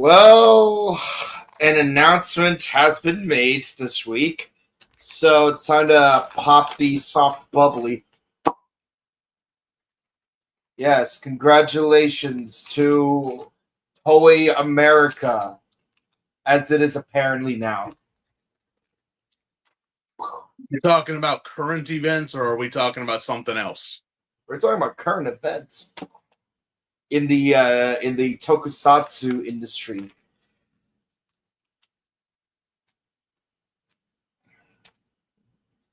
Well, an announcement has been made this week, so it's time to pop the soft bubbly. Yes, congratulations to Toei America, as it is apparently now. You're talking about current events, or are we talking about something else? We're talking about current events in the tokusatsu industry.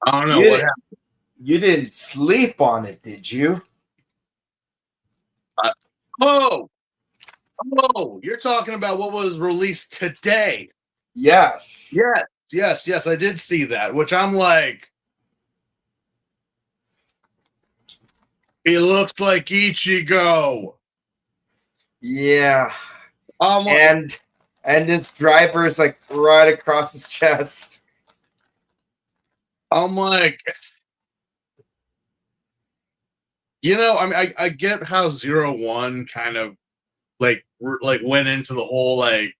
I don't know what happened. You didn't sleep on it, did you? Oh, you're talking about what was released today. Yes. Yes, I did see that, which I'm like, he looks like Ichigo. Yeah. And his driver is like right across his chest. I'm like, I mean, I get how 01 kind of like went into the whole like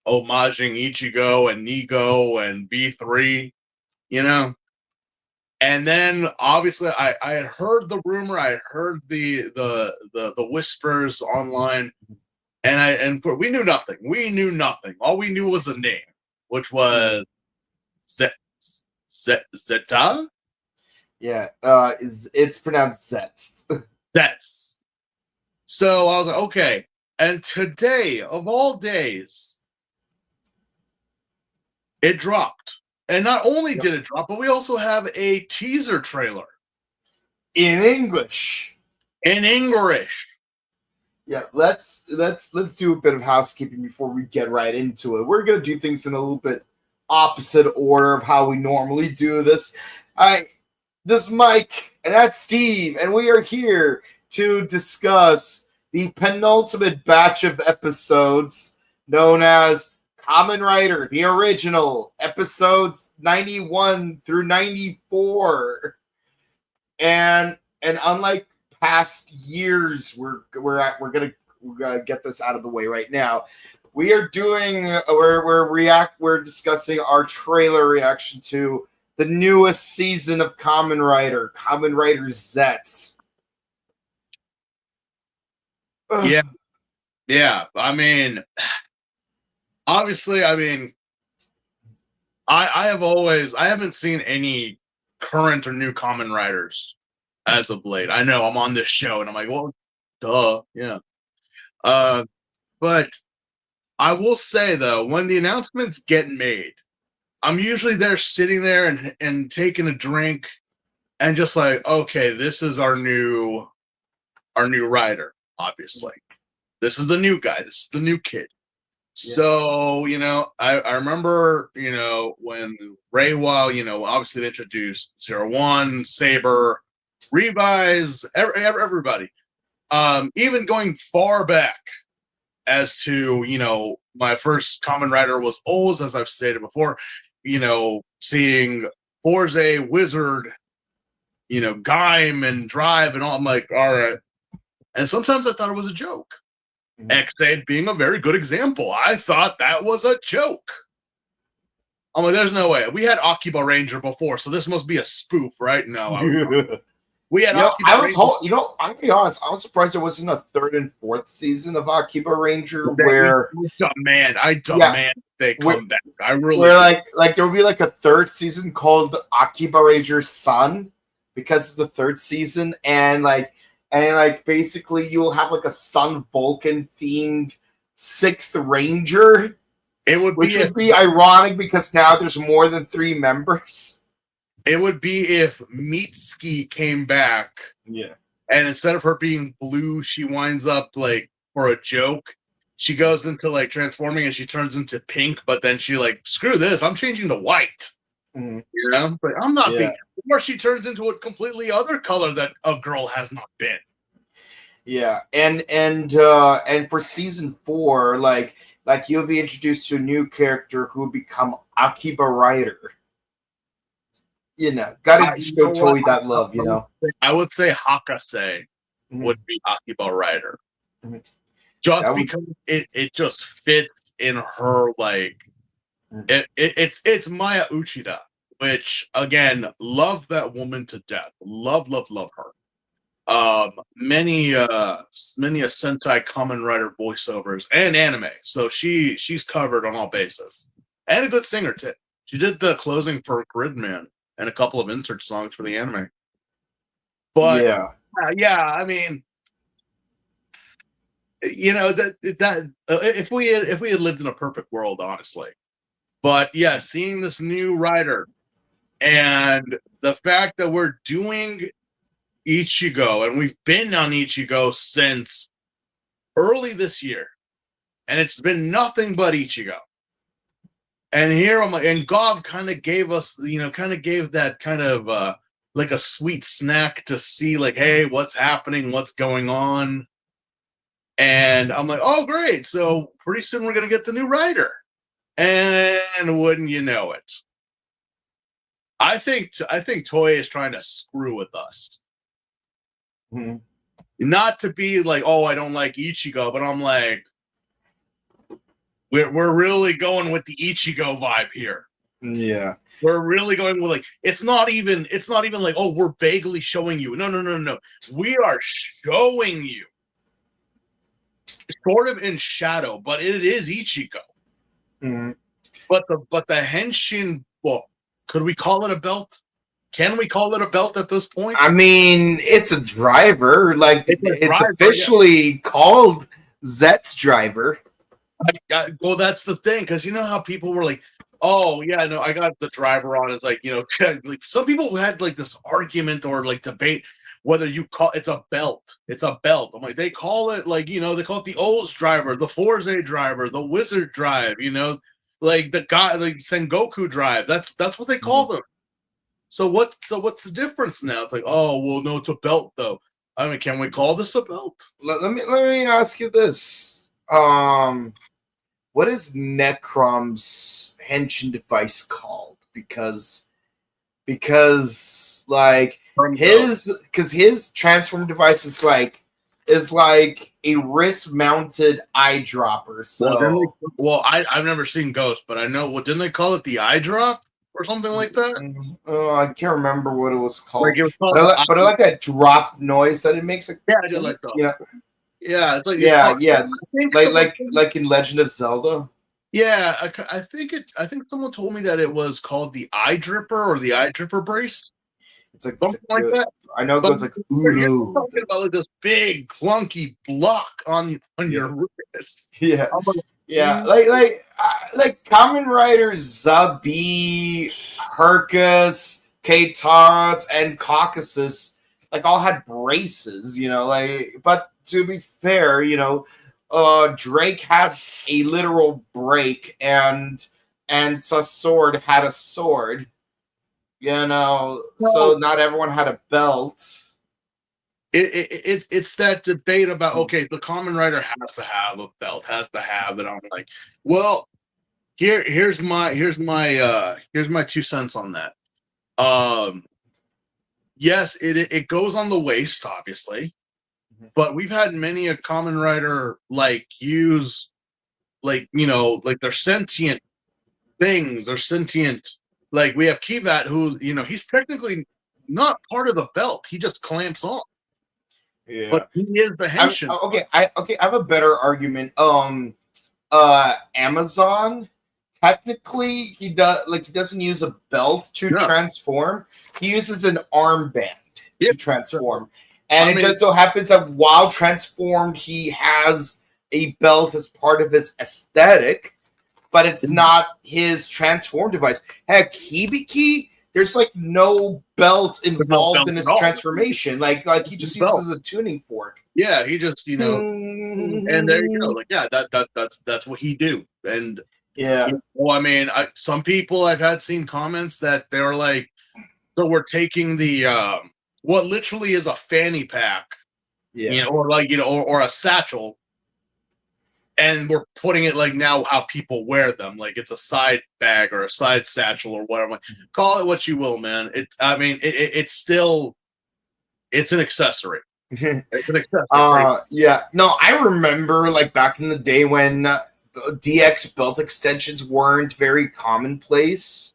homaging Ichigo and Nigo and B3, and then obviously I had heard the rumor, I had heard the whispers online, and we knew nothing. We knew nothing. All we knew was the name, which was Zeta. Yeah, it's pronounced Zets. Zets. So I was like, okay. And today, of all days, it dropped. And not only did it drop, but we also have a teaser trailer. In English. Yeah, let's do a bit of housekeeping before we get right into it. We're gonna do things in a little bit opposite order of how we normally do this. This is Mike, and that's Steve, and we are here to discuss the penultimate batch of episodes known as Kamen Rider, the original, episodes 91 through 94. And unlike past years, we're gonna get this out of the way right now. We are doing we're discussing our trailer reaction to the newest season of Kamen Rider Zets. Yeah. I mean, obviously, I haven't seen any current or new Kamen Riders as of late. I know I'm on this show and I'm like, well, duh, yeah. But I will say though, when the announcements get made, I'm usually there sitting there and taking a drink and just like, okay, this is our new rider, obviously. This is the new guy. This is the new kid. Yeah. So, I remember, when Reiwa, obviously they introduced 01, Saber, Revise, everybody. Even going far back as to, my first Kamen Rider was Oz, as I've stated before, seeing Forze, Wizard, Gaim and Drive and all. I'm like, all right. And sometimes I thought it was a joke. X8 being a very good example. I thought that was a joke. I'm like, there's no way. We had Akiba Ranger before, so this must be a spoof, right? No. We had Akiba Ranger. I'm gonna be honest, I was surprised there wasn't a third and fourth season of Akiba Ranger where I demand they come back. I really where like there would be like a third season called Akiba Ranger Sun because it's the third season, and basically you'll have like a Sun Vulcan themed sixth Ranger. Which would be ironic because now there's more than 3 members. It would be if Mitsuki came back. Yeah. And instead of her being blue, she winds up like for a joke. She goes into like transforming and she turns into pink, but then she like, screw this, I'm changing to white. Mm-hmm. But I'm not being, or she turns into a completely other color that a girl has not been. Yeah, and for season 4, like you'll be introduced to a new character who will become Akiba Rider. Gotta show Toei that love. I would say Hakase would be Akiba Rider, just because it just fits in her like it's Maya Uchida, which again, love that woman to death. Love her. Many a Sentai Kamen Rider voiceovers and anime, so she's covered on all bases, and a good singer too. She did the closing for Gridman and a couple of insert songs for the anime. But yeah, I mean, you know that if we had lived in a perfect world, honestly. But yeah, seeing this new rider and the fact that we're doing Ichigo, and we've been on Ichigo since early this year, and it's been nothing but Ichigo. And here I'm like, and Gov kind of gave us, gave that kind of like a sweet snack to see, like, hey, what's happening, what's going on. And I'm like, oh, great. So pretty soon we're going to get the new rider. And wouldn't you know it? I think Toei is trying to screw with us. Mm-hmm. Not to be like, oh, I don't like Ichigo, but I'm like, we're really going with the Ichigo vibe here. Yeah. We're really going with like, it's not even like, oh, we're vaguely showing you. No. We are showing you. Sort of in shadow, but it is Ichigo. Mm-hmm. But the henshin, well, could we call it a belt? Can we call it a belt at this point? I mean, it's a driver. Like it's officially called Zet's driver. Well, that's the thing, because you know how people were like, oh yeah, no, I got the driver on. It's like, like some people had like this argument or like debate whether you call it's a belt. It's a belt. I'm like, they call it like, they call it the O's driver, the Forze driver, the Wizard drive, like the guy, like Sengoku drive. That's what they call them. So what's the difference now? It's like, oh well, no, it's a belt though. I mean, can we call this a belt? Let me ask you this. What is Necrom's henshin device called? Because like his transform device is like a wrist mounted eyedropper. So I've never seen Ghost, but I know didn't they call it the eye drop or something like that? Oh, I can't remember what it was called. Like it was called but I like that drop noise that it makes. Like, yeah, I do like that. Yeah, it's like like in Legend of Zelda. Yeah, I think someone told me that it was called the eye dripper or the eye dripper brace. It's like something like that. I know it goes like you're talking about like this big clunky block on your wrist. Yeah, like Kamen Riders, Zabi, Hercus, Katas, and Caucasus, like all had braces. But to be fair, Drake had a literal break, and Sword had a sword. So not everyone had a belt. It's that debate about, okay, the Kamen Rider has to have a belt, has to have it. I'm like, well, here's my 2 cents on that. Yes, it goes on the waist, obviously, but we've had many a Kamen Rider like use like they're sentient things, they're sentient. Like we have Kivat, who he's technically not part of the belt; he just clamps on. Yeah, but he is the henshin. I have a better argument. Amazon, technically, he doesn't use a belt to transform. He uses an armband to transform, and just so happens that while transformed, he has a belt as part of his aesthetic. But it's not his transform device. Heck, Hibiki, there's like no belt involved in his transformation. Like he just uses a tuning fork. Yeah, he just and there you go. Like that's what he do. And well, I mean, some people I've had seen comments that they were like, so we're taking the what literally is a fanny pack, or like or a satchel. And we're putting it like now how people wear them, like it's a side bag or a side satchel or whatever. Call it what you will, man. It's still an accessory. It's an accessory. Yeah. No, I remember like back in the day when DX belt extensions weren't very commonplace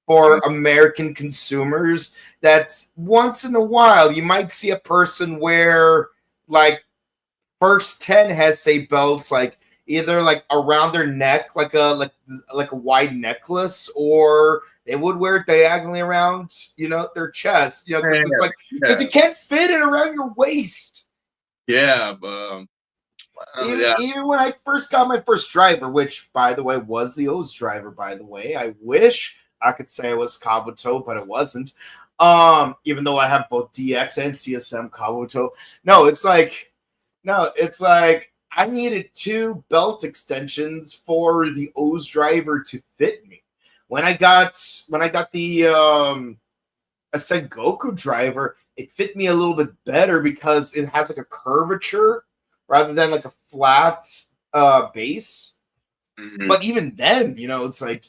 for American consumers. That once in a while you might see a person wear like first 10 has say belts like either like around their neck like a wide necklace, or they would wear it diagonally around their chest, because it's like because you can't fit it around your waist. Yeah, Even when I first got my first driver, which by the way was the O's driver, by the way, I wish I could say it was Kabuto, but it wasn't. Even though I have both DX and CSM Kabuto. It's like I needed 2 belt extensions for the O's driver to fit me. When I got the Ascent Goku driver, it fit me a little bit better because it has like a curvature rather than like a flat base. Mm-hmm. But even then, it's like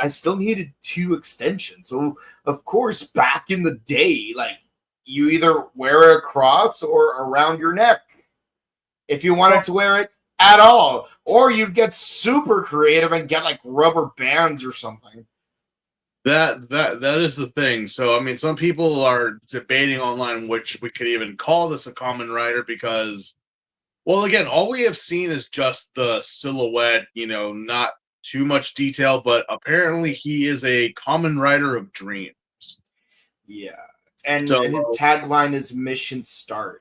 I still needed 2 extensions. So of course, back in the day, like you either wear it across or around your neck if you wanted to wear it at all, or you'd get super creative and get like rubber bands or something. That is the thing. So I mean, some people are debating online which we could even call this a Kamen Rider because, well, again, all we have seen is just the silhouette, not too much detail, but apparently he is a Kamen Rider of dreams. Yeah. And his tagline is Mission Start.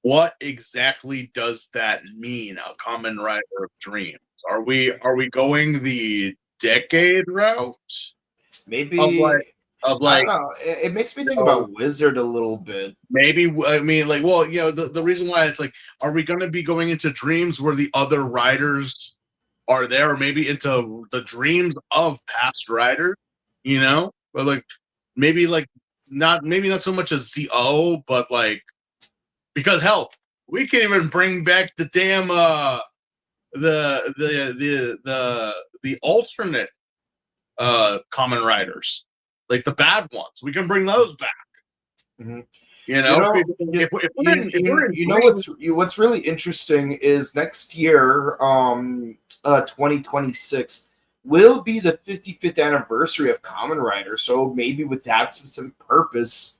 What exactly does that mean, a Kamen Rider of dreams? Are we going the decade route? Maybe of like I don't know. It makes me think about Wizard a little bit. Maybe, I mean, like, well, the reason why it's like, are we going to be going into dreams where the other riders are there, or maybe into the dreams of past riders, but like maybe not so much as ZO, but like because hell, we can even bring back the damn the alternate Kamen Riders, like the bad ones. We can bring those back. Mm-hmm. What's really interesting is next year, 2026 will be the 55th anniversary of Kamen Rider. So maybe with that specific purpose,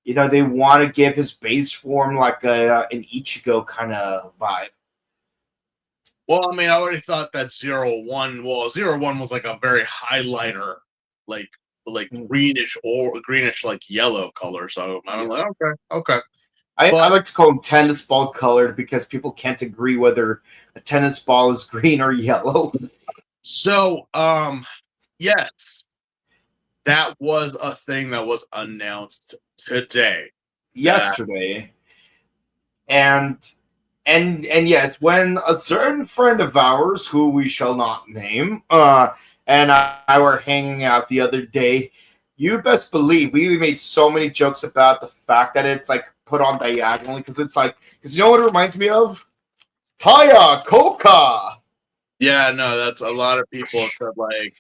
they want to give his base form like an Ichigo kind of vibe. Well, I mean, I already thought that 01. Well, 01 was like a very highlighter, like greenish like yellow color. So I'm like, okay. I like to call them tennis ball colored because people can't agree whether a tennis ball is green or yellow. So, yes, that was a thing that was announced today. Yesterday. And yes, when a certain friend of ours, who we shall not name, and I were hanging out the other day, you best believe we made so many jokes about the fact that it's like put on diagonally because you know what it reminds me of? Taya Coca. Yeah, no, that's a lot of people said like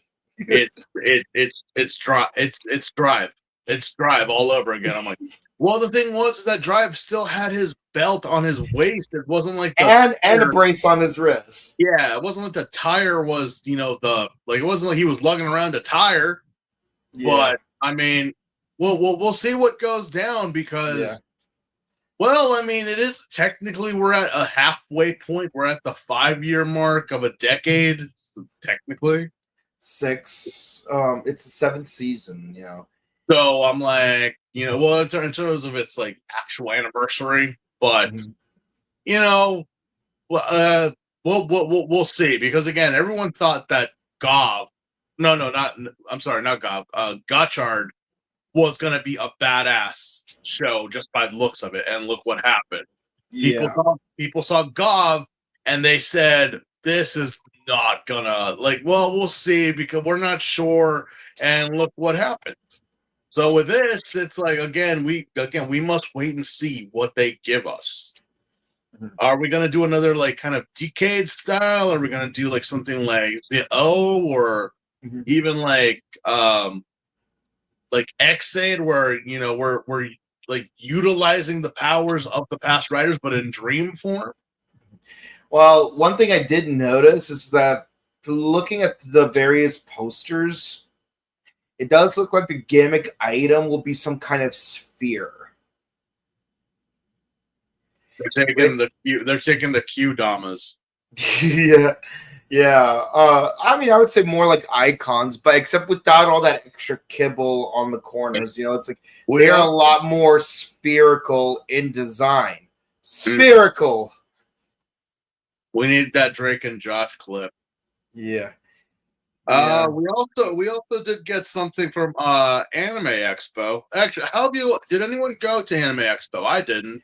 it's drive all over again. I'm like, well, the thing was is that Drive still had his belt on his waist. It wasn't like and a brace on his wrist. Yeah, it wasn't like the tire was, it wasn't like he was lugging around a tire. Yeah. But I mean, we'll see what goes down because, well, I mean, it is technically we're at a halfway point. We're at the 5-year mark of a decade, technically. 6. It's the 7th season, So I'm like, well, in terms of its like actual anniversary, but we'll see because again, everyone thought that Gotchard was gonna be a badass show just by the looks of it, and look what happened. Yeah. People saw Gov and they said this is not gonna we'll see because we're not sure, and look what happened. So with this, it's like we must wait and see what they give us. Mm-hmm. Are we gonna do another kind of decade style? Are we gonna do something like the O or even X-Aid where we're utilizing the powers of the past riders but in dream form? Well, one thing I did notice is that looking at the various posters, it does look like the gimmick item will be some kind of sphere. They're taking the Q Damas. Yeah, yeah. I mean, I would say more like icons, but except without all that extra kibble on the corners. It's like they're a lot more spherical in design. Spherical. We need that Drake and Josh clip. Yeah. We also did get something from Anime Expo. Actually, did anyone go to Anime Expo? I didn't.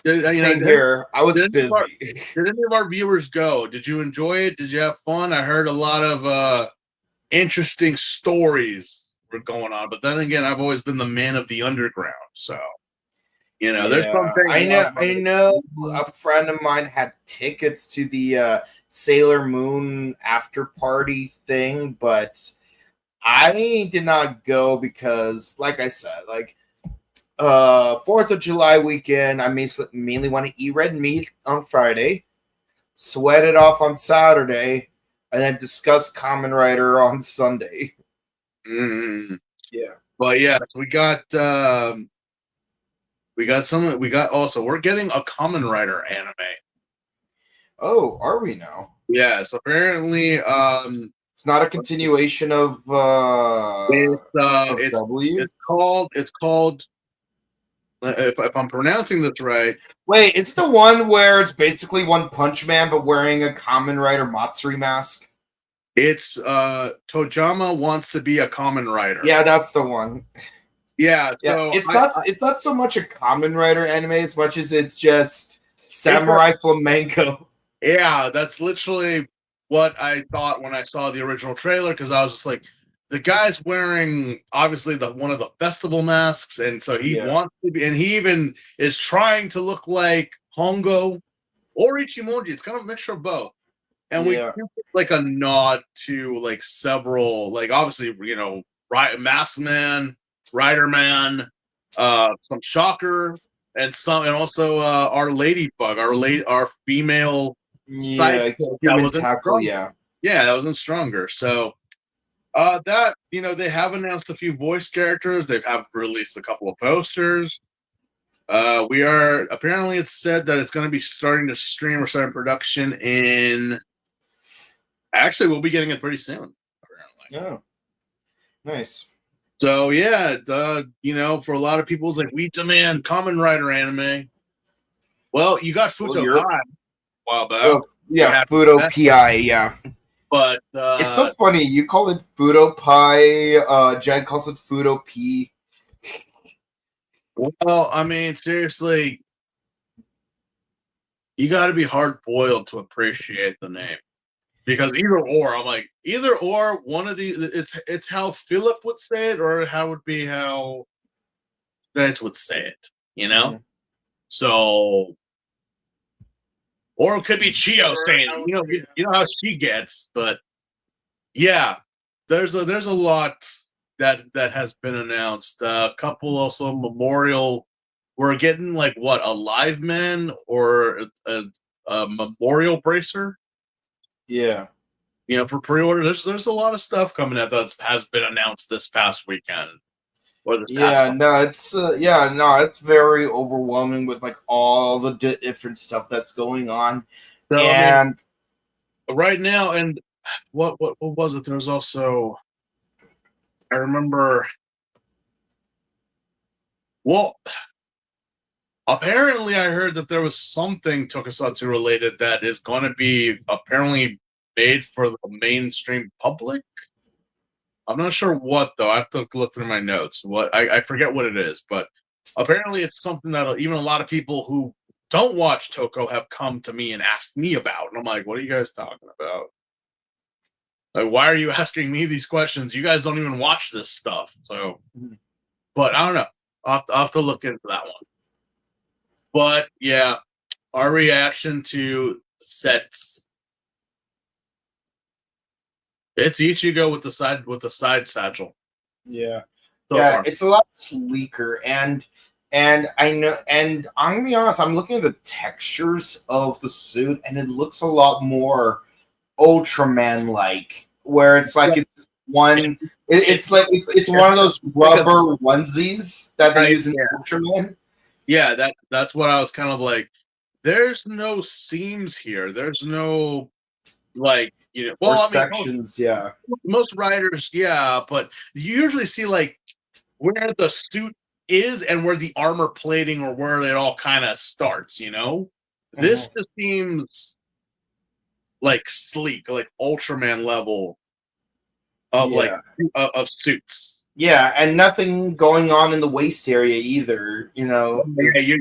Same here. I was busy. Did any of our viewers go? Did you enjoy it? Did you have fun? I heard a lot of interesting stories were going on, but then again, I've always been the man of the underground, so there's something. I know a friend of mine had tickets to the Sailor Moon after party thing, but I did not go because, like I said, 4th of July weekend, I mainly want to eat red meat on Friday, sweat it off on Saturday, and then discuss Kamen Rider on Sunday. Mm-hmm. Yeah. But yeah, we got we're getting a Kamen Rider anime. Oh, are we now? Yes, apparently it's not a continuation of W. It's called if I'm pronouncing this right. Wait, it's the one where it's basically One Punch Man but wearing a Kamen Rider Matsuri mask. It's Tojama wants to be a Kamen Rider. Yeah, that's the one. Yeah, so it's not so much a Kamen Rider anime as much as it's just samurai flamenco. Yeah, that's literally what I thought when I saw the original trailer, because I was just like, the guy's wearing obviously one of the festival masks, and so he wants to be, and he even is trying to look like Hongo or Ichimonji. It's kind of a mixture of both. And we give like a nod to like several, like obviously, Mask Man, Rider Man, some Shocker, and also our Ladybug, our female human tackle, that wasn't stronger. So that they have announced a few voice characters. They have released a couple of posters. Apparently it's said that it's going to be starting to stream or starting production in. Actually, we'll be getting it pretty soon. Apparently. Yeah. Nice. So yeah, for a lot of people, it's like we demand Kamen Rider anime. Well, you got Futo Pi a while back. Oh, yeah, Futo Pi, yeah. But it's so funny. You call it Futo Pi. Jen calls it Futo P. Well, I mean, seriously, you got to be hard boiled to appreciate the name. Because either or, one of these. It's how Philip would say it, or how would be how Spence would say it. Mm-hmm. So, or it could be Chio saying it. You know how she gets, but yeah, there's a lot that has been announced. A couple also memorial. We're getting a live man or a memorial bracer. Yeah. For pre-order, there's a lot of stuff coming out that has been announced this past weekend. It's very overwhelming with all the different stuff that's going on. So, and right now, and what was it? There was also, I remember. Well, apparently, I heard that there was something Tokusatsu related that is going to be apparently made for the mainstream public. I'm not sure what though. I have to look through my notes. I forget what it is, but apparently it's something that even a lot of people who don't watch Toko have come to me and asked me about. And I'm like, what are you guys talking about? Like, why are you asking me these questions? You guys don't even watch this stuff. So, but I don't know. I'll have to look into that one. But yeah, our reaction to sets. It's Ichigo with the side satchel. Yeah. It's a lot sleeker, and And I know, and I'm gonna be honest, I'm looking at the textures of the suit, and it looks a lot more Ultraman like, where it's like it's one. It's like it's one of those because rubber onesies that they right, use in yeah, Ultraman. yeah, that's what I was kind of like. There's no seams here. There's no like Or Well, I mean, sections, yeah. most writers, yeah, but you usually see like where the suit is and where the armor plating or where it all kind of starts. This Mhm. just seems like sleek, like Ultraman level of like Yeah. of suits. Yeah, and nothing going on in the waist area either, Yeah,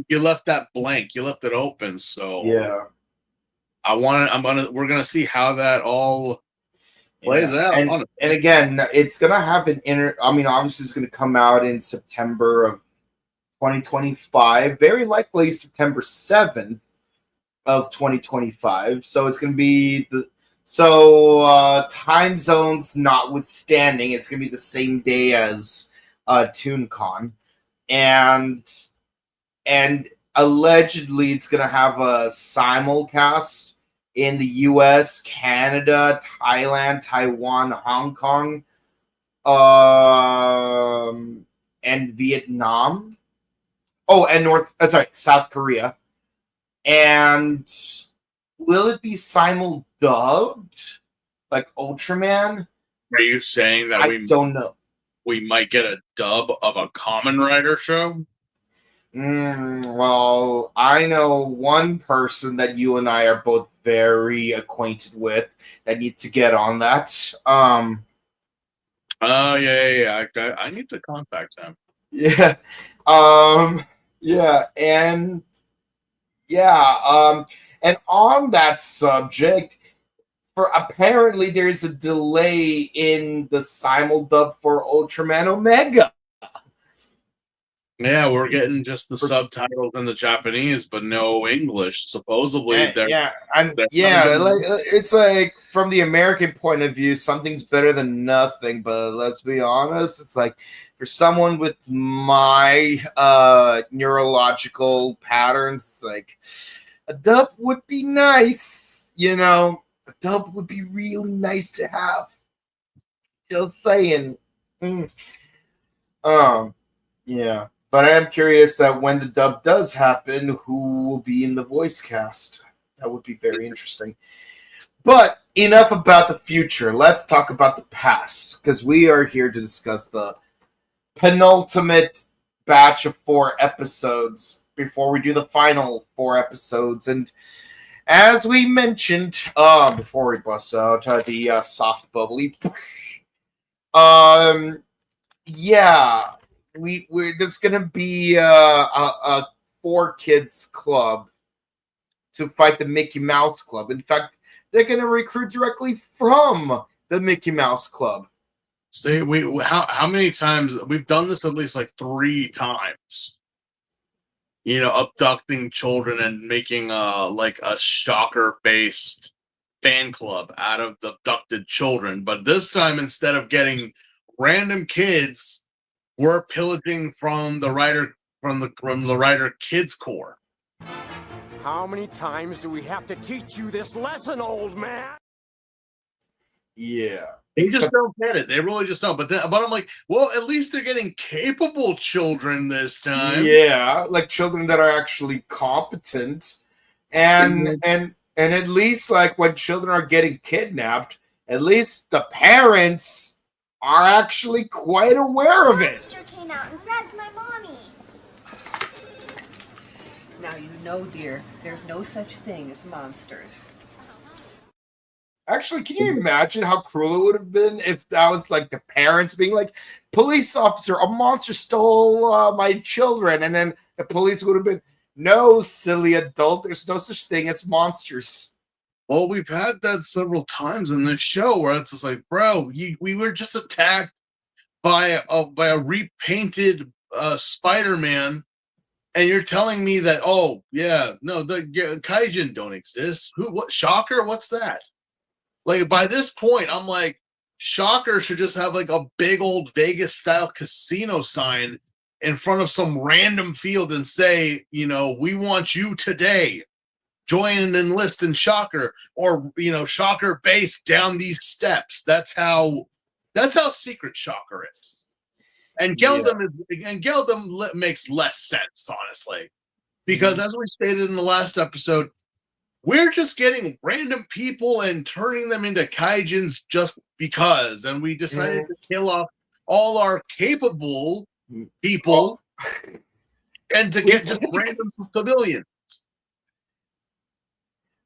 you left that blank. You left it open. So yeah. we're gonna see how that all plays Yeah. out. And Honestly. again, it's gonna have I mean, obviously it's gonna come out in September of 2025, very likely September 7th of 2025. So it's gonna be time zones notwithstanding, it's gonna be the same day as ToonCon. And allegedly it's going to have a simulcast in the US, Canada, Thailand, Taiwan, Hong Kong, and Vietnam. Oh, and South Korea. And will it be simul dubbed like Ultraman? Are you saying that I don't know. we might get a dub of a Kamen Rider show? Well, I know one person that you and I are both very acquainted with that needs to get on that. Oh yeah. I need to contact them. Yeah, um, yeah, yeah, and on that subject, for apparently there's a delay in the simul dub for Ultraman Omega. Yeah, we're getting just the subtitles in the Japanese, but no English. Supposedly, Yeah, and they're yeah, like it's like from the American point of view, something's better than nothing. But let's be honest, it's like for someone with my neurological patterns, it's like a dub would be nice. A dub would be really nice to have. Just saying. Mm. Um, yeah. But I am curious that when the dub does happen, who will be in the voice cast? That would be very interesting. But enough about the future. Let's talk about the past, because we are here to discuss the penultimate batch of 4 episodes before we do the final 4 episodes. And as we mentioned, before we bust out the soft bubbly, um, yeah, there's gonna be a 4 kids club to fight the Mickey Mouse Club. In fact, they're gonna recruit directly from the Mickey Mouse Club. See, how many times we've done this? At least like 3 times. Abducting children and making like a shocker based fan club out of the abducted children. But this time, instead of getting random kids, we're pillaging from the Rider Kids Corps. How many times do we have to teach you this lesson, old man? Yeah. They just don't get it. They really just don't. But I'm like, well, at least they're getting capable children this time. Yeah, like children that are actually competent. And at least like when children are getting kidnapped, at least the parents are actually quite aware of it. Monster came out and grabbed my mommy. Now you know, dear, there's no such thing as monsters. Actually, can you imagine how cruel it would have been if that was like the parents being like, police officer, a monster stole my children. And then the police would have been, no, silly adult, there's no such thing as monsters. Well, we've had that several times in this show where it's just like, bro, we were just attacked by a repainted Spider-Man, and you're telling me that, oh yeah, no, the Kaijin don't exist. What Shocker? What's that? Like by this point, I'm like, Shocker should just have like a big old Vegas style casino sign in front of some random field and say, we want you today. Join and enlist in Shocker, or Shocker base down these steps. That's how secret Shocker is. And Geldom makes less sense, honestly, because as we stated in the last episode, we're just getting random people and turning them into kaijins just because, and we decided to kill off all our capable people and to get just random civilians.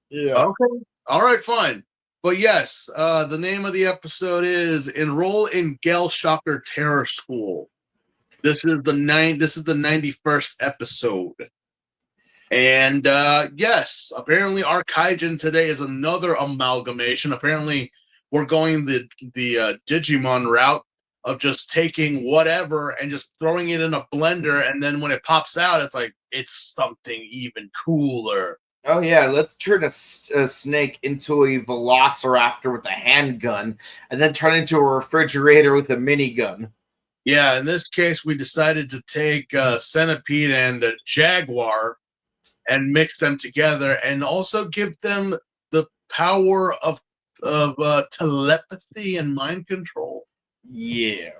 Yeah. Okay. All right, fine. But yes, the name of the episode is Enroll in Gel Shocker Terror School. This is the 91st episode. And yes, apparently our Kaijin today is another amalgamation. Apparently we're going the Digimon route of just taking whatever and just throwing it in a blender, and then when it pops out, it's like it's something even cooler. Oh yeah, let's turn a snake into a velociraptor with a handgun, and then turn it into a refrigerator with a minigun. Yeah, in this case, we decided to take Centipede and a Jaguar and mix them together, and also give them the power of telepathy and mind control. Yeah,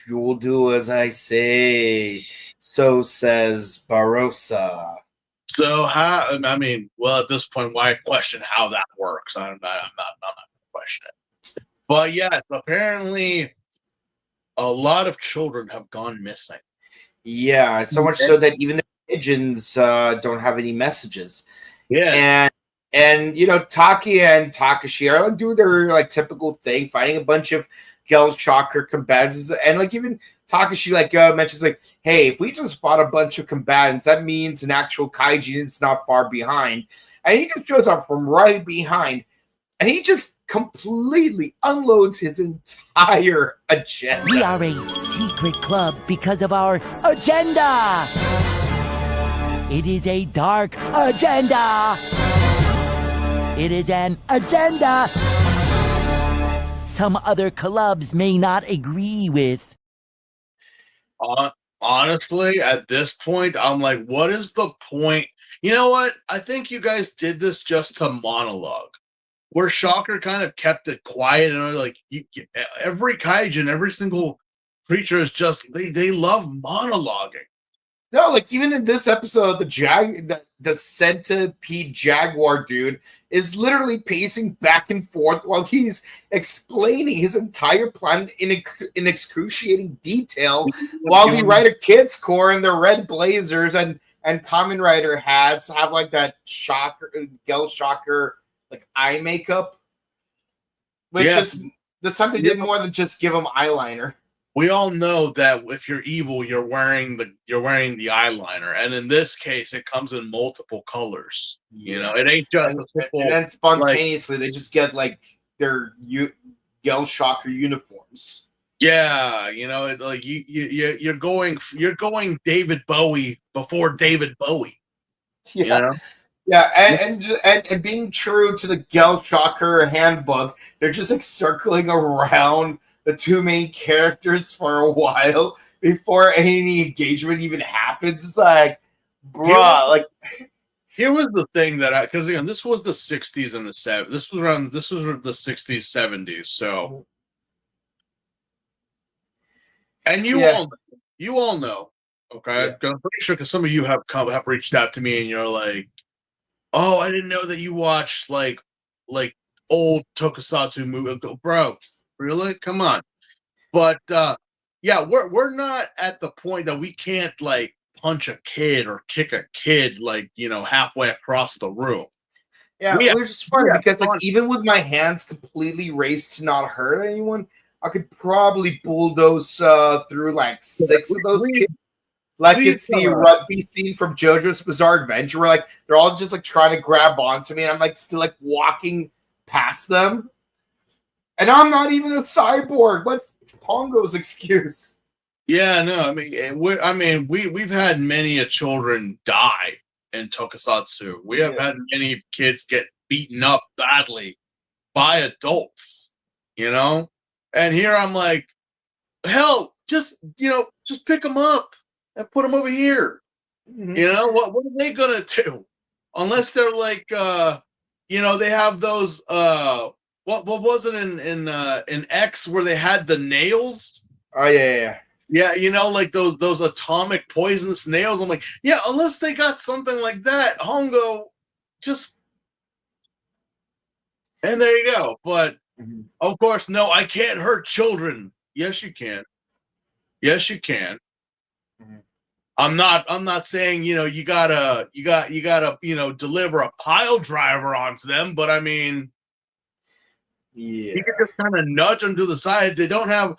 you'll do as I say. So says Barossa. So how? I mean, well, at this point, why question how that works? I'm not questioning it. But yes, apparently, a lot of children have gone missing. Yeah, so much so that even the pigeons don't have any messages. Yeah, and Taki and Takashi are doing their typical thing, fighting a bunch of Gel Shocker combatants, and even Takashi mentions hey, if we just fought a bunch of combatants, that means an actual kaijin is not far behind, and he just shows up from right behind, and he just completely unloads his entire agenda. We are a secret club because of our agenda. It is a dark agenda. It is an agenda some other clubs may not agree with. Honestly, at this point, I'm like, what is the point? You know what? I think you guys did this just to monologue, where Shocker kind of kept it quiet, and every kaijin, every single creature is just they love monologuing. No, even in this episode, the Centipede Jaguar dude is literally pacing back and forth while he's explaining his entire plan in excruciating detail, while the Rider Kids Corps in their red blazers and Kamen Rider hats have that Gel Shocker eye makeup, which is this time they did more than just give him eyeliner. We all know that if you're evil, you're wearing the eyeliner, and in this case, it comes in multiple colors. It ain't just and then spontaneously they just get their Gel Shocker uniforms. Yeah, you're going David Bowie before David Bowie. Yeah. Yeah, and being true to the Gel Shocker handbook, they're just circling around the two main characters for a while before any engagement even happens. It's bruh, here was the thing that because again, this was the 60s and the 70s. This was the 60s, 70s. So, and you all know, okay? I'm pretty sure because some of you have reached out to me and you're like, oh, I didn't know that you watched like old tokusatsu movie. Bro, really? Come on. But yeah, we're not at the point that we can't punch a kid or kick a kid halfway across the room. Yeah, which is funny because even with my hands completely raised to not hurt anyone, I could probably bulldoze through 6 of those kids. It's the rugby scene from JoJo's Bizarre Adventure where they're all just trying to grab onto me, and I'm still walking past them. And I'm not even a cyborg. What's Pongo's excuse? Yeah, no, we've had many children die in tokusatsu. We have had many kids get beaten up badly by adults, And here I'm hell, just pick them up. and put them over here. Mhm. You know, what are they gonna do? Unless they're like they have those what was it in X where they had the nails? Oh yeah. Yeah, like those atomic poisonous nails. I'm like, yeah, unless they got something like that, Hongo just and there you go. But Mhm. of course, no, I can't hurt children. Yes, you can. Yes, you can. Mhm. I'm not saying, you gotta deliver a pile driver onto them, but I mean, Yeah. you can just kind of nudge them to the side. They don't have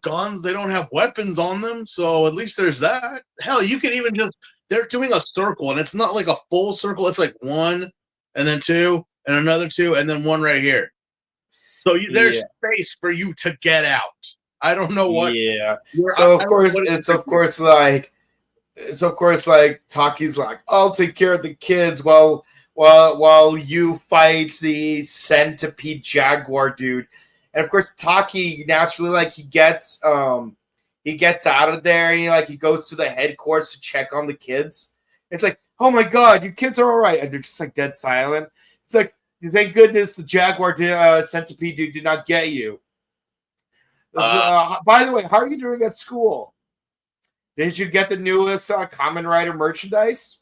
guns, they don't have weapons on them, so at least there's that. Hell, you can even they're doing a circle, and it's not like a full circle, it's like one, and then two, and another two, and then one right here. So there's space for you to get out. I don't know what. Yeah. I So don't know what it's of course like Taki's like, I'll take care of the kids while you fight the centipede jaguar dude. And of course Taki naturally like he gets out of there and he goes to the headquarters to check on the kids. It's like, oh my god, you kids are all right, and they're just like dead silent. It's like, thank goodness the jaguar centipede dude did not get you. By the way, how are you doing at school? Did you get the newest Kamen Rider merchandise?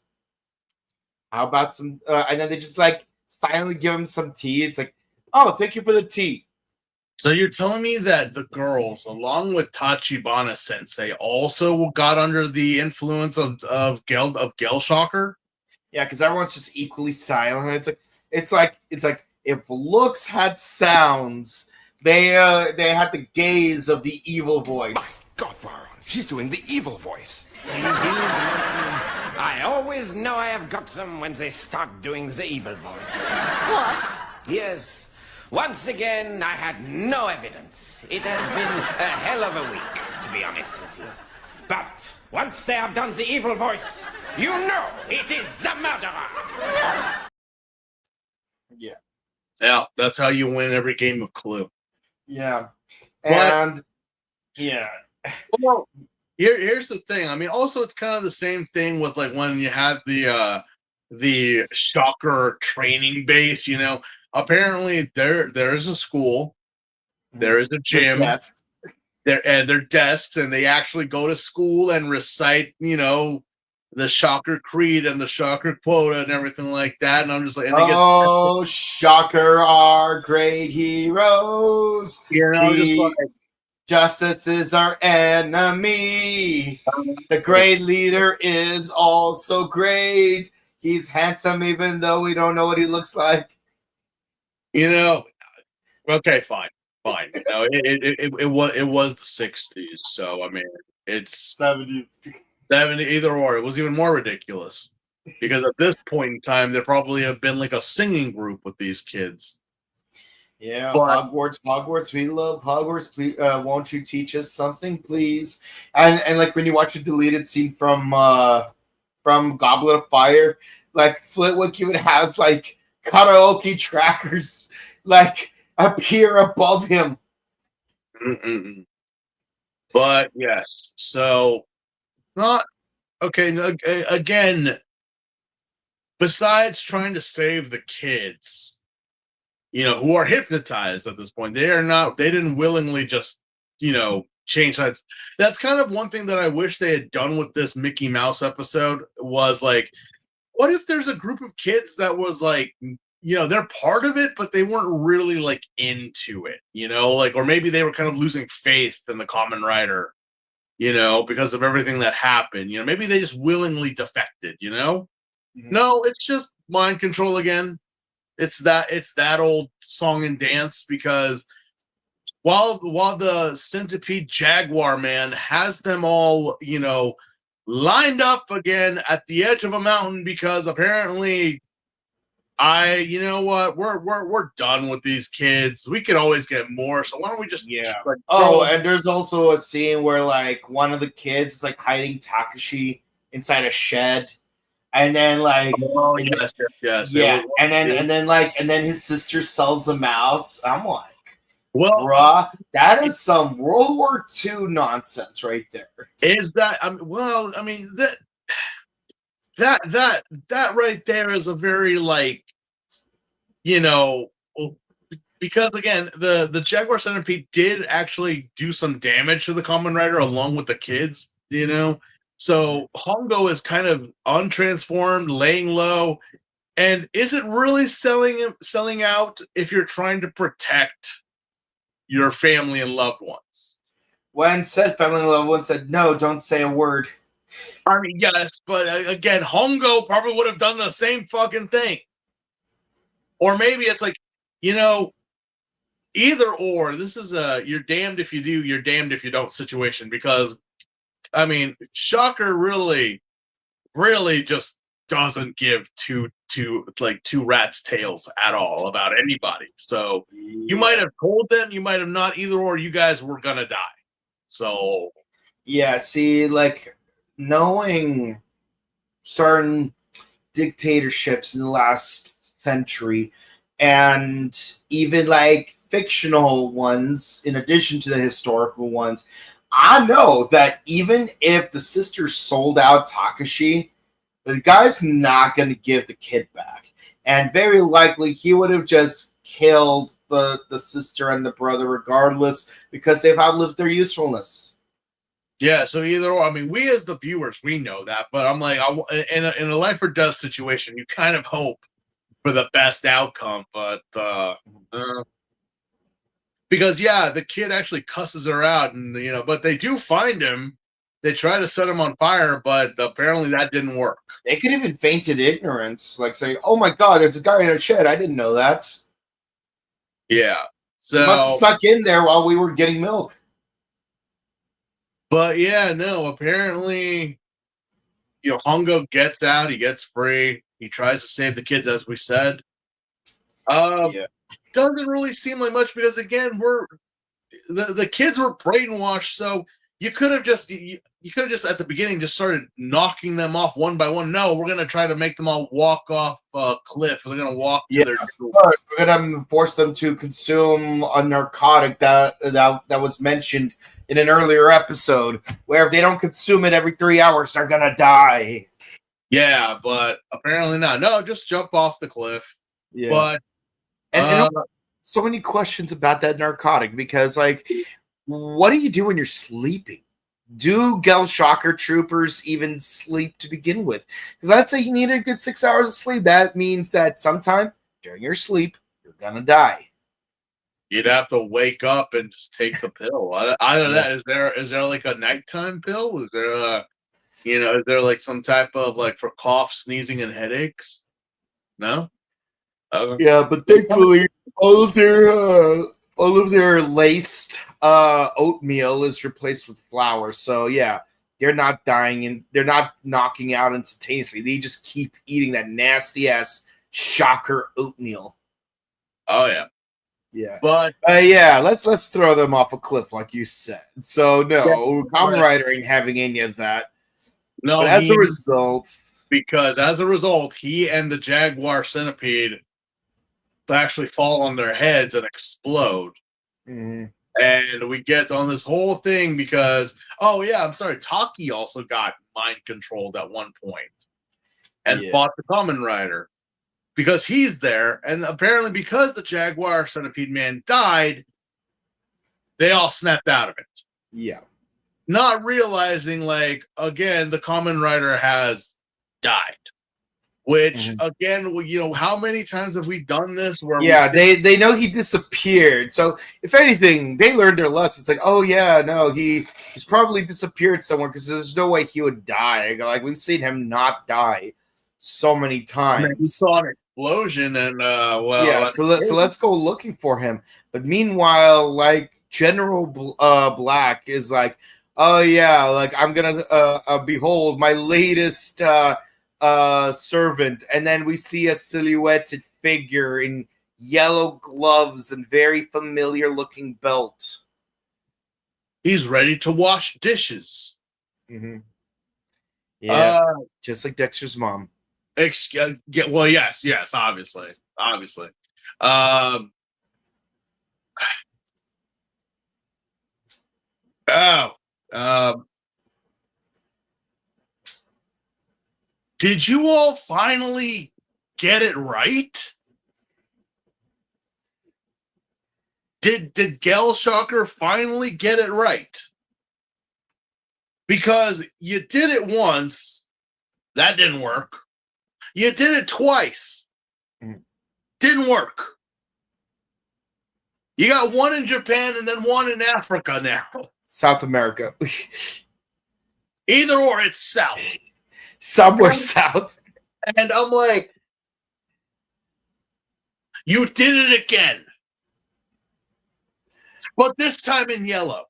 How about some? And then they just like silently give him some tea. It's like, oh, thank you for the tea. So you're telling me that the girls, along with Tachibana Sensei, also got under the influence of Gel Shocker? Yeah, because everyone's just equally silent. It's like if looks had sounds, they had the gaze of the evil voice. Godfather, she's doing the evil voice. I always know I have got them when they start doing the evil voice. What? Yes. Once again, I had no evidence. It has been a hell of a week, to be honest with you. But once they have done the evil voice, you know it is the murderer. Yeah. Yeah, that's how you win every game of Clue. Yeah. And yeah. Well, here's the thing. I mean, also it's kind of the same thing with like when you had the Shocker training base, Apparently there is a school, there is a gym, their desks, and they actually go to school and recite, the Shocker creed and the Shocker quota and everything like that. And I'm just like, and Shocker are great heroes. just like, justice is our enemy. The great leader is also great. He's handsome even though we don't know what he looks like. Okay, fine. It was the 60s, so I mean it's 70s. 70, either or. It was even more ridiculous because at this point in time there probably have been like a singing group with these kids. Yeah, but, Hogwarts, we love Hogwarts. Please, won't you teach us something, please? And like when you watch a deleted scene from Goblet of Fire, like Flitwick even has like karaoke trackers like appear above him. Mm-mm. But yes, so not okay. Again, besides trying to save the kids, who are hypnotized at this point, they didn't willingly just, change sides. That's kind of one thing that I wish they had done with this Mickey Mouse episode was like, what if there's a group of kids that was like, they're part of it, but they weren't really like into it, or maybe they were kind of losing faith in the Kamen Rider, because of everything that happened, maybe they just willingly defected, Mm-hmm. No, it's just mind control again. It's that old song and dance because while the centipede jaguar man has them all, lined up again at the edge of a mountain because apparently we're done with these kids. We can always get more, so why don't we just and there's also a scene where like one of the kids is like hiding Takashi inside a shed. And then yes. Yeah. And then his sister sells them out. I'm like, Well, Bruh, that is some World War II nonsense right there. is that? Well, I mean that right there is a very like, you know, because again, the Jaguar Centipede did actually do some damage to the Kamen Rider along with the kids, you know. So Hongo is kind of untransformed, laying low, and isn't really selling out if you're trying to protect your family and loved ones. When said family and loved one said, no, don't say a word. I mean, yes, but again, Hongo probably would have done the same fucking thing. Or maybe it's like, you know, either or. This is a you're damned if you do, you're damned if you don't situation. Because, I mean, Shocker really just doesn't give two rats' tails at all about anybody. So you might have told them, you might have not. Either or, you guys were gonna die. So yeah, see, like knowing certain dictatorships in the last century, and even like fictional ones, in addition to the historical ones, I know that even if the sisters sold out Takashi, the guy's not going to give the kid back. And very likely he would have just killed the sister and the brother regardless because they've outlived their usefulness. yeah, so either or. I mean, we as the viewers, we know that, but I'm like, in a life or death situation, you kind of hope for the best outcome, but because yeah, the kid actually cusses her out, and you know, but they do find him. They try to set him on fire, but apparently that didn't work. They could even fainted ignorance, like saying, "Oh my God, there's a guy in a shed. I didn't know that." Yeah, so He must have snuck in there while we were getting milk. But yeah, no, apparently, you know, Hongo gets out, he gets free, he tries to save the kids, as we said. Yeah. Doesn't really seem like much because again, the kids were brainwashed, so you could have just at the beginning just started knocking them off one by one. No, we're gonna try to make them all walk off a cliff. They're gonna walk to their we're gonna force them to consume a narcotic that was mentioned in an earlier episode, where if they don't consume it every 3 hours, they're gonna die. Yeah, but apparently not. No, just jump off the cliff. Yeah. But and so many questions about that narcotic because, like, what do you do when you're sleeping? Do Gel Shocker troopers even sleep to begin with? Because I'd say you need a good 6 hours of sleep. That means that sometime during your sleep, you're gonna die. You'd have to wake up and just take the pill. Either that, is there like a nighttime pill? Is there is there like some type of like for cough, sneezing, and headaches? No. Yeah, but thankfully, all of their laced oatmeal is replaced with flour. So yeah, they're not dying and they're not knocking out instantaneously. They just keep eating that nasty ass Shocker oatmeal. Oh yeah. Yeah, but yeah, let's throw them off a cliff, like you said. So no, Kamen Rider ain't having any of that. No, but as a result, he and the Jaguar Centipede actually fall on their heads and explode. Mm-hmm. And we get on this whole thing because, oh yeah, I'm sorry, Taki also got mind controlled at one point and fought the Kamen Rider. Because he's there, and apparently because the Jaguar Centipede Man died, they all snapped out of it. Yeah. Not realizing, like, again, the Kamen Rider has died. Which, again, you know, how many times have we done this? Where they know he disappeared. So, if anything, they learned their lesson. It's like, oh, yeah, no, he's probably disappeared somewhere because there's no way he would die. Like, we've seen him not die so many times. I mean, we saw an explosion, and, so let's go looking for him. But meanwhile, like, General Black is like, oh, yeah, like, I'm going to behold my latest servant, and then we see a silhouetted figure in yellow gloves and very familiar looking belt. He's ready to wash dishes. Mm-hmm. Yeah, just like Dexter's mom. Well, yes, obviously. Oh, did you all finally get it right? Did Gale Shocker finally get it right? Because you did it once, that didn't work. You did it twice, didn't work. You got one in Japan and then one in Africa now. South America. Either or, it's south. Somewhere south. And I'm like, you did it again. But this time in yellow.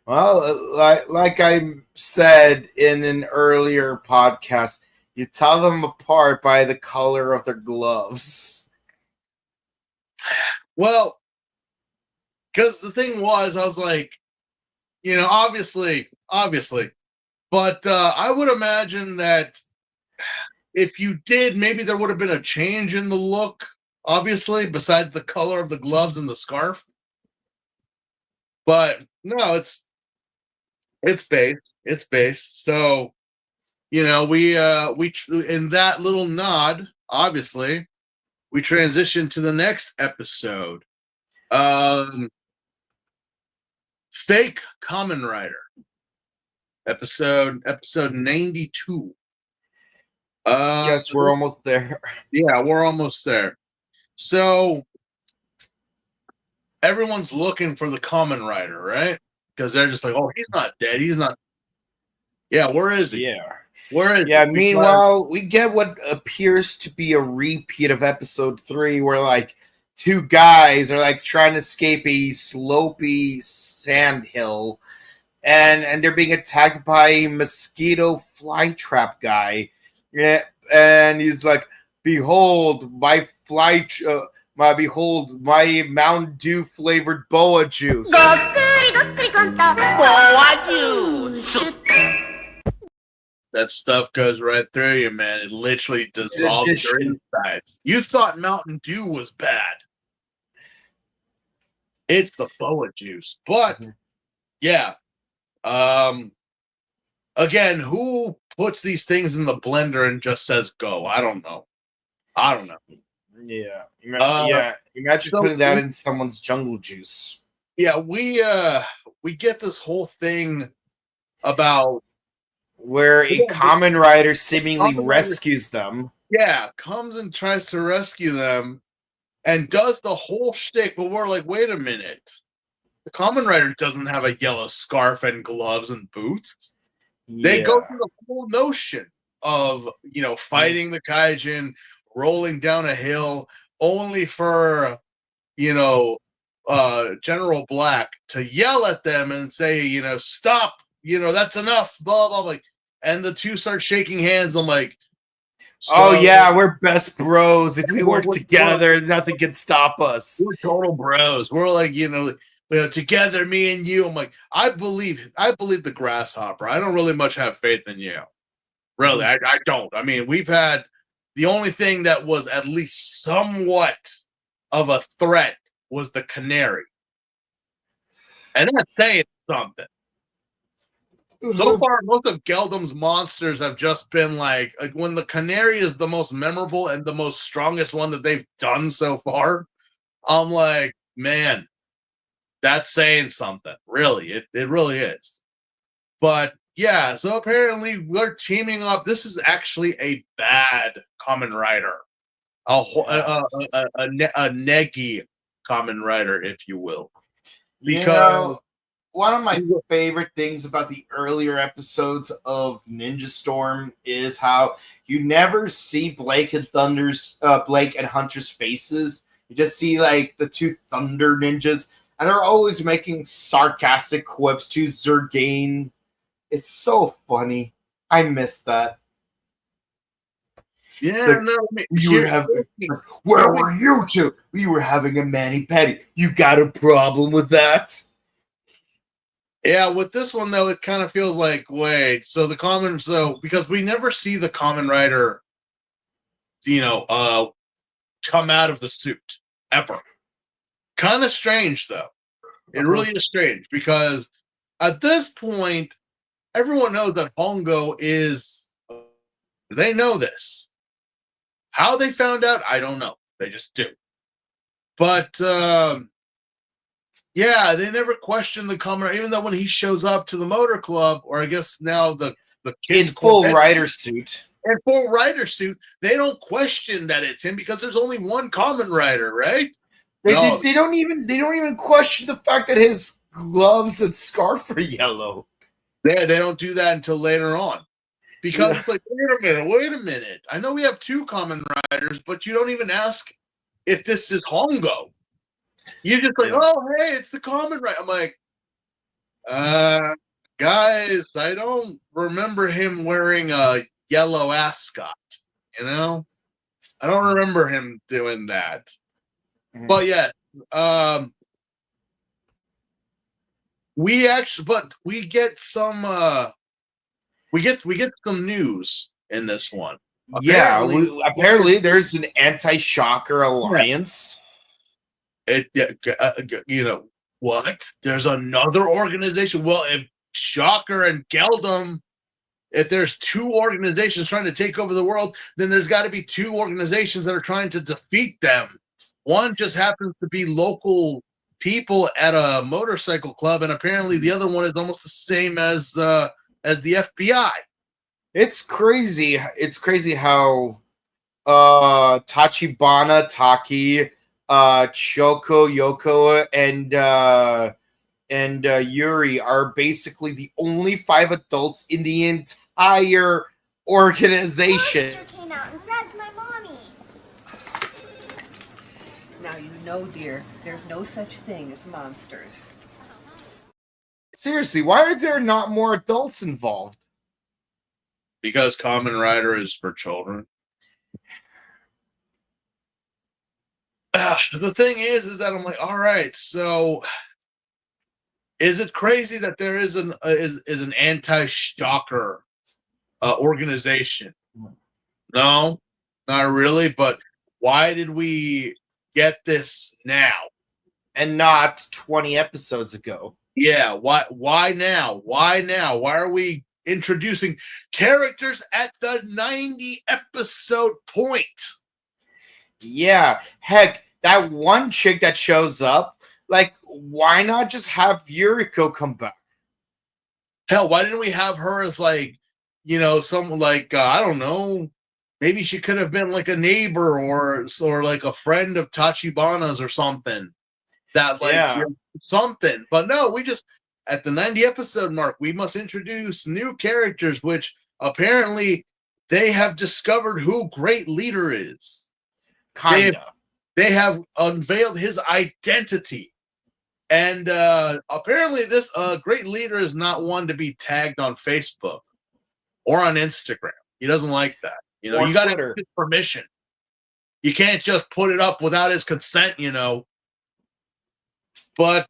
Well, like I said in an earlier podcast, you tell them apart by the color of their gloves. Well, because the thing was, I was like, you know, obviously, but I would imagine that if you did, maybe there would have been a change in the look, obviously, besides the color of the gloves and the scarf. But no, it's base. It's base. So, you know, we in that little nod, obviously, we transition to the next episode. Fake Kamen Rider. Episode 92. Yes, we're almost there. Yeah, we're almost there. So everyone's looking for the Kamen Rider, right? Because they're just like, oh, he's not dead. He's not. Yeah, where is he? Yeah. Where is Yeah, he? meanwhile, we get what appears to be a repeat of episode 3, where like two guys are like trying to escape a slopey sand hill, and they're being attacked by a mosquito flytrap guy. Yeah, and he's like, "Behold my behold my Mountain Dew flavored boa juice." That stuff goes right through you, man. It literally dissolves your insides. You thought Mountain Dew was bad. It's the boa juice. But yeah. Again, who puts these things in the blender and just says go? I don't know. Yeah. Imagine putting that in someone's jungle juice. Yeah, we get this whole thing about where a Kamen Rider seemingly rescues them. Yeah, comes and tries to rescue them and does the whole shtick, but we're like, wait a minute. The Kamen Rider doesn't have a yellow scarf and gloves and boots. Yeah. They go through the whole notion of, you know, fighting the kaijin, rolling down a hill, only for, you know, General Black to yell at them and say, you know, stop, you know, that's enough, blah, blah, blah. And the two start shaking hands. I'm like, oh, yeah, we're best bros. If we work together, nothing can stop us. We're total bros. We're like, you know, together, me and you. I'm like, I believe the grasshopper. I don't really much have faith in you. Really, I don't. I mean, we've had the only thing that was at least somewhat of a threat was the canary. And that's saying something. So far, most of Geldum's monsters have just been like when the canary is the most memorable and the most strongest one that they've done so far. I'm like, man, that's saying something. Really, it really is. But yeah, so apparently we're teaming up. This is actually a bad Kamen Rider, a neggy Kamen Rider, if you will, because. One of my favorite things about the earlier episodes of Ninja Storm is how you never see Blake and Hunter's faces. You just see like the two Thunder ninjas, and they're always making sarcastic quips to Zergain. It's so funny. I miss that. Yeah, where were you two? We were having a mani-pedi. You got a problem with that? Yeah, with this one though, it kind of feels like because we never see the Kamen Rider, you know, come out of the suit ever. Kind of strange though. It really is strange because at this point, everyone knows that Hongo is. They know this. How they found out, I don't know. They just do. But yeah, they never questioned the Kamen Rider, even though when he shows up to the motor club, or I guess now the kids in full rider suit. In full rider suit, they don't question that it's him because there's only one Kamen Rider, right? They don't even question the fact that his gloves and scarf are yellow. They don't do that until later on. Because it's like, wait a minute. I know we have two Kamen Riders, but you don't even ask if this is Hongo. You're just like, oh, hey, it's the Kamen Rider. I'm like, guys, I don't remember him wearing a yellow ascot, you know? I don't remember him doing that. Mm-hmm. But yeah, we get some we get some news in this one. Apparently there's an anti-shocker alliance. You know what? There's another organization. Well, if Shocker and Geldom, if there's two organizations trying to take over the world, then there's got to be two organizations that are trying to defeat them. One just happens to be local people at a motorcycle club, and apparently the other one is almost the same as the FBI. It's crazy. It's crazy how Tachibana, Taki, Choko, Yoko, and Yuri are basically the only 5 adults in the entire organization. Monster came out and grabbed my mommy. Now you know, dear, there's no such thing as monsters. Seriously, why are there not more adults involved? Because Kamen Rider is for children. The thing is that I'm like, all right, so is it crazy that there is an anti-shocker organization? No, not really. But why did we get this now and not 20 episodes ago? Yeah, why now? Why now? Why are we introducing characters at the 90 episode point? Yeah, heck, that one chick that shows up, like, why not just have Yuriko come back? Hell, why didn't we have her as, like, you know, someone like, I don't know, maybe she could have been like a neighbor or like a friend of Tachibana's or something. That, like, you know, something. But no, we just, at the 90 episode mark, we must introduce new characters, which apparently they have discovered who Great Leader is. They have unveiled his identity. And apparently this Great Leader is not one to be tagged on Facebook or on Instagram. He doesn't like that. You know, you got to have his permission. You can't just put it up without his consent, you know. But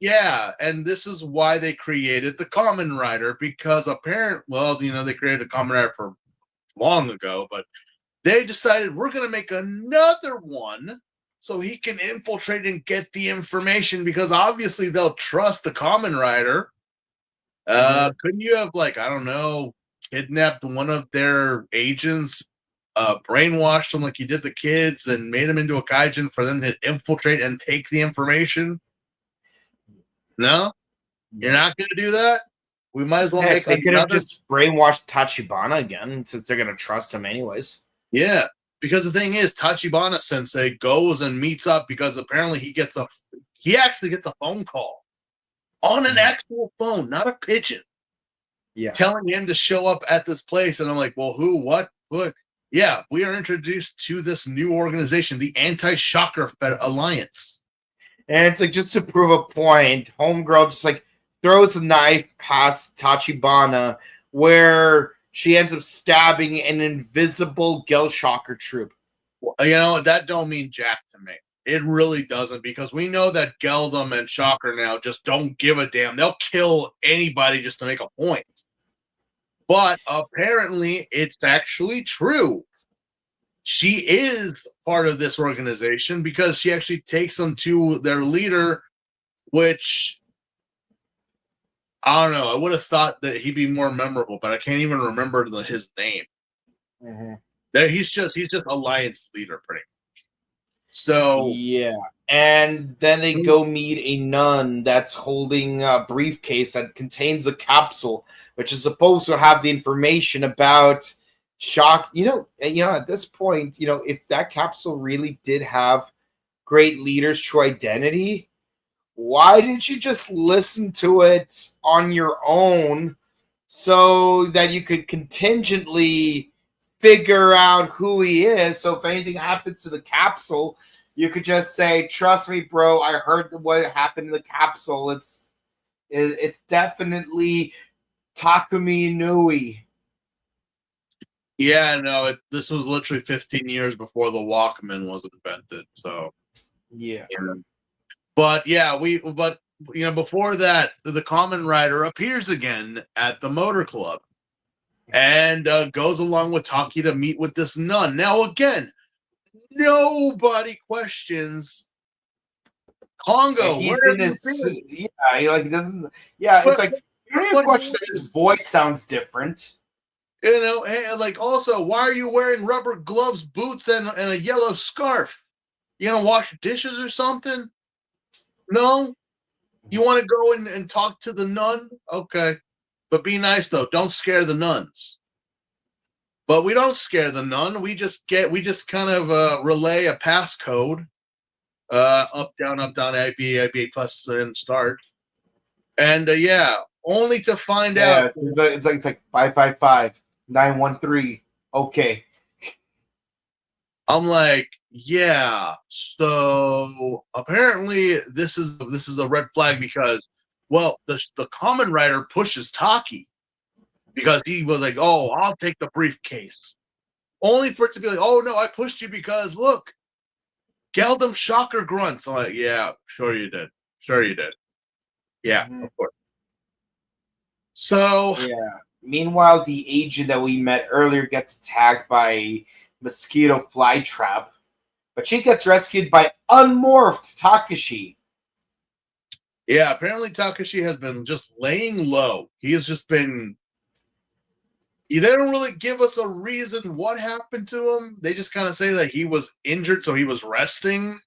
yeah, and this is why they created the Kamen Rider, because they created a Kamen Rider for long ago, but they decided we're going to make another one so he can infiltrate and get the information, because obviously they'll trust the Kamen Rider. Couldn't you have, like, I don't know, kidnapped one of their agents, brainwashed them like you did the kids, and made them into a kaijin for them to infiltrate and take the information? No? You're not going to do that? We might as well make they could have just brainwashed Tachibana again, since they're going to trust him anyways. Yeah, because the thing is, Tachibana Sensei goes and meets up because apparently he actually gets a phone call on an actual phone, not a pigeon. Yeah, telling him to show up at this place. And I'm like, well, who, what? Yeah, we are introduced to this new organization, the Anti-Shocker Alliance. And it's like, just to prove a point, Homegirl just like throws a knife past Tachibana, where she ends up stabbing an invisible Gel Shocker troop. Well, you know, that don't mean jack to me. It really doesn't, because we know that Geldom and Shocker now just don't give a damn. They'll kill anybody just to make a point. But apparently it's actually true. She is part of this organization because she actually takes them to their leader which I don't know. I would have thought that he'd be more memorable, but I can't even remember his name. Mm-hmm. He's just alliance leader, pretty much. So Yeah. And then they go meet a nun that's holding a briefcase that contains a capsule, which is supposed to have the information about shock. At this point, if that capsule really did have great leader's true identity, why didn't you just listen to it on your own so that you could contingently figure out who he is? So if anything happens to the capsule, you could just say, "Trust me, bro. I heard what happened in the capsule. It's definitely Takumi Inui." yeah, no, this was literally 15 years before the Walkman was invented. So Yeah. But before that, the Kamen Rider appears again at the motor club and goes along with Taki to meet with this nun. Now, again, nobody questions Congo. He's Where in have his you been? suit. Yeah, he doesn't. Yeah, it's like you don't even question that his voice sounds different. Hey, also, why are you wearing rubber gloves, boots, and a yellow scarf? You gonna wash dishes or something? No? You want to go and talk to the nun? Okay. But be nice, though. Don't scare the nuns. But we don't scare the nun. We just kind of relay a passcode. Up, down, A, B, plus, and start. And, only to find out. It's like 555-913. Okay. I'm like, yeah. So apparently this is a red flag because, well, the Kamen Rider pushes Taki because he was like, "Oh, I'll take the briefcase," only for it to be like, "Oh no, I pushed you because look, Geldum Shocker grunts." I'm like, "Yeah, sure you did, yeah, of course." So Yeah. Meanwhile, the agent that we met earlier gets attacked by mosquito flytrap, but she gets rescued by unmorphed Takashi. yeah, apparently Takashi has been just laying low. He has just been. They don't really give us a reason what happened to him. They just kind of say that he was injured, so he was resting.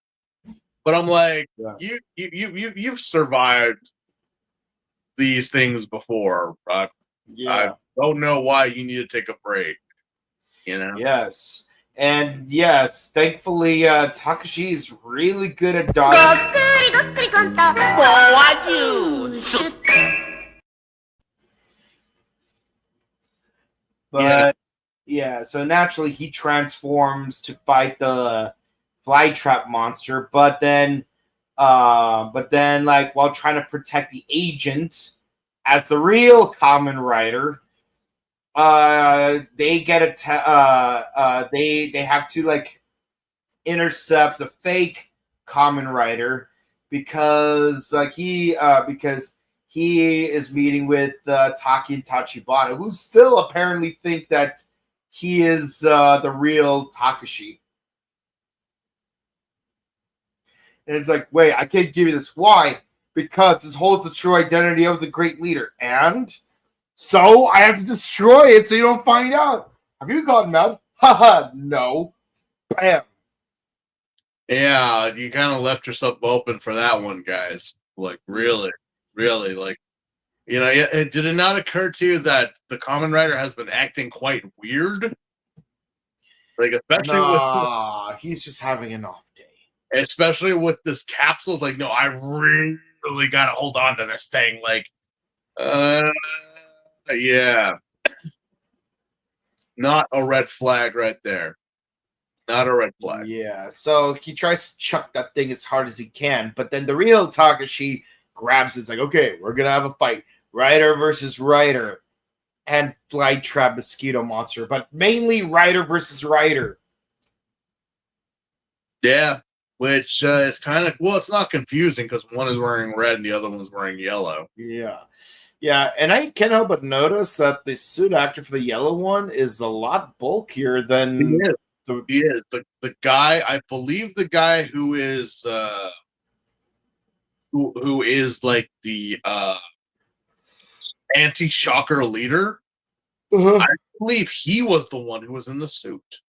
But I'm like, yeah. You've survived these things before. I don't know why you need to take a break. Yes. And yes, thankfully, Takashi is really good at dodging. But so naturally he transforms to fight the flytrap monster. But then, like while trying to protect the agent as the real Kamen Rider, they get they have to like intercept the fake Kamen Rider because he is meeting with Taki and Tachibana, who still apparently think that he is the real Takashi. And it's like, wait, I can't give you this. Why? Because this holds the true identity of the great leader. And so I have to destroy it so you don't find out. Have you gotten mad? Haha, no. Bam. Yeah, you kind of left yourself open for that one, guys. Like, really, like, did it not occur to you that the Kamen Rider has been acting quite weird? Like, especially he's just having an off day. Especially with this capsule. It's like, no, I really got to hold on to this thing. Like, yeah. Not a red flag right there. Not a red flag. Yeah, so he tries to chuck that thing as hard as he can, but then the real Takashi grabs it. It's like, okay, we're going to have a fight. Rider versus Rider. And Flytrap Mosquito Monster, but mainly Rider versus Rider. Yeah, which is kind of, well, it's not confusing because one is wearing red and the other one's wearing yellow. Yeah, and I can't help but notice that the suit actor for the yellow one is a lot bulkier than... He is. The guy, I believe the guy who who is like the anti-shocker leader. Uh-huh. I believe he was the one who was in the suit.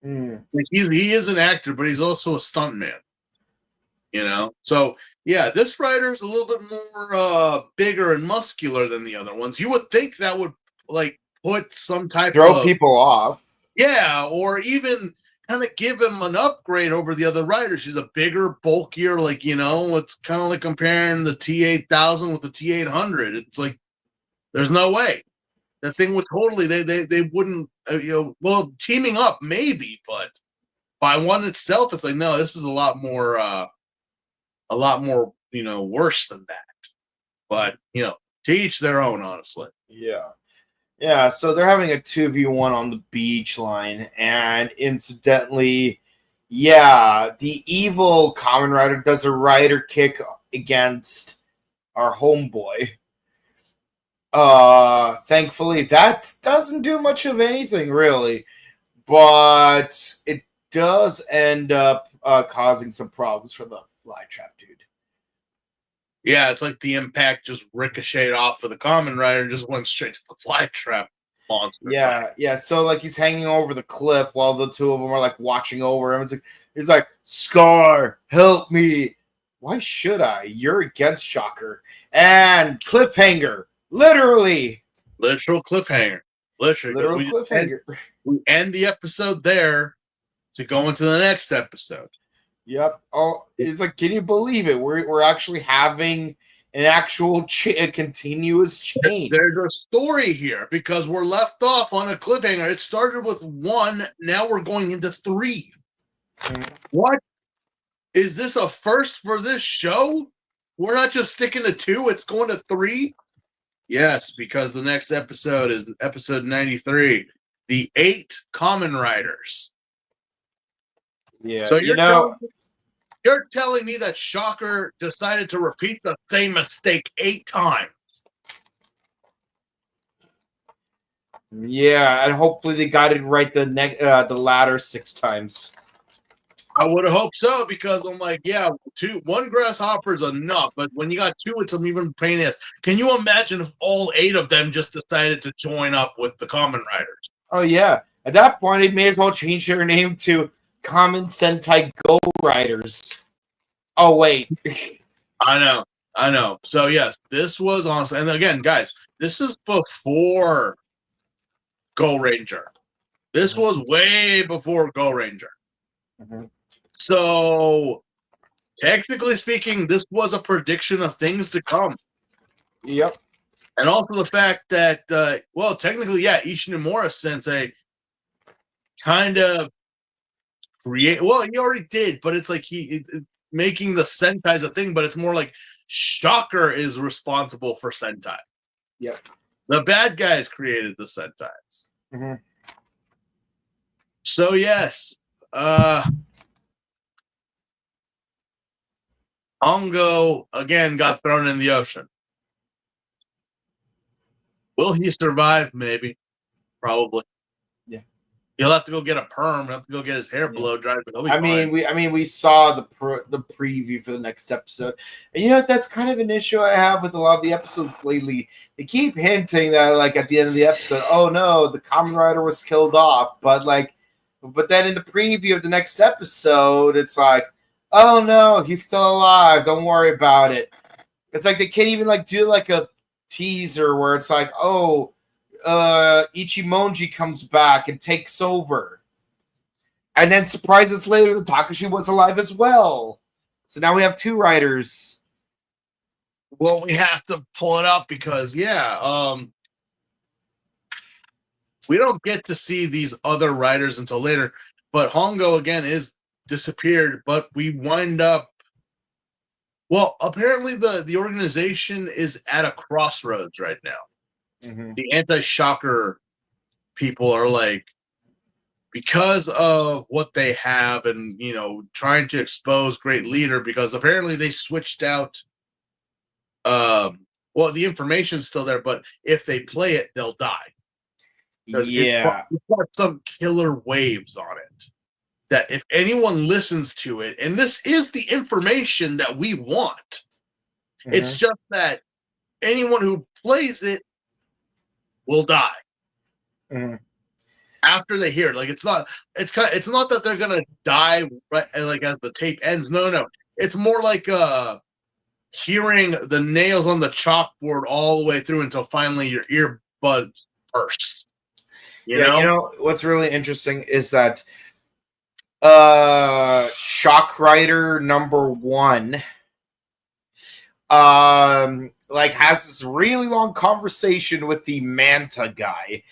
Mm. Like he is an actor, but he's also a stuntman. You know, so yeah, this Rider's a little bit more bigger and muscular than the other ones. You would think that would like put some type Throw of people off. yeah, or even kind of give him an upgrade over the other Riders. She's a bigger, bulkier, like, you know, it's kind of like comparing the T8000 with the T800. It's like there's no way. That thing would totally they wouldn't you know, well, teaming up maybe, but by one itself it's like no, this is a lot more you know, worse than that. But, you know, to each their own, honestly. Yeah. Yeah, so they're having a 2v1 on the beach line, and incidentally, yeah, the evil Kamen Rider does a rider kick against our homeboy. Thankfully, that doesn't do much of anything, really, but it does end up causing some problems for the Flytrap dude. Yeah, it's like the impact just ricocheted off of the Kamen Rider and just went straight to the Flytrap monster. Yeah. So like he's hanging over the cliff while the two of them are like watching over him. He's like, Scar, help me. Why should I? You're against Shocker. And cliffhanger. Literally. Literal cliffhanger. Literal cliffhanger. We end the episode there to go into the next episode. Yep. Oh, it's like, can you believe it? We're actually having an actual a continuous chain. There's a story here because we're left off on a cliffhanger. It started with 1, now we're going into 3. What? Is this a first for this show? We're not just sticking to 2, it's going to 3? Yes, because the next episode is episode 93, the 8 Kamen Riders. Yeah, so you're telling me that Shocker decided to repeat the same mistake 8 times. Yeah, and hopefully they got it right the latter 6 times. I would have hoped so because I'm like, yeah, 1 grasshopper is enough, but when you got 2, it's an even pain in the ass. Can you imagine if all 8 of them just decided to join up with the Kamen Riders? Oh yeah, at that point they may as well change their name to Kamen Sentai Go Riders. Oh wait. I know. So yes, this was honestly, and again, guys, this is before Go Ranger. This was way before Go Ranger. Mm-hmm. So technically speaking, this was a prediction of things to come. Yep. And also the fact that, well, technically, yeah, Ishinomura Sensei kind of well, he already did, but it's like making the Sentai's a thing, but it's more like Shocker is responsible for Sentai. Yep. The bad guys created the Sentais. Mm-hmm. So, yes. Hongo, again, got thrown in the ocean. Will he survive? Maybe. Probably. Yeah. He'll have to go get a perm. He'll have to go get his hair blow dried. But we saw the preview for the next episode, and you know that's kind of an issue I have with a lot of the episodes lately. They keep hinting that, like at the end of the episode, oh no, the Kamen Rider was killed off, but then in the preview of the next episode, it's like, oh no, he's still alive. Don't worry about it. It's like they can't even like do like a teaser where it's like, oh. Ichimonji comes back and takes over. And then surprises later that Takashi was alive as well. So now we have 2 riders. Well, we have to pull it up because, yeah, we don't get to see these other riders until later. But Hongo, again, is disappeared. But we wind up... Well, apparently the organization is at a crossroads right now. Mm-hmm. The anti-shocker people are like, because of what they have and, you know, trying to expose Great Leader, because apparently they switched out, well, the information's still there, but if they play it, they'll die. Yeah. It's got some killer waves on it. that if anyone listens to it, and this is the information that we want, it's just that anyone who plays it will die after they hear it. Like it's not that they're gonna die right like as the tape ends. No. It's more like hearing the nails on the chalkboard all the way through until finally your earbuds burst. You know what's really interesting is that Shock Rider #1 like has this really long conversation with the Manta guy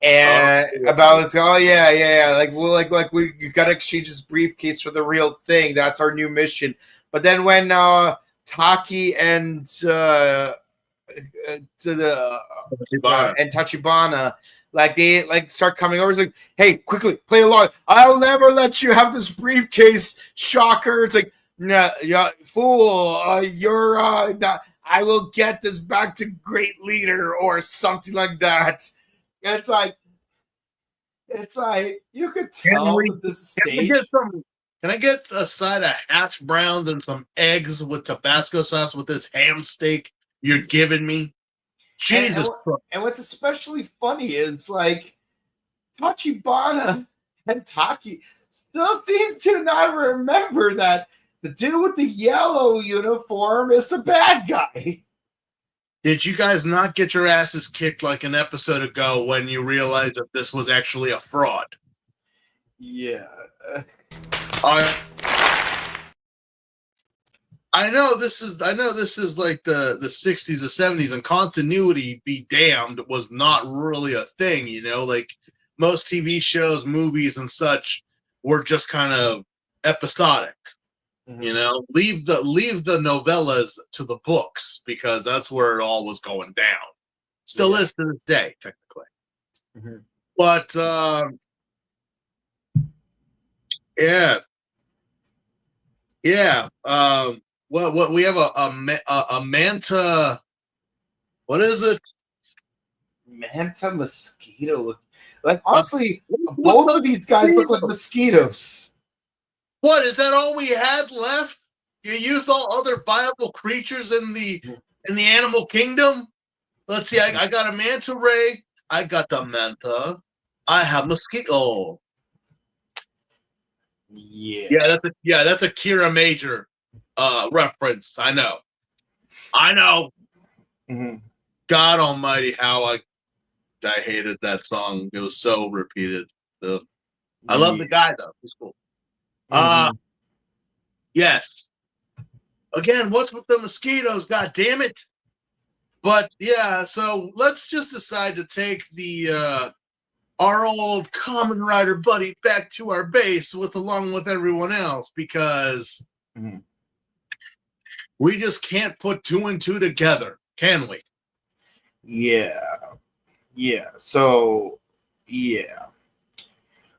and about this. Like you gotta exchange his briefcase for the real thing. That's our new mission. But then when Taki and Tachibana like they like start coming over, it's like, hey, quickly play along. I'll never let you have this briefcase, Shocker. It's like, no, yeah, fool, you're I will get this back to Great Leader or something like that. It's like you could tell that this stage. Can I get a side of hash browns and some eggs with Tabasco sauce with this ham steak you're giving me? Jesus Christ. And what's especially funny is like Tachibana and Taki still seem to not remember that the dude with the yellow uniform is the bad guy. Did you guys not get your asses kicked like an episode ago when you realized that this was actually a fraud? Yeah. I know this is like the 60s, the 70s, and continuity be damned was not really a thing, like most TV shows, movies, and such were just kind of episodic. Leave the novellas to the books because that's where it all was going down. Still is to this day, technically. But what we have a manta. What is it? Manta mosquito. Like honestly, both of these guys look like mosquitoes. What is that? All we had left? You used all other viable creatures in the animal kingdom. Let's see. I got a manta ray. I got the manta. I have mosquito. Yeah, that's a Kira Major reference. I know. God Almighty, how I hated that song. It was so repeated. I love the guy though. He's cool. Yes. Again, what's with the mosquitoes? God damn it! But yeah, so let's just decide to take the our old Kamen Rider buddy back to our base along with everyone else because we just can't put 2 and 2 together, can we? Yeah. So yeah.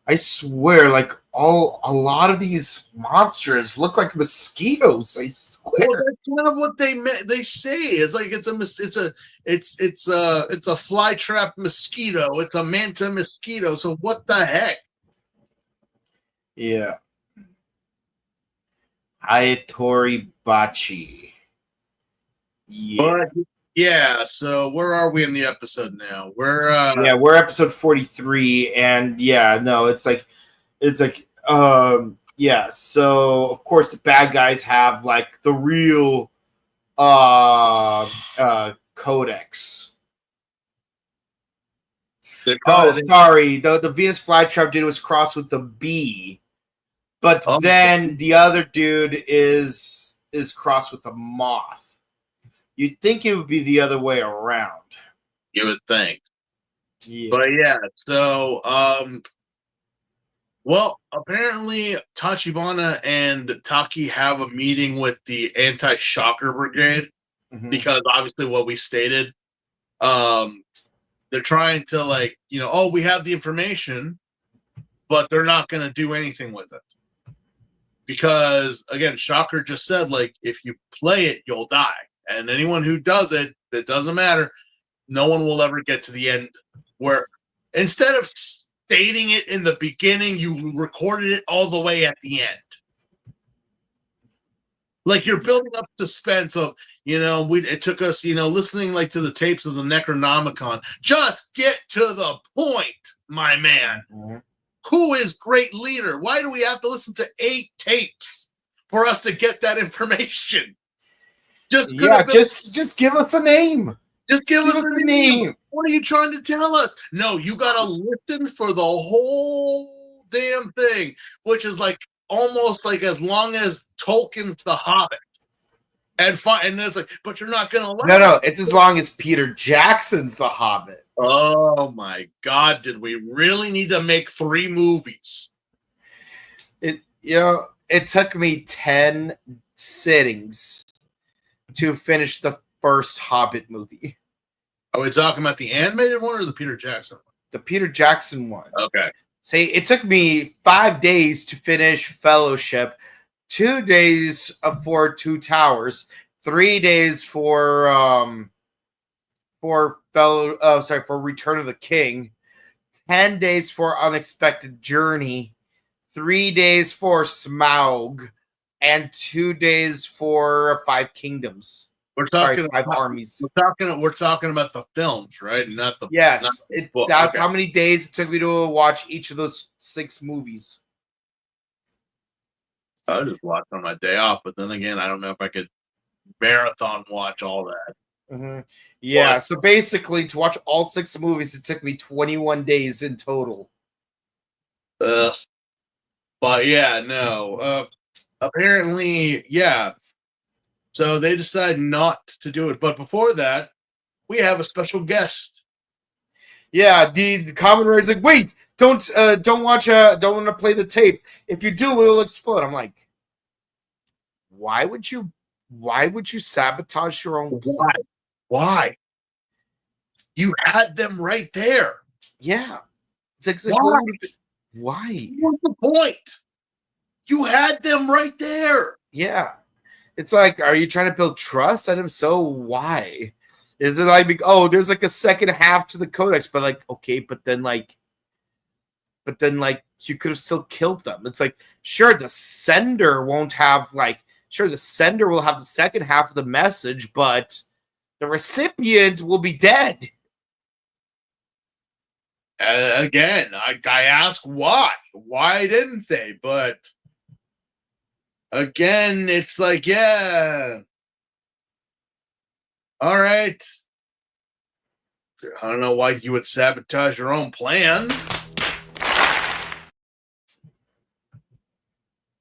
I swear, like a lot of these monsters look like mosquitoes. I swear. Well, that's kind of what they say. It's like it's a fly trap mosquito. It's a manta mosquito. So what the heck? Yeah. Aitori Bachi. Yeah. So where are we in the episode now? We're episode 43, and it's like so of course the bad guys have like the real codex. Sorry, the Venus flytrap dude was crossed with the B, but then the other dude is crossed with a moth. You'd think it would be the other way around. You would think. Yeah. But yeah, so well, apparently Tachibana and Taki have a meeting with the anti-shocker brigade because obviously what we stated, they're trying to we have the information, but they're not going to do anything with it. Because again, Shocker just said if you play it, you'll die. And anyone who does it, that doesn't matter. No one will ever get to the end where instead of stating it in the beginning, you recorded it all the way at the end. Like you're building up suspense of, it took us, listening like to the tapes of the Necronomicon. Just get to the point, my man. Mm-hmm. Who is great leader? Why do we have to listen to 8 tapes for us to get that information? Just give us a name. Just give us a name. What are you trying to tell us? No, you gotta listen for the whole damn thing, which is like almost like as long as Tolkien's The Hobbit. And it's like, but you're not gonna like No, it's as long as Peter Jackson's The Hobbit. Oh my God, did we really need to make 3 movies? It took me 10 sittings to finish the first Hobbit movie. Are we talking about the animated one or the Peter Jackson one? The Peter Jackson one. Okay. See, it took me 5 days to finish Fellowship, 2 days for Two Towers, 3 days for Return of the King, 10 days for Unexpected Journey, 3 days for Smaug, and 2 days for Five Kingdoms. We're talking Five Armies. We're talking about the films, right? Not the yes. Not the book. That's okay. How many days it took me to watch each of those 6 movies. I just watched on my day off, but then again, I don't know if I could marathon watch all that. Mm-hmm. Yeah, so basically, to watch all 6 movies, it took me 21 days in total. But yeah, no. Apparently, yeah. So they decide not to do it. But before that, we have a special guest. Yeah, the Kamen Rider's like, wait, don't want to play the tape. If you do, it will explode. I'm like, why would you sabotage your own plan? Why? You had them right there. Yeah. It's like why? What's the point? You had them right there. Yeah. It's like, are you trying to build trust? And if so, why? Is it like, oh, there's like a second half to the codex, but like, okay, but then you could have still killed them. It's like, sure, the sender will have the second half of the message, but the recipient will be dead. Again, I ask why. Why didn't they? But again, it's like, yeah. All right. I don't know why you would sabotage your own plan.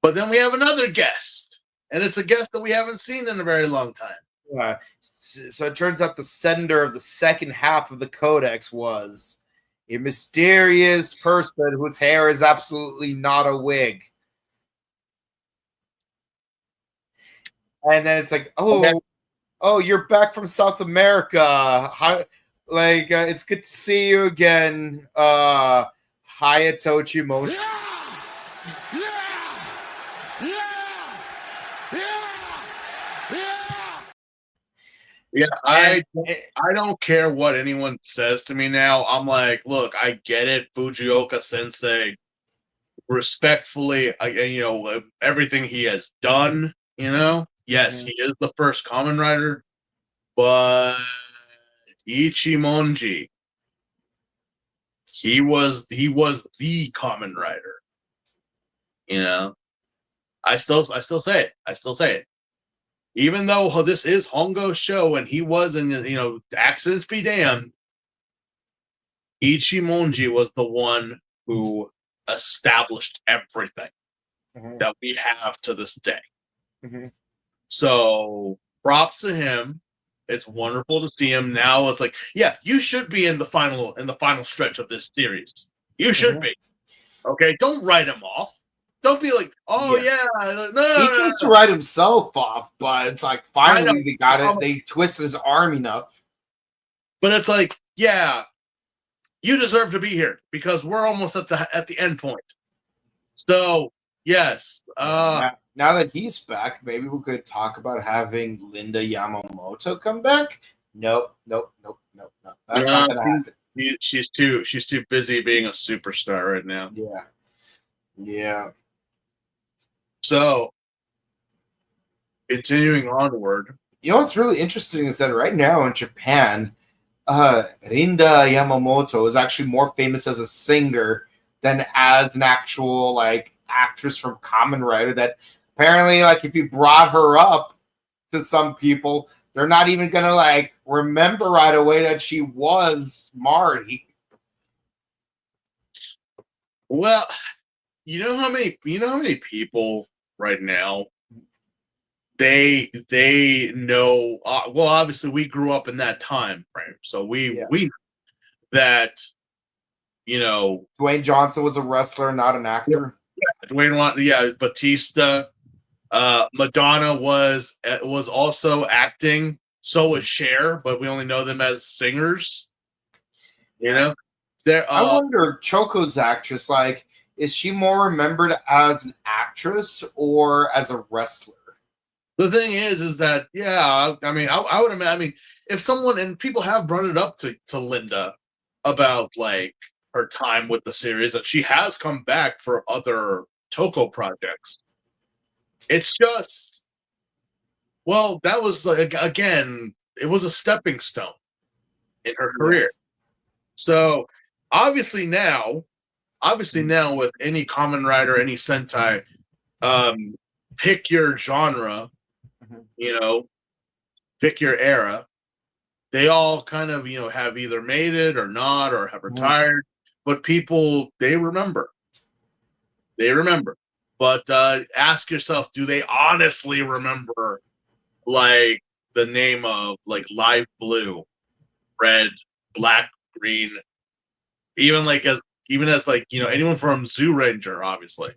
But then we have another guest. And it's a guest that we haven't seen in a very long time. So it turns out the sender of the second half of the codex was a mysterious person whose hair is absolutely not a wig. And then it's like, oh, you're back from South America. How, it's good to see you again, Hayatoshi Moshi. Yeah, I don't care what anyone says to me now. I'm like, look, I get it, Fujioka Sensei. Respectfully, everything he has done, yes, he is the first Kamen Rider, but Ichimonji, he was the Kamen Rider. I still say it. Even though this is Hongo's show and he was in, accidents be damned, Ichimonji was the one who established everything that we have to this day. Mm-hmm. So props to him. It's wonderful to see him now. It's like, yeah, you should be in the final stretch of this series. You should be. Okay, don't write him off. Don't be like, no. He used to write himself off, but it's like finally they got it. They twisted his arm enough. But it's like, yeah, you deserve to be here because we're almost at the end point. So yes, now that he's back, maybe we could talk about having Linda Yamamoto come back. Nope. That's not gonna happen. She's too busy being a superstar right now. Yeah. So, continuing onward. You know what's really interesting is that right now in Japan, Rinda Yamamoto is actually more famous as a singer than as an actual like actress from Kamen Rider. That apparently, like, if you brought her up to some people, they're not even gonna like remember right away that she was Mari. Well, you know how many people right now they know. Well, obviously, we grew up in that time frame, so we know that, you know, Dwayne Johnson was a wrestler, not an actor. Batista. Madonna was also acting. So was Cher, but we only know them as singers. You know, I wonder, Choco's actress, like, is she more remembered as an actress or as a wrestler? The thing is that, yeah, I mean, I would imagine. I mean, if someone, and people have brought it up to Linda about like her time with the series, that she has come back for other Toko projects. It's just, well, that was like, again, it was a stepping stone in her career. So obviously now with any Kamen Rider, any Sentai, pick your genre, you know, pick your era. They all kind of, you know, have either made it or not, or have retired, but people, they remember. But ask yourself, do they honestly remember like the name of like Live Blue, Red, Black, Green, even as like, you know, anyone from Zoo Ranger, obviously.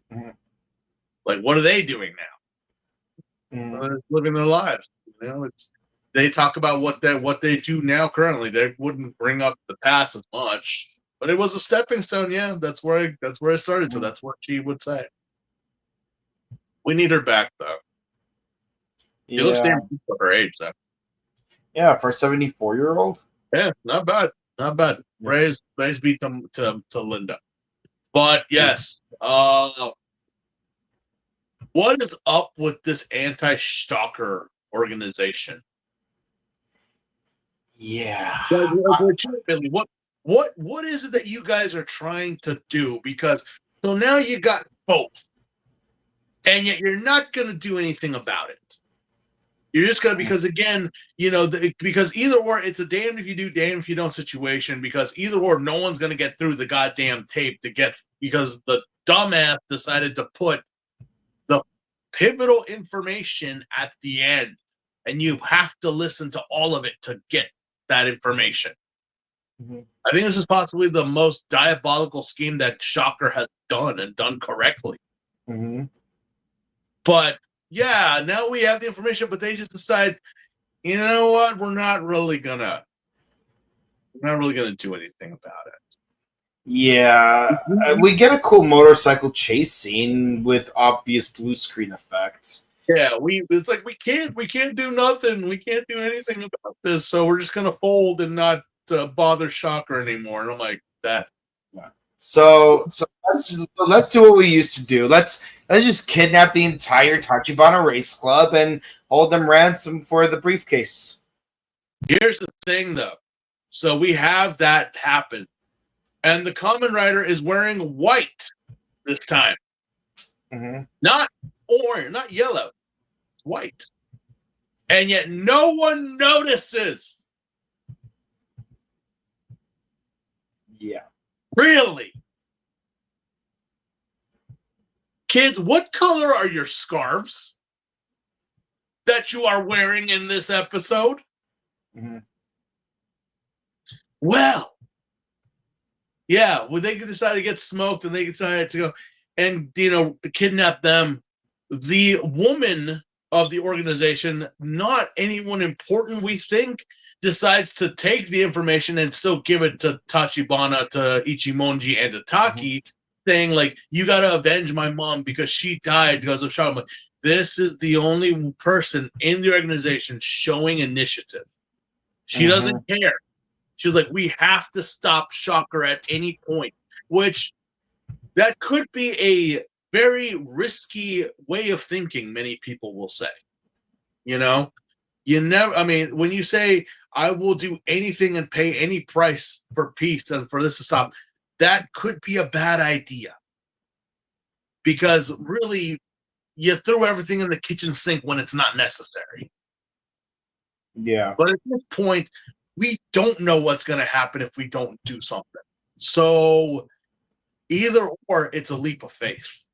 Like, what are they doing now? They're living their lives. You know, they talk about what they do now currently. They wouldn't bring up the past as much, but it was a stepping stone. Yeah, that's where I started. So that's what she would say. We need her back, though. She looks damn good for her age, though. Yeah, for a 74-year-old. Yeah, not bad. Praise be to Linda. But yes, what is up with this anti-stalker organization? Yeah. Legitimately, what is it that you guys are trying to do? Because so now you got both, and yet you're not going to do anything about it. You're just going to, because again, you know, because either or, it's a damned if you do, damned if you don't situation. Because either or, no one's going to get through the goddamn tape because the dumbass decided to put the pivotal information at the end, and you have to listen to all of it to get that information. I think this is possibly the most diabolical scheme that Shocker has done, and done correctly. But yeah, now we have the information, but they just decide, you know what, we're not really gonna do anything about it. Yeah, we get a cool motorcycle chase scene with obvious blue screen effects. Yeah, it's like we can't do nothing. We can't do anything about this, so we're just gonna fold and not bother Shocker anymore. And I'm like, that. So let's do what we used to do. Let's just kidnap the entire Tachibana Race Club and hold them ransom for the briefcase. Here's the thing, though. So we have that happen, and the Kamen Rider is wearing white this time, not orange, not yellow, white, and yet no one notices. Yeah. Really? Kids, what color are your scarves that you are wearing in this episode? Well, yeah, when they decided to get smoked and they decided to go and, you know, kidnap them, the woman of the organization, not anyone important, we think, decides to take the information and still give it to Tachibana, to Ichimonji, and to Taki, saying, like, you got to avenge my mom because she died because of Shaman. This is the only person in the organization showing initiative. She doesn't care. She's like, we have to stop Shocker at any point, which that could be a very risky way of thinking, many people will say. You know, you never, I mean, when you say, I will do anything and pay any price for peace and for this to stop, that could be a bad idea. Because really, you throw everything in the kitchen sink when it's not necessary. Yeah. But at this point, we don't know what's going to happen if we don't do something. So either or, it's a leap of faith.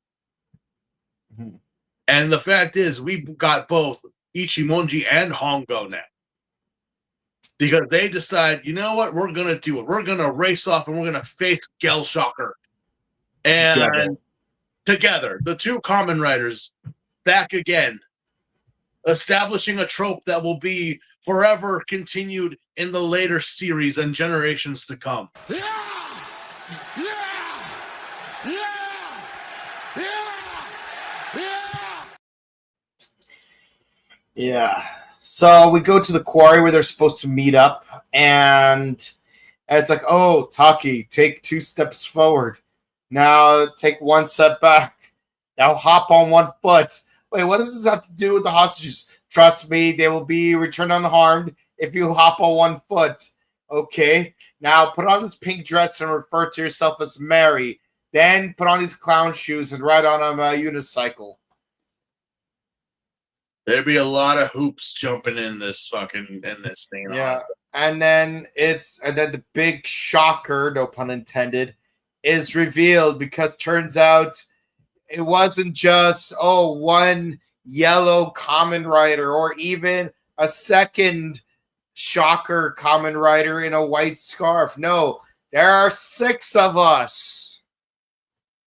Mhm. And the fact is, we've got both Ichimonji and Hongo now. Because they decide, you know what, we're going to do it. We're going to race off and we're going to face Gel Shocker. And together, the two Kamen Riders back again, establishing a trope that will be forever continued in the later series and generations to come. Yeah. So we go to the quarry where they're supposed to meet up, and it's like, oh, Taki, take 2 steps forward. Now take 1 step back. Now hop on 1 foot. Wait, what does this have to do with the hostages? Trust me, they will be returned unharmed if you hop on 1 foot. Okay. Now put on this pink dress and refer to yourself as Mary. Then put on these clown shoes and ride on a unicycle. There'd be a lot of hoops jumping in this thing. Yeah. And then the big shocker, no pun intended, is revealed because turns out it wasn't just one yellow Kamen Rider or even a second shocker Kamen Rider in a white scarf. No, there are 6 of us.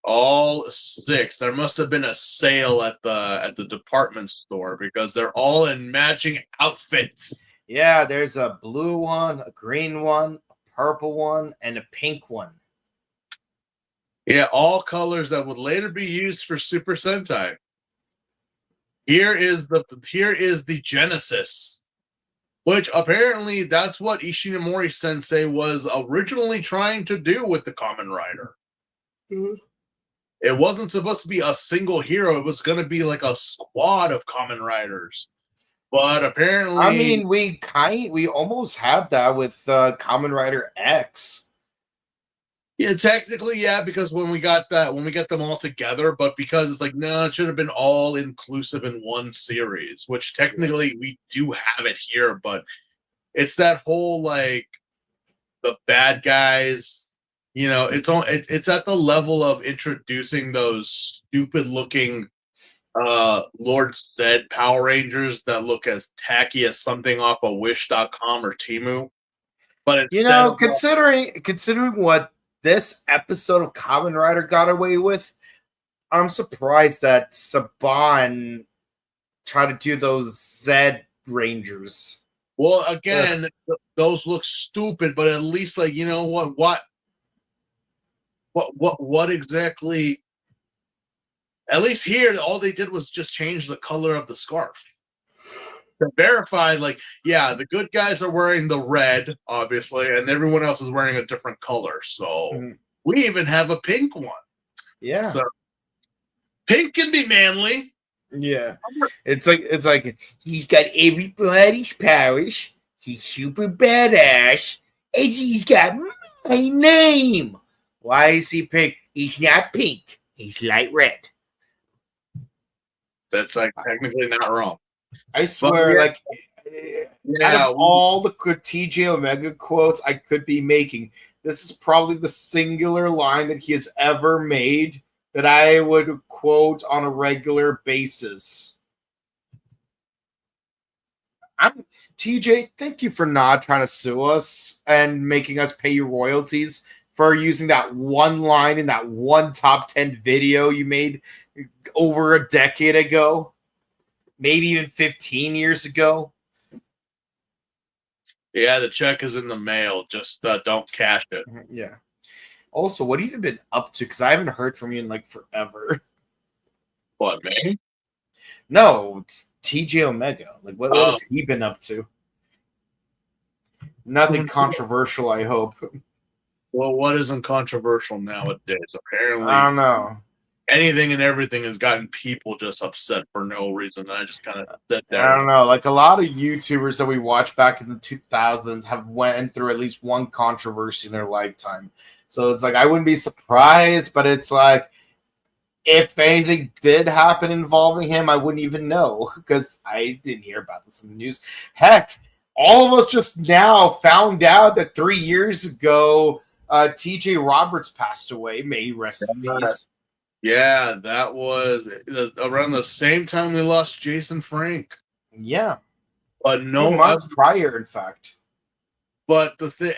All 6. There must have been a sale at the department store because they're all in matching outfits. Yeah, there's a blue one, a green one, a purple one, and a pink one. Yeah, all colors that would later be used for Super Sentai. Here is the Genesis, which apparently that's what Ishinomori Sensei was originally trying to do with the Kamen Rider. Mm-hmm. It wasn't supposed to be a single hero. It was going to be like a squad of Kamen Riders. But apparently, I mean, we almost had that with Kamen Rider X. Yeah, technically, yeah, because when we get them all together, but because it's like, no, it should have been all inclusive in one series, which technically we do have it here, but it's that whole like the bad guys, it's at the level of introducing those stupid looking Lord Zed Power Rangers that look as tacky as something off of Wish.com or Temu. But considering what this episode of Kamen Rider got away with, I'm surprised that Saban tried to do those Zed Rangers. Well, again, those look stupid, but at least, like, you know what exactly? At least here, all they did was just change the color of the scarf. To verify, like, yeah, the good guys are wearing the red, obviously, and everyone else is wearing a different color. So we even have a pink one. Yeah. So pink can be manly. Yeah. It's like he's got everybody's powers. He's super badass. And he's got my name. Why is he pink? He's not pink. He's light red. That's like technically not wrong. I swear, out of all the good TJ Omega quotes I could be making, this is probably the singular line that he has ever made that I would quote on a regular basis. TJ, thank you for not trying to sue us and making us pay you royalties for using that one line in that one top 10 video you made over a decade ago. Maybe even 15 years ago. Yeah, the check is in the mail. Just don't cash it. Yeah. Also, what have you been up to? Because I haven't heard from you in like forever. What, me? No, it's TJ Omega. Like, what has he been up to? Nothing controversial, I hope. Well, what isn't controversial nowadays? Apparently, I don't know. anything and everything has gotten people just upset for no reason. I just kind of sit there. I don't know. Like a lot of YouTubers that we watched back in the 2000s have went through at least one controversy in their lifetime. So it's like I wouldn't be surprised, but it's like if anything did happen involving him, I wouldn't even know because I didn't hear about this in the news. Heck, all of us just now found out that 3 years ago, TJ Roberts passed away. May he rest in peace. Yeah, that was around the same time we lost Jason Frank. Yeah. But no, 2 months prior, in fact. But the thing,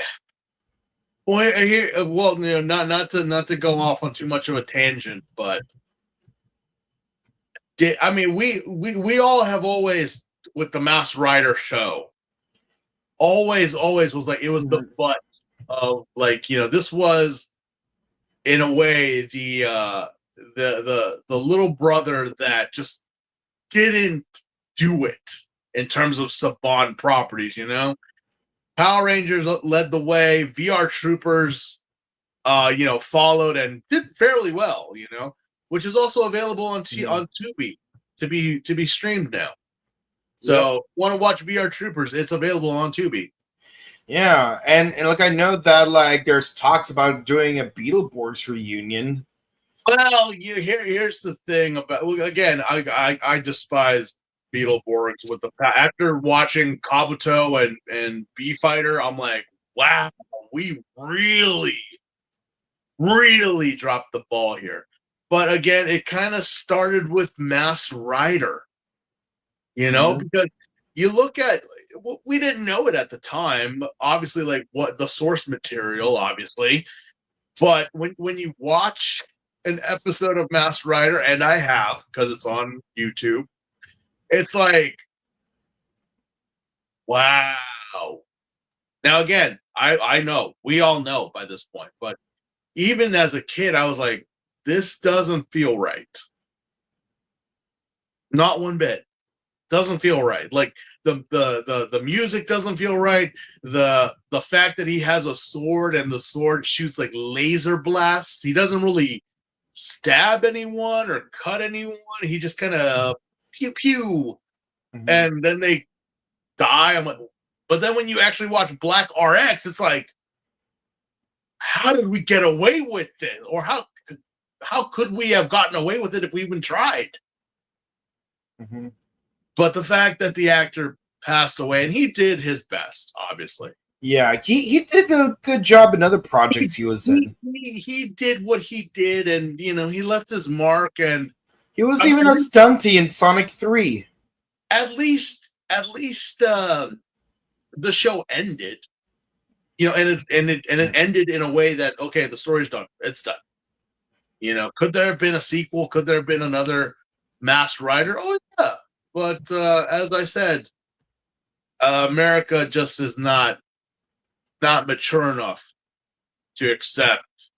well, not to go off on too much of a tangent, but we all have always with the Masked Rider show, always was like it was the butt of this was in a way the little brother that just didn't do it in terms of Saban properties, Power Rangers led the way, VR Troopers followed and did fairly well, which is also available on Tubi to be streamed now. So want to watch VR Troopers, it's available on Tubi. Yeah, and like I know that there's talks about doing a Beetleborgs reunion. Well, here's the thing about again, I despise Beetleborgs after watching Kabuto and B Fighter, I'm like, wow, we really dropped the ball here. But again, it kind of started with Masked Rider, because you look at we didn't know it at the time, obviously, what the source material, obviously, but when you watch an episode of Masked Rider, and I have because it's on YouTube, it's like, wow. Now again, I know we all know by this point, but even as a kid, I was like, this doesn't feel right. Not one bit. Doesn't feel right. Like the music doesn't feel right. The fact that he has a sword and the sword shoots like laser blasts. He doesn't really stab anyone or cut anyone. He just kind of pew pew, and then they die. I'm like, but then when you actually watch Black RX, it's like, how did we get away with it? Or how could we have gotten away with it if we even tried? But the fact that the actor passed away, and he did his best, obviously. Yeah, he did a good job in other projects he was in. He did what he did, and he left his mark. And he was even a stunty in Sonic 3. At least the show ended, and it ended in a way that, okay, the story's done. It's done. Could there have been a sequel? Could there have been another Masked Rider? Oh yeah. But as I said, America just is not mature enough to accept,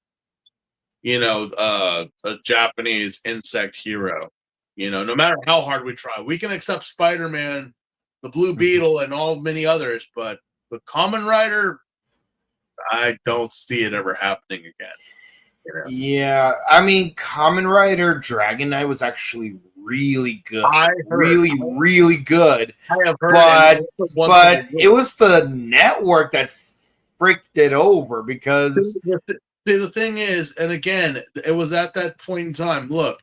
a Japanese insect hero. No matter how hard we try, we can accept Spider-Man, the Blue Beetle, and all many others, but the Kamen Rider, I don't see it ever happening again. Yeah, I mean, Kamen Rider Dragon Knight was actually really good. Really good. I have heard, but it was the network that fricked it over because the thing is, and again, it was at that point in time. Look,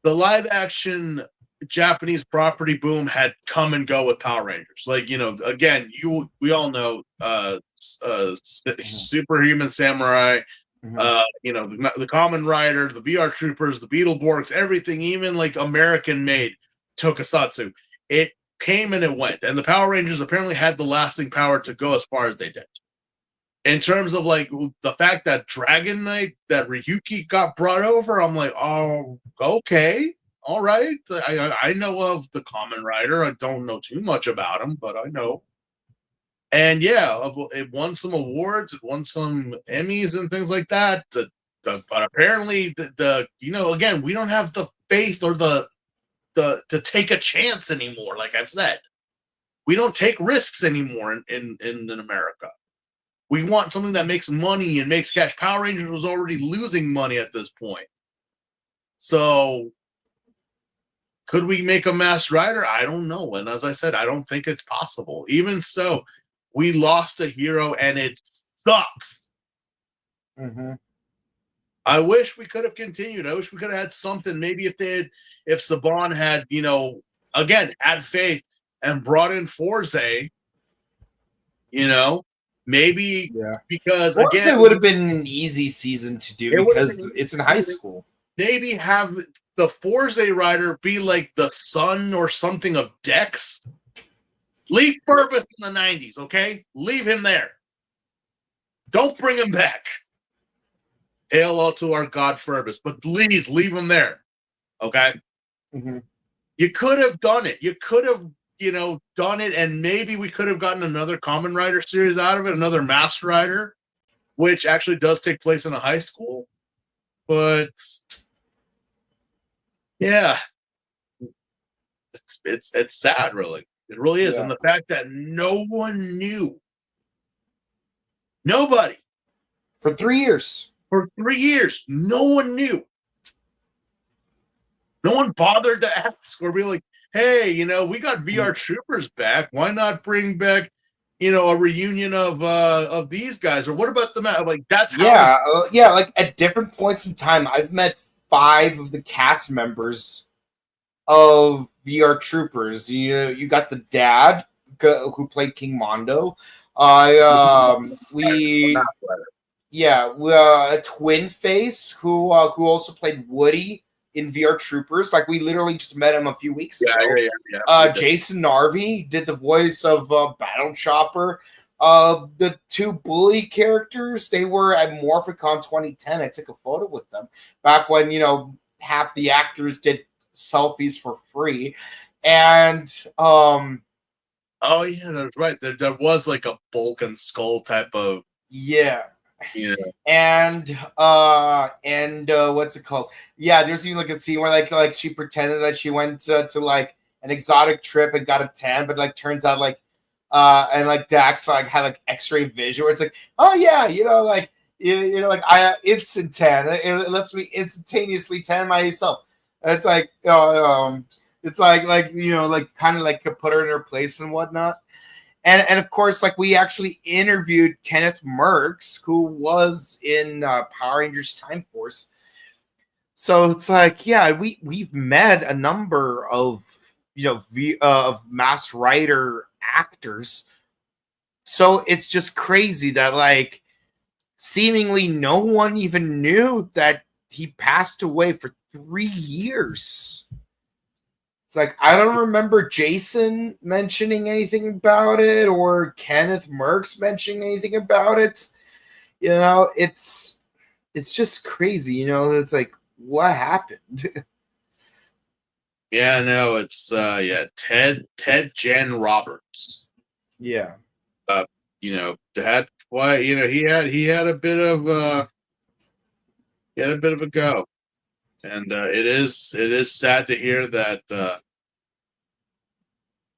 the live action Japanese property boom had come and go with Power Rangers. Again, we all know Superhuman Samurai. The Kamen Rider, the VR Troopers, the Beetleborgs, everything, even American made Tokusatsu. It came and it went. And the Power Rangers apparently had the lasting power to go as far as they did. In terms of the fact that Dragon Knight, that Ryuki got brought over, I'm like, oh, okay. All right. I know of the Kamen Rider. I don't know too much about him, but I know. And yeah, it won some awards, it won some Emmys and things like that. But apparently, again, we don't have the faith or the to take a chance anymore. Like I've said, We don't take risks anymore in America. We want something that makes money and makes cash. Power Rangers was already losing money at this point. So could we make a Masked Rider? I don't know. And as I said, I don't think it's possible. Even so, we lost a hero and it sucks. Mm-hmm. I wish we could have continued. I wish we could have had something. Maybe if Saban had, again, had faith and brought in Forze, maybe because Forza again, would have been an easy season to do because it's in high school. Maybe have the Forze rider be like the son or something of Dex. Leave Purpose in the 90s, okay? Leave him there. Don't bring him back. Hail all to our God Furbus, but please leave him there, okay? Mm-hmm. You could have done it. You could have, done it, and maybe we could have gotten another Kamen Rider series out of it, another Masked Rider, which actually does take place in a high school. But yeah, it's sad, really. It really is, and the fact that no one knew, nobody, for 3 years. For 3 years, no one knew. No one bothered to ask or be like, hey, we got VR Troopers back. Why not bring back, a reunion of these guys? Or what about the like? That's how like at different points in time, I've met 5 of the cast members of VR Troopers. You got the dad who played King Mondo. Twin Face who also played Woody in VR Troopers. Like, we literally just met him a few weeks ago. Jason Narvi did the voice of Battle Chopper. The 2 bully characters, they were at Morphicon 2010. I took a photo with them back when, half the actors did selfies for free. And oh yeah, that's right. There was like a Bulk and Skull type of and what's it called? Yeah, there's even like a scene where like she pretended that she went to like an exotic trip and got a tan, but like turns out like and like Dax like had like X-ray vision where it's like, oh yeah, instant tan. It lets me instantaneously tan myself. It's like it's like kind of like put her in her place and whatnot. And of course, like, we actually interviewed Kenneth Merckx, who was in Power Rangers Time Force. So it's like, yeah, we've met a number of of Masked Rider actors. So it's just crazy that like seemingly no one even knew that he passed away for 3 years. It's like, I don't remember Jason mentioning anything about it or Kenneth Merckx mentioning anything about it. It's just crazy. It's like, what happened? Yeah, no, it's Ted Jen Roberts. Yeah. That why he had a bit of a go. And it is sad to hear that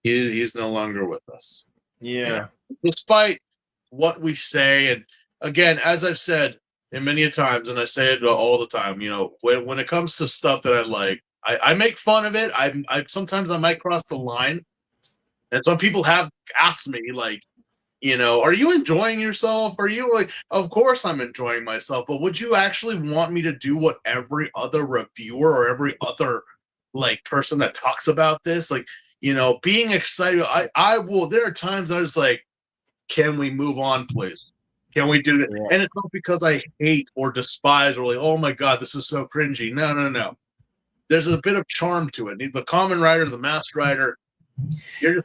he's no longer with us. Yeah. Despite what we say, and again, as I've said many times, and I say it all the time, when it comes to stuff that I like, I make fun of it. I sometimes I might cross the line, and some people have asked me like, are you enjoying yourself? Are you like, of course I'm enjoying myself, but would you actually want me to do what every other reviewer or every other like person that talks about this, like, being excited? I will. There are times I was like, can we move on, please? Can we do that? Yeah. And it's not because I hate or despise or like, oh my God, this is so cringy. No. There's a bit of charm to it. The Kamen Rider, the Masked Rider.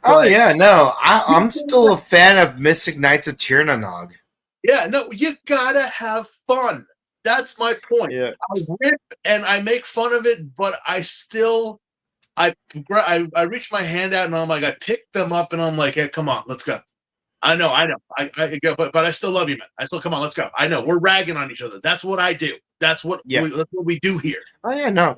I'm still a fan of Mystic Knights of Tirnanog. Yeah, no, you gotta have fun. That's my point. Yeah. I rip and I make fun of it, but I still, I reach my hand out and I'm like, I pick them up and I'm like, hey, come on, let's go. I know. I go, but I still love you, man. I still, come on, let's go. I know we're ragging on each other. That's what I do. That's what we do here. Oh yeah, no,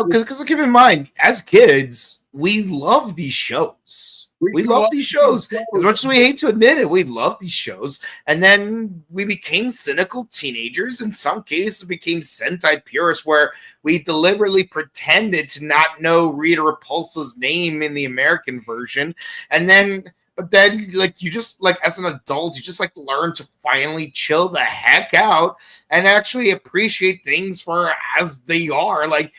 because keep in mind, as kids, we love these shows. We grew love up these with shows. these As much as we hate to admit it, we love these shows. And then we became cynical teenagers. In some cases, became Sentai purists where we deliberately pretended to not know Rita Repulsa's name in the American version. But then, like, you just, like, as an adult, you just, like, learn to finally chill the heck out and actually appreciate things for as they are. Like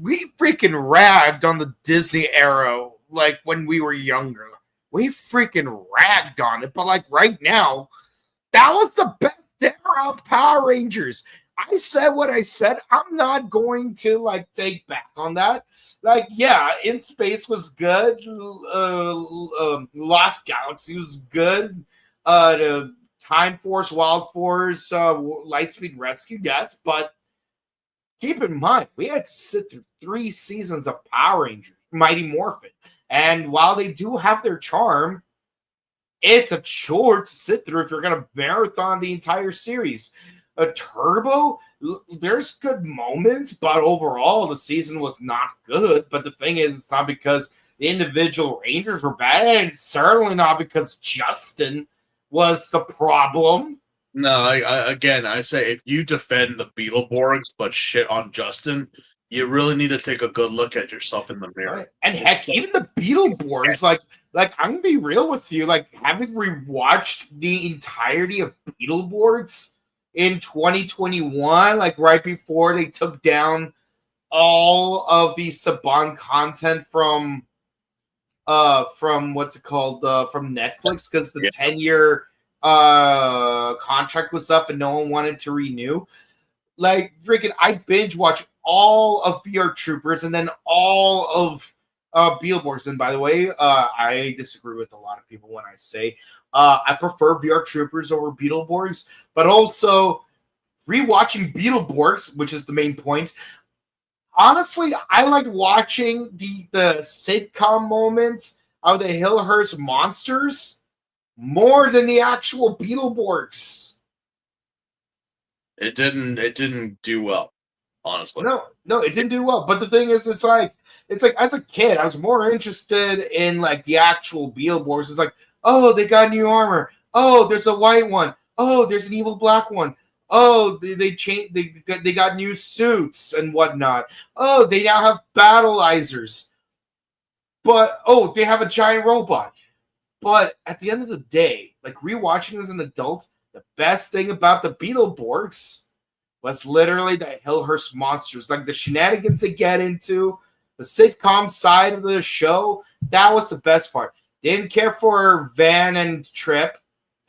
we freaking ragged on the Disney era, like, when we were younger. We freaking ragged on it, but, like, right now, that was the best era of Power Rangers. I said what I said. I'm not going to, like, take back on that. Like, yeah, In Space was good. Lost Galaxy was good. The Time Force, Wild Force, Lightspeed Rescue, yes, but keep in mind, we had to sit through 3 seasons of Power Rangers, Mighty Morphin. And while they do have their charm, it's a chore to sit through if you're going to marathon the entire series. A Turbo, there's good moments, but overall, the season was not good. But the thing is, it's not because the individual Rangers were bad, and it's certainly not because Justin was the problem. No, I say if you defend the Beetleborgs but shit on Justin, you really need to take a good look at yourself in the mirror. Right. And heck, even the Beetleborgs, like I'm gonna be real with you, like, having rewatched the entirety of Beetleborgs in 2021, like right before they took down all of the Saban content from what's it called, from Netflix, because the 10-year contract was up and no one wanted to renew. Like, freaking, I binge watch all of VR Troopers and then all of Beetleborgs. And by the way, I disagree with a lot of people when I say I prefer VR Troopers over Beetleborgs, but also rewatching Beetleborgs, which is the main point. Honestly, I liked watching the sitcom moments of the Hillhurst monsters more than the actual Beetleborgs. It didn't do well, honestly. No, it didn't do well. But the thing is, it's like as a kid, I was more interested in, like, the actual Beetleborgs. It's like, oh, they got new armor. Oh, there's a white one. Oh, there's an evil black one. Oh, they changed. They got new suits and whatnot. Oh, they now have battleizers. But oh, they have a giant robot. But at the end of the day, like, rewatching as an adult, the best thing about the Beetleborgs was literally the Hillhurst monsters, like the shenanigans they get into, the sitcom side of the show. That was the best part. Didn't care for Van and Trip.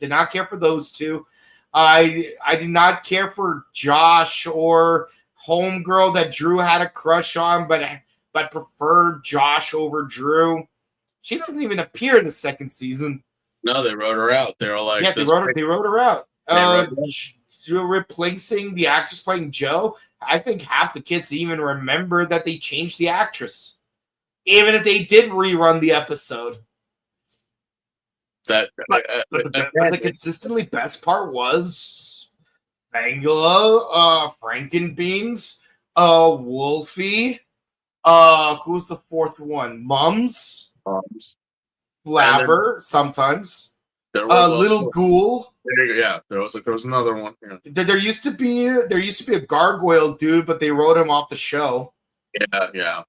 Did not care for those two. I did not care for Josh or Homegirl that Drew had a crush on, but preferred Josh over Drew. She doesn't even appear in the second season. No, they wrote her out. They were like, yeah, they wrote her out. They Replacing the actress playing Joe. I think half the kids even remember that they changed the actress, even if they did rerun the episode. But the consistently best part was Angela, Frankenbeans, Wolfie, who's the fourth one? Mums, Flabber, sometimes. Little Ghoul. Yeah, there was another one. Yeah. There used to be a gargoyle dude, but they wrote him off the show. Yeah.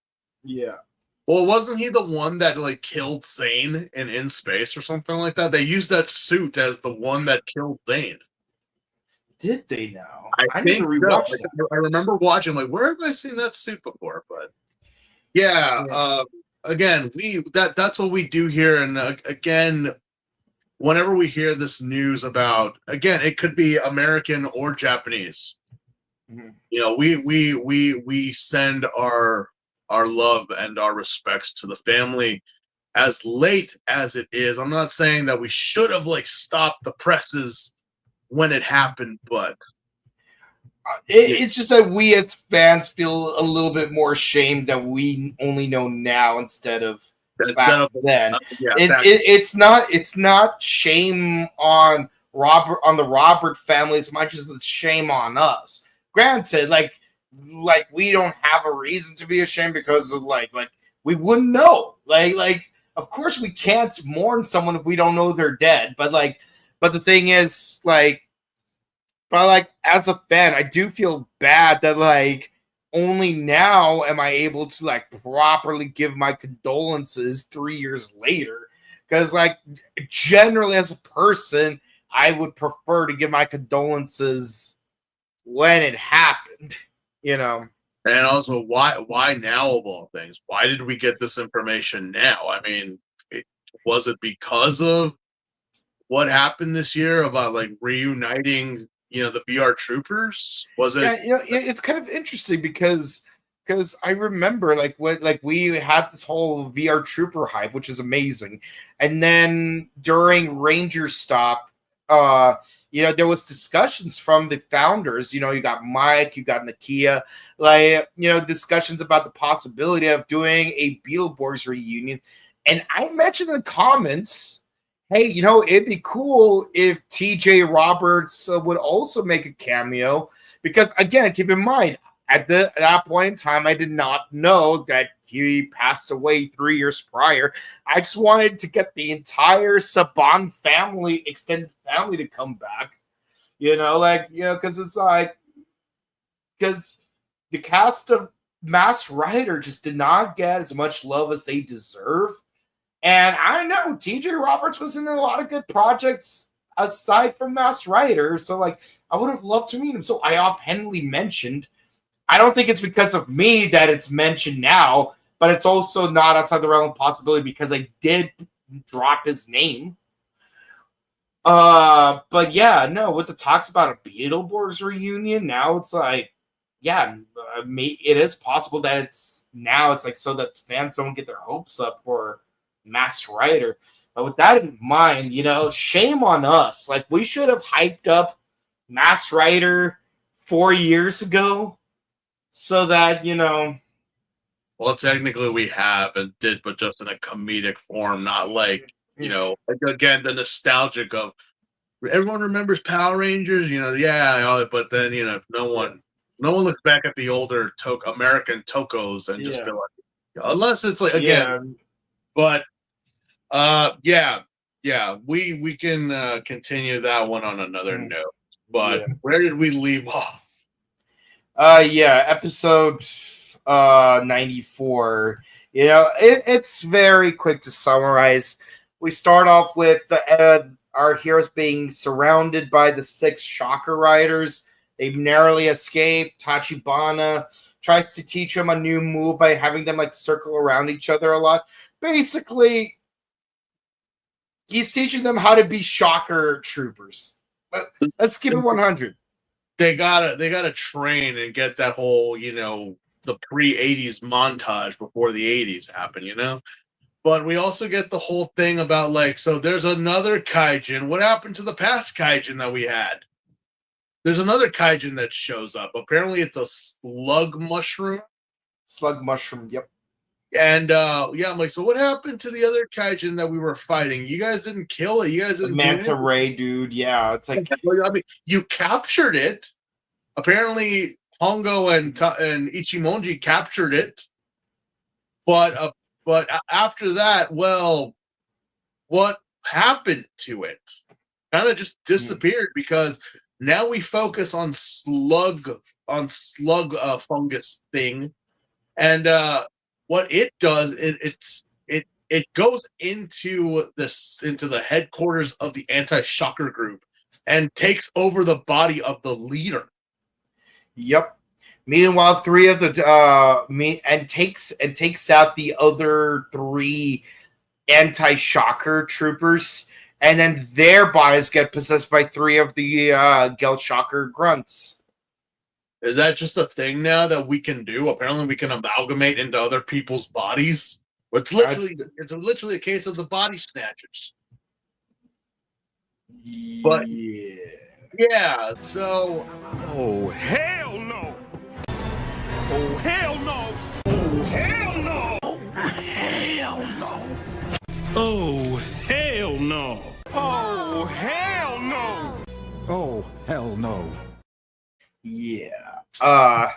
Well, wasn't he the one that, like, killed Zane in Space or something like that? They used that suit as the one that killed Zane. Did they now? I need to rewatch that. I remember watching, like, where have I seen that suit before? But yeah. Again, that's what we do here, and again, whenever we hear this news about, again, it could be American or Japanese. Mm-hmm. You know, we send our love and our respects to the family as late as it is. I'm not saying that we should have, like, stopped the presses when it happened, but it's just that we as fans feel a little bit more ashamed that we only know now instead of back then. It's not shame on the Robert family as much as it's shame on us. Granted, like we don't have a reason to be ashamed because of like we wouldn't know. Like of course we can't mourn someone if we don't know they're dead. But the thing is, as a fan, I do feel bad that only now am I able to properly give my condolences 3 years later. Because generally as a person, I would prefer to give my condolences when it happened, And also, why now of all things? Why did we get this information now? I mean, was it because of what happened this year about reuniting, the VR troopers? Was it? Yeah, it's kind of interesting because I remember we had this whole VR trooper hype, which is amazing, and then during Ranger Stop, there was discussions from the founders. You got Mike, you got Nakia, discussions about the possibility of doing a Beetleborgs reunion. And I mentioned in the comments, hey, it'd be cool if TJ Roberts would also make a cameo. Because, again, keep in mind, at that point in time, I did not know that he passed away 3 years prior. I just wanted to get the entire Saban family, extended family, to come back. Because it's because the cast of Masked Rider just did not get as much love as they deserve. And I know TJ Roberts was in a lot of good projects aside from Masked Rider. So, I would have loved to meet him. So I offhandedly mentioned, I don't think it's because of me that it's mentioned now, but it's also not outside the realm of possibility because I did drop his name. But yeah, no, with the talks about a Beetleborgs reunion, now it's it is possible that it's so that fans don't get their hopes up for Masked Rider. But with that in mind, shame on us. We should have hyped up Masked Rider 4 years ago so that, Well, technically we have and did, but just in a comedic form, not again, the nostalgic of everyone remembers Power Rangers, but then, no one looks back at the older American Tokos and just feel unless it's again, but we can continue that one on another note. But where did we leave off? Episode 94. It's very quick to summarize. We start off with our heroes being surrounded by the 6 Shocker Riders. They narrowly escape. Tachibana tries to teach them a new move by having them circle around each other a lot. Basically, he's teaching them how to be Shocker troopers. Let's keep it 100. They gotta train and get that whole, the pre-80s montage before the 80s happen, But we also get the whole thing about so there's another kaijin. What happened to the past kaijin that we had? There's another kaijin that shows up. Apparently it's a slug mushroom. Slug mushroom, yep. And I'm so what happened to the other kaijin that we were fighting? You guys didn't kill it. You guys didn't Manta Ray, dude. Yeah, it's you captured it. Apparently Hongo and Ichimonji captured it. But after that, well, what happened to it? Kind of just disappeared because now we focus on slug fungus thing, and what it does, it goes into the headquarters of the anti-shocker group and takes over the body of the leader. Yep. Meanwhile, 3 of the takes out the other 3 anti-shocker troopers, and then their bodies get possessed by 3 of the Geld Shocker grunts. Is that just a thing now that we can do? Apparently, we can amalgamate into other people's bodies. It's literally a case of the body snatchers. But yeah, so Oh, hell no! Oh, hell no! Oh, hell no! Oh, hell no! Oh, hell no! Oh, hell no! Oh, hell no! Yeah.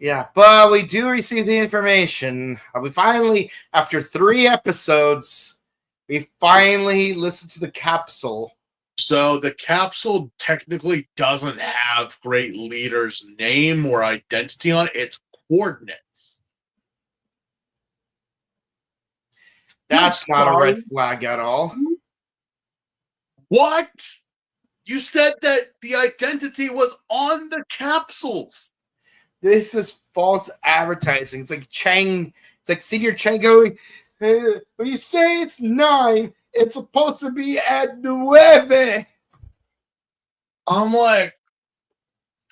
Yeah, but we do receive the information. We finally, after 3 episodes, we finally listened to the capsule. So the capsule technically doesn't have Great Leader's name or identity on it. It's coordinates. That's not a red flag at all. What? You said that the identity was on the capsules. This is false advertising. It's like Chang. It's like Senior Chang going, when you say it's 9, it's supposed to be at 9. I'm like,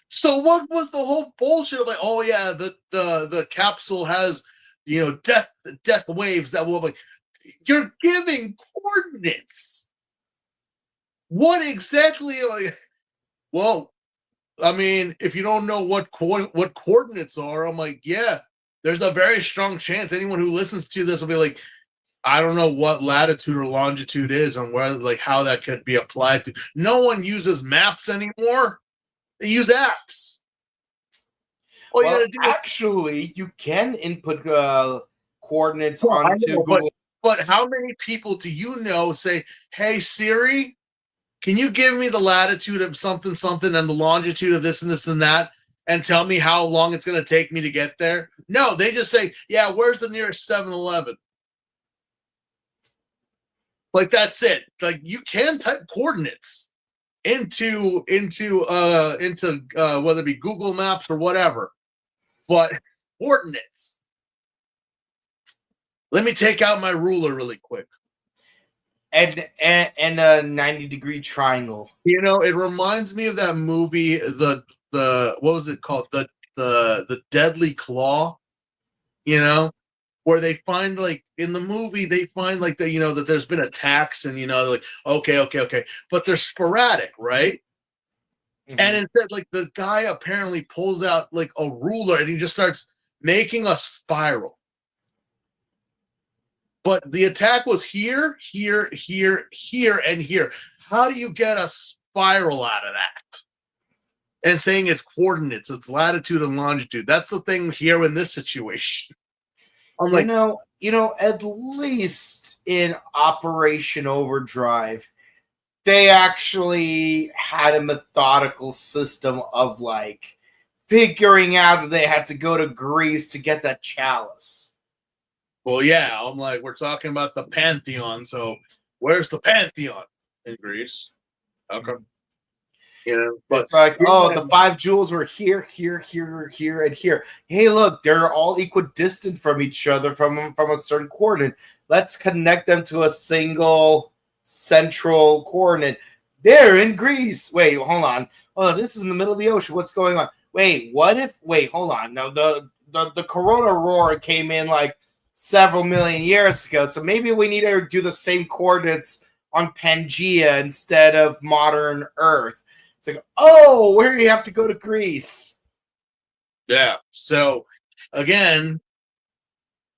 so what was the whole bullshit of like, oh yeah, the capsule has, you know, death waves that will, like, you're giving coordinates. What exactly? Like, well, I mean, if you don't know what coordinates are, I'm like, yeah, there's a very strong chance anyone who listens to this will be like, I don't know what latitude or longitude is and where, like, how that could be applied to. No one uses maps anymore. They use apps. All you Well, gotta do actually, you can input coordinates Well, I onto know, Google. but how many people do you know say, hey, Siri, can you give me the latitude of something, something, and the longitude of this and this and that, and tell me how long it's going to take me to get there? No, they just say, yeah, where's the nearest 7-Eleven? Like, that's it. Like, you can type coordinates into whether it be Google Maps or whatever, but coordinates. Let me take out my ruler really quick. And a 90-degree triangle. You know, it reminds me of that movie, the what was it called? The Deadly Claw, you know, where they find, like, in the movie, they find, like, that, you know, that there's been attacks and, you know, they're like, okay, but they're sporadic, right? Mm-hmm. And instead, like, the guy apparently pulls out, like, a ruler and he just starts making a spiral. But the attack was here, and here. How do you get a spiral out of that? And saying it's coordinates, it's latitude and longitude. That's the thing here in this situation. I'm like, you know, at least in Operation Overdrive, they actually had a methodical system of, like, figuring out that they had to go to Greece to get that chalice. Well, yeah, I'm like, we're talking about the Pantheon, so where's the Pantheon in Greece? Okay. You know, but it's like, oh, the 5 jewels were here, and here. Hey, look, they're all equidistant from each other from a certain coordinate. Let's connect them to a single central coordinate. They're in Greece. Wait, hold on. Oh, this is in the middle of the ocean. What's going on? Wait, hold on. Now, the Corona roar came in, like, several million years ago, so maybe we need to do the same coordinates on Pangea instead of modern Earth. It's like, oh, where do you have to go to Greece? Yeah. So again,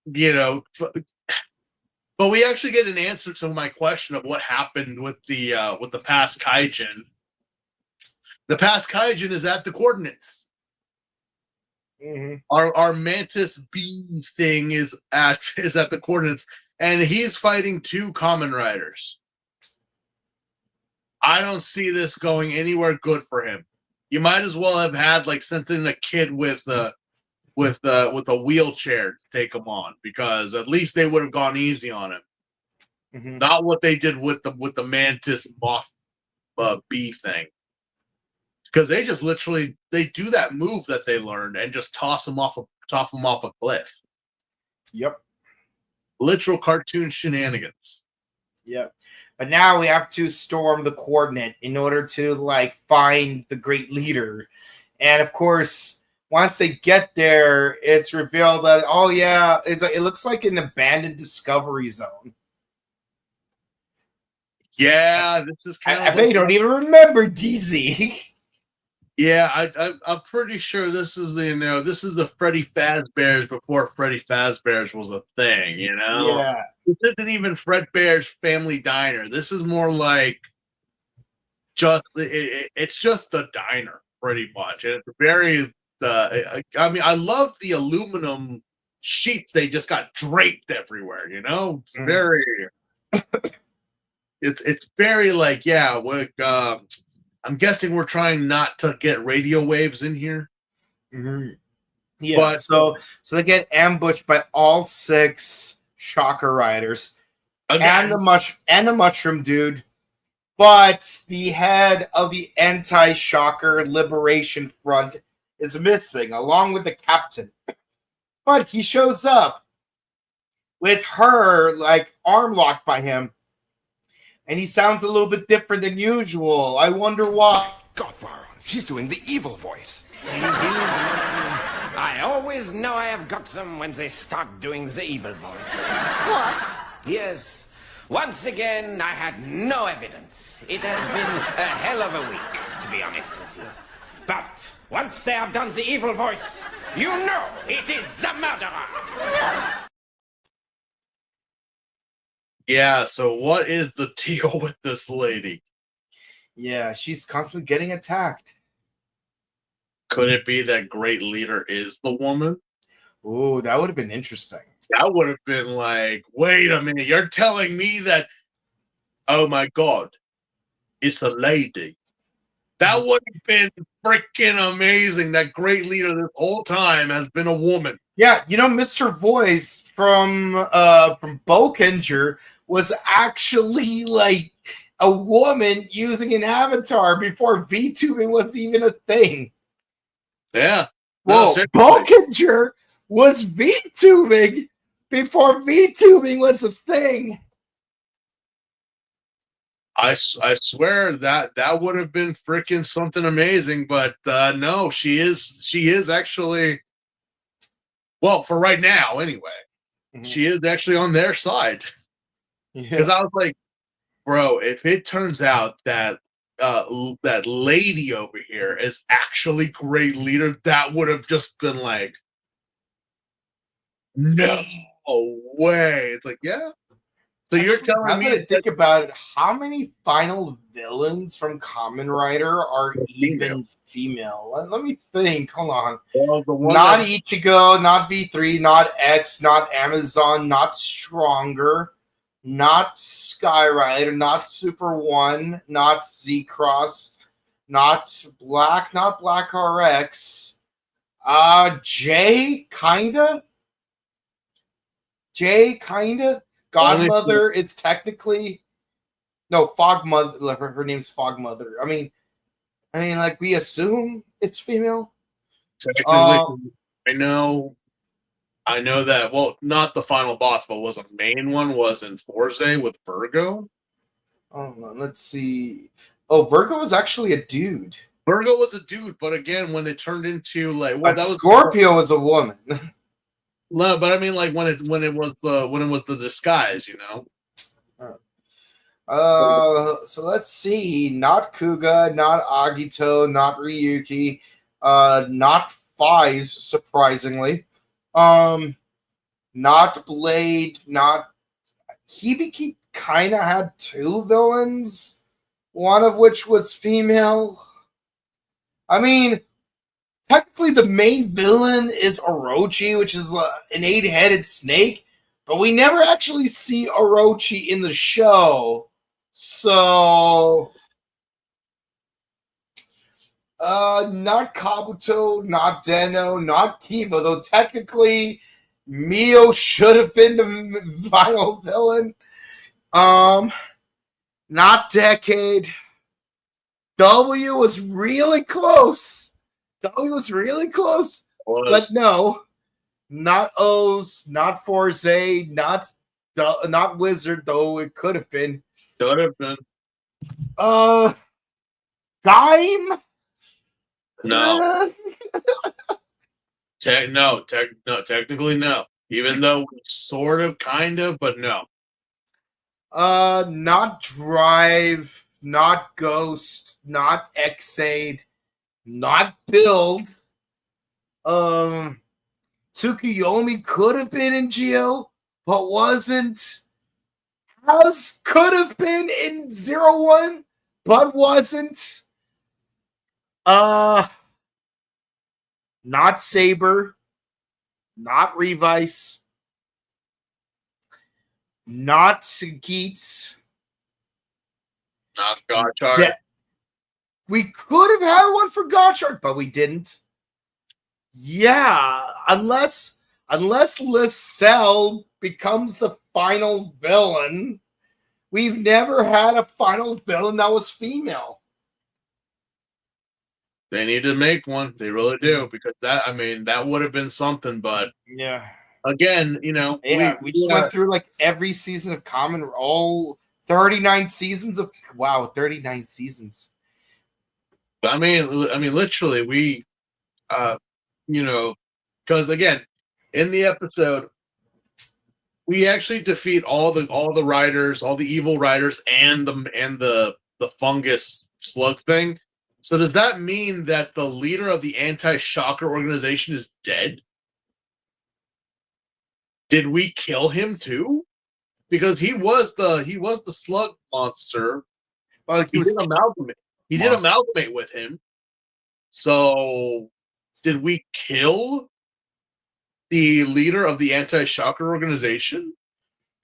you know, but we actually get an answer to my question of what happened with the past Kaijin. The past Kaijin is at the coordinates. Mm-hmm. Our Mantis B thing is at the coordinates, and he's fighting 2 Kamen Riders. I don't see this going anywhere good for him. You might as well have had, like, sent in a kid with a wheelchair to take him on, because at least they would have gone easy on him. Mm-hmm. Not what they did with the Mantis Moth B thing. Because they just literally, they do that move that they learned and just toss them off a cliff. Yep. Literal cartoon shenanigans. Yep. But now we have to storm the coordinate in order to, like, find the Great Leader. And of course, once they get there, it's revealed that, oh yeah, it looks like an abandoned discovery zone. Yeah, this is kind of. I bet you don't even remember DZ. Yeah, I'm pretty sure this is the Freddy Fazbear's before Freddy Fazbear's was a thing, you know? Yeah. This isn't even Fredbear's Family Diner. This is more like it's just the diner, pretty much. And it's very I mean, I love the aluminum sheets they just got draped everywhere. You know, it's very, it's very like, yeah. I'm guessing we're trying not to get radio waves in here. Yeah. But so they get ambushed by all 6 Shocker Riders again, and the Mushroom Dude. But the head of the Anti-Shocker Liberation Front is missing, along with the captain. But he shows up with her, like, arm locked by him. And he sounds a little bit different than usual. I wonder why. Godfather, she's doing the evil voice. I always know I have got them when they start doing the evil voice. What? Yes. Once again, I had no evidence. It has been a hell of a week, to be honest with you. But once they have done the evil voice, you know it is the murderer. yeah. So what is the deal with this lady? Yeah, she's constantly getting attacked. Could it be that Great Leader is the woman? Ooh, that would have been interesting. That would have been like, wait a minute, you're telling me that, oh my God, it's a lady. That would have been freaking amazing. That Great Leader this whole time has been a woman. Yeah, you know, Mr. Voice from Bokenger was actually like a woman using an avatar before VTubing was even a thing. Yeah. Whoa, seriously. Bokenger was VTubing before VTubing was a thing. I swear that would have been freaking something amazing, but no, she is actually, well, for right now anyway, she is actually on their side. Because I was like, bro, if it turns out that that lady over here is actually Great Leader, that would have just been like, no way. It's like, yeah. So you're telling me to think about it, how many final villains from Kamen Rider are even female? Let me think. Hold on. well, the one Not that- Ichigo, not V3, not X, not Amazon, not Stronger, not Skyrider, not Super One, not Z Cross, not Black RX. J kinda. Godmother, it's technically no Fog Mother. Her name's Fog Mother. I mean, like we assume it's female. technically, I know that. Well, not the final boss, but was a main one was in Forza with Virgo. Hold on, let's see. Oh, Virgo was actually a dude. Virgo was a dude, but again, when it turned into like, well, But that was Scorpio was a woman. No, but I mean, like when it was the disguise, you know. So let's see. Not Kuga, not Agito, not Ryuki, not Fize, surprisingly. Not Blade, not Hibiki kinda had 2 villains, one of which was female. I mean, technically the main villain is Orochi, which is an 8-headed snake, but we never actually see Orochi in the show. So not Kabuto, not Deno, not Kiba, though technically Mio should have been the final villain. Not Decade. W was really close. But no. Not O's, not Forze, not Wizard, though it could have been. Should have been. Gaim? No. Technically no. Even though sort of, kind of, but no. Not Drive, not Ghost, not Xaid, not Build. Tsukuyomi could have been in Geo, but wasn't. As could have been in 01, but wasn't. not Saber, not Revice, not Skits. Not Gotchard. Yeah. We could have had one for Gotchard, but we didn't. Yeah, unless Lysel becomes the final villain. We've never had a final villain that was female. They need to make one. They really do, because that would have been something. But Yeah. again, we just went through like every season of Kamen, all 39 seasons of 39 seasons. I mean, literally, because again, in the episode, we actually defeat all the riders, all the evil riders, and the fungus slug thing. So does that mean that the leader of the anti-shocker organization is dead? Did we kill him too? Because he was the slug monster. Well, He did amalgamate with him. So did we kill the leader of the anti-shocker organization?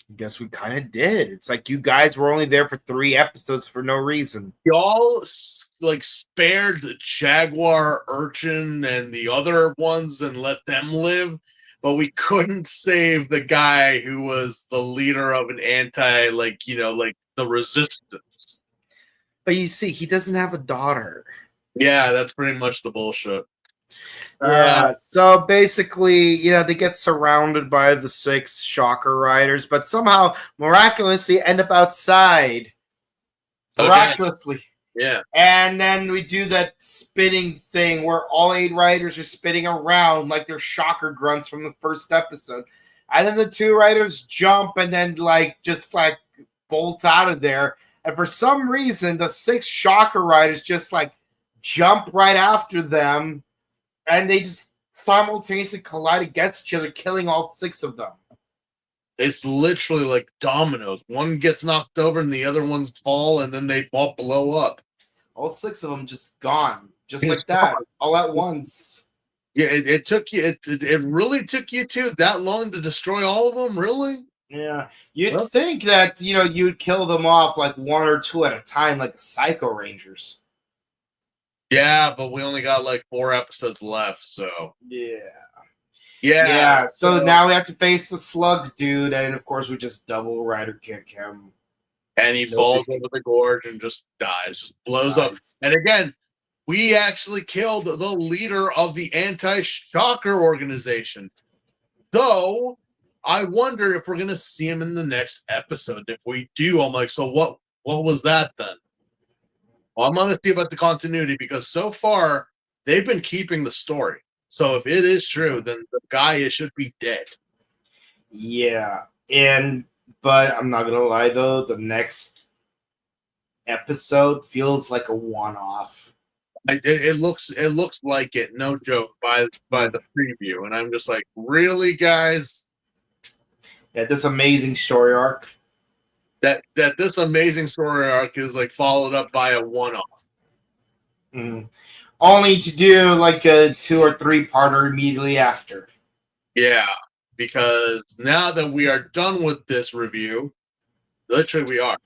I guess we kind of did. It's like you guys were only there for 3 episodes for no reason. Y'all spared the Jaguar Urchin and the other ones and let them live, but we couldn't save the guy who was the leader of an the resistance. But you see, he doesn't have a daughter. Yeah, that's pretty much the bullshit. Yeah, so basically, they get surrounded by the 6 Shocker Riders, but somehow, miraculously, end up outside. Miraculously. Yeah. And then we do that spinning thing where all 8 riders are spinning around like they're Shocker grunts from the first episode. And then the 2 riders jump and then, just bolt out of there. And for some reason, the 6 Shocker Riders just, jump right after them. And they just simultaneously collide against each other, killing all 6 of them. It's literally like dominoes. One gets knocked over and the other ones fall, and then they all blow up. All 6 of them just gone. Just like that. All at once. Yeah, it took you. It really took you that long to destroy all of them, really? Yeah. You'd think that, you'd kill them off 1 or 2 at a time, like the Psycho Rangers. Yeah, but we only got 4 episodes left, so. Yeah. So now we have to face the slug dude, and of course we just double rider kick him. And he falls over the gorge and just dies, just blows up. And again, we actually killed the leader of the anti-shocker organization. So I wonder if we're gonna see him in the next episode. If we do, I'm like, so what was that then? Well, I'm going to see about the continuity, because so far they've been keeping the story. So if it is true, then the guy should be dead. Yeah, but I'm not gonna lie though, the next episode feels like a one-off. It looks like it, no joke, by the preview, and I'm just like, really, guys? Yeah, this amazing story arc. That this amazing story arc is followed up by a one-off. Only to do a 2 or 3-parter immediately after. Yeah, because now that we are done with this review, literally we are.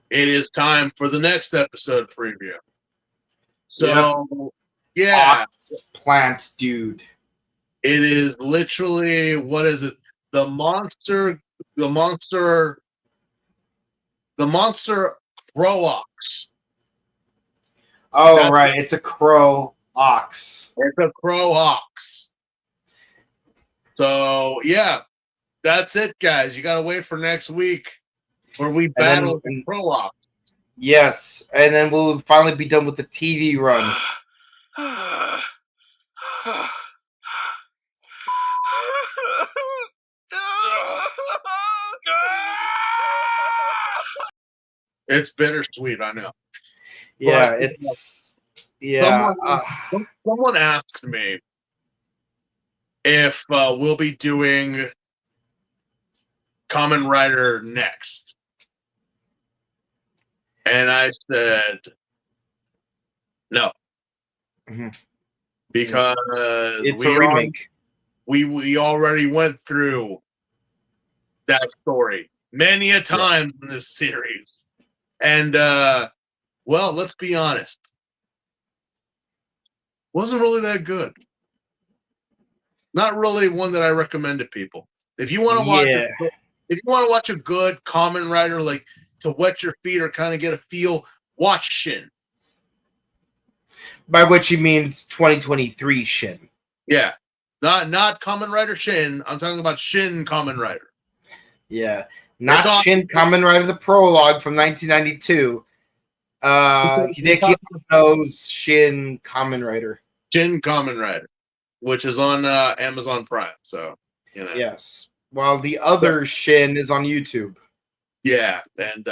It is time for the next episode preview. So, yeah. Ox plant dude. It is literally, what is it? The monster crow ox. Oh, right. It's a crow ox. It's a crow ox. So, yeah. That's it, guys. You got to wait for next week where we battle the crow ox. Yes. And then we'll finally be done with the TV run. It's bittersweet, I know. Yeah, but, it's yeah. Someone asked me if we'll be doing Kamen Rider next, and I said no. because It's a remake. We already went through that story many a time in this series. And well, let's be honest. Wasn't really that good. Not really one that I recommend to people. If you want to watch a good Kamen Rider, like to wet your feet or kind of get a feel, watch Shin. By which he means 2023 Shin. Yeah. Not Kamen Rider Shin. I'm talking about Shin Kamen Rider. Yeah. Not Shin Kamen Rider the prologue from 1992. Hideki knows Shin Kamen Rider. Shin Kamen Rider, which is on Amazon Prime. So, you know. Yes. While the other Shin is on YouTube. Yeah. And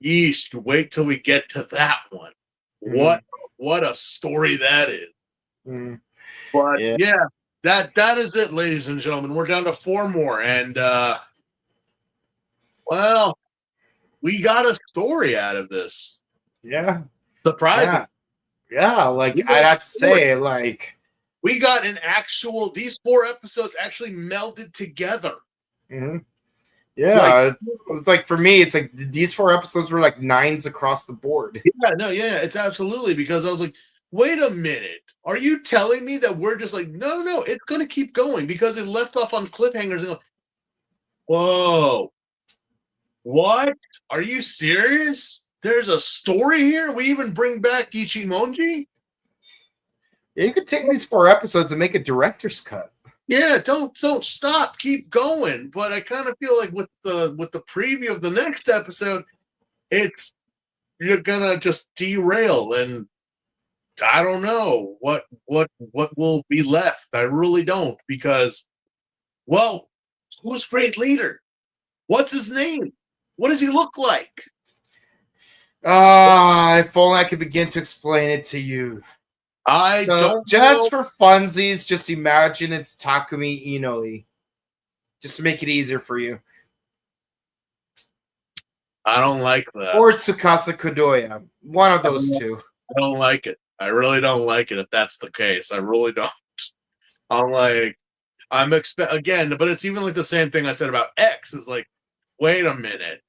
yeesh, wait till we get to that one. What a story that is. Mm. But yeah, that is it, ladies and gentlemen. We're down to 4 more, and well, we got a story out of this. Yeah, surprising. Yeah. Like I'd have to say, like we got an actual. These 4 episodes actually melded together. Mm-hmm. Yeah, it's like for me, it's like these 4 episodes were like 9s across the board. Yeah, it's absolutely, because I was like, wait a minute, are you telling me that we're just like, no, it's going to keep going, because it left off on cliffhangers. And like, whoa, what? Are you serious? There's a story here? We even bring back Ichimonji? Yeah, you could take these 4 episodes and make a director's cut. Yeah, don't stop, keep going. But I kind of feel like with the preview of the next episode, you're gonna just derail, and I don't know what will be left. I really don't, because, well, who's Great Leader? What's his name? What does he look like? If only I could begin to explain it to you. Just for funsies, just imagine it's Takumi Inoi. Just to make it easier for you. I don't like that. Or Tsukasa Kodoya. One of those 2. I don't like it. I really don't like it if that's the case. I really don't. Again, but it's even like the same thing I said about X. Is like, wait a minute.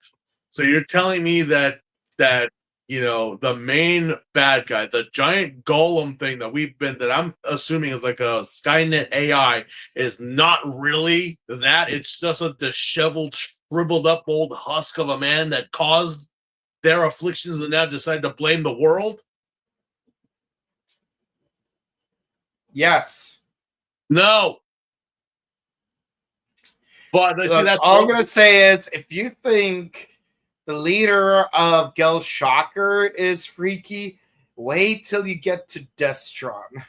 So you're telling me that the main bad guy, the giant golem thing that I'm assuming is like a Skynet AI, is not really that. It's just a disheveled, shriveled up old husk of a man that caused their afflictions and now decided to blame the world? Yes. No. But all I'm going to say is, if you think the leader of Gel Shocker is freaky, wait till you get to Destron.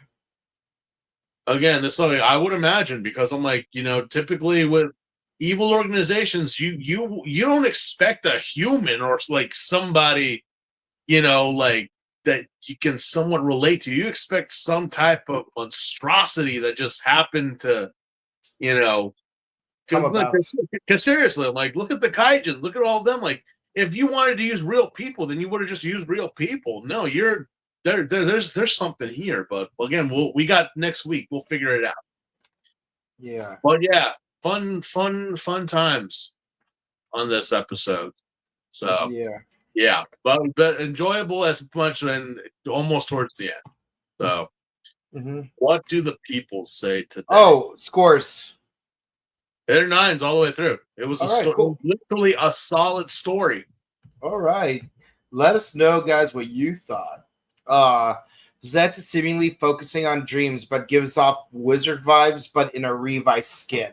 Again, I would imagine, because I'm like, typically with evil organizations, you don't expect a human or like somebody, like that you can somewhat relate to. You expect some type of monstrosity that just happened to, come about. Because seriously, I'm like, look at the Kaijins, look at all of them. Like, if you wanted to use real people, then you would have just used real people. No, there's something here. But again, we got next week. We'll figure it out. Yeah. But yeah, fun times on this episode. So yeah, but enjoyable as much, and almost towards the end. So, What do the people say today? Oh, scores. They're 9s all the way through. It was literally a solid story. All right. Let us know, guys, what you thought. Zetsu seemingly focusing on dreams, but gives off wizard vibes, but in a revised skin.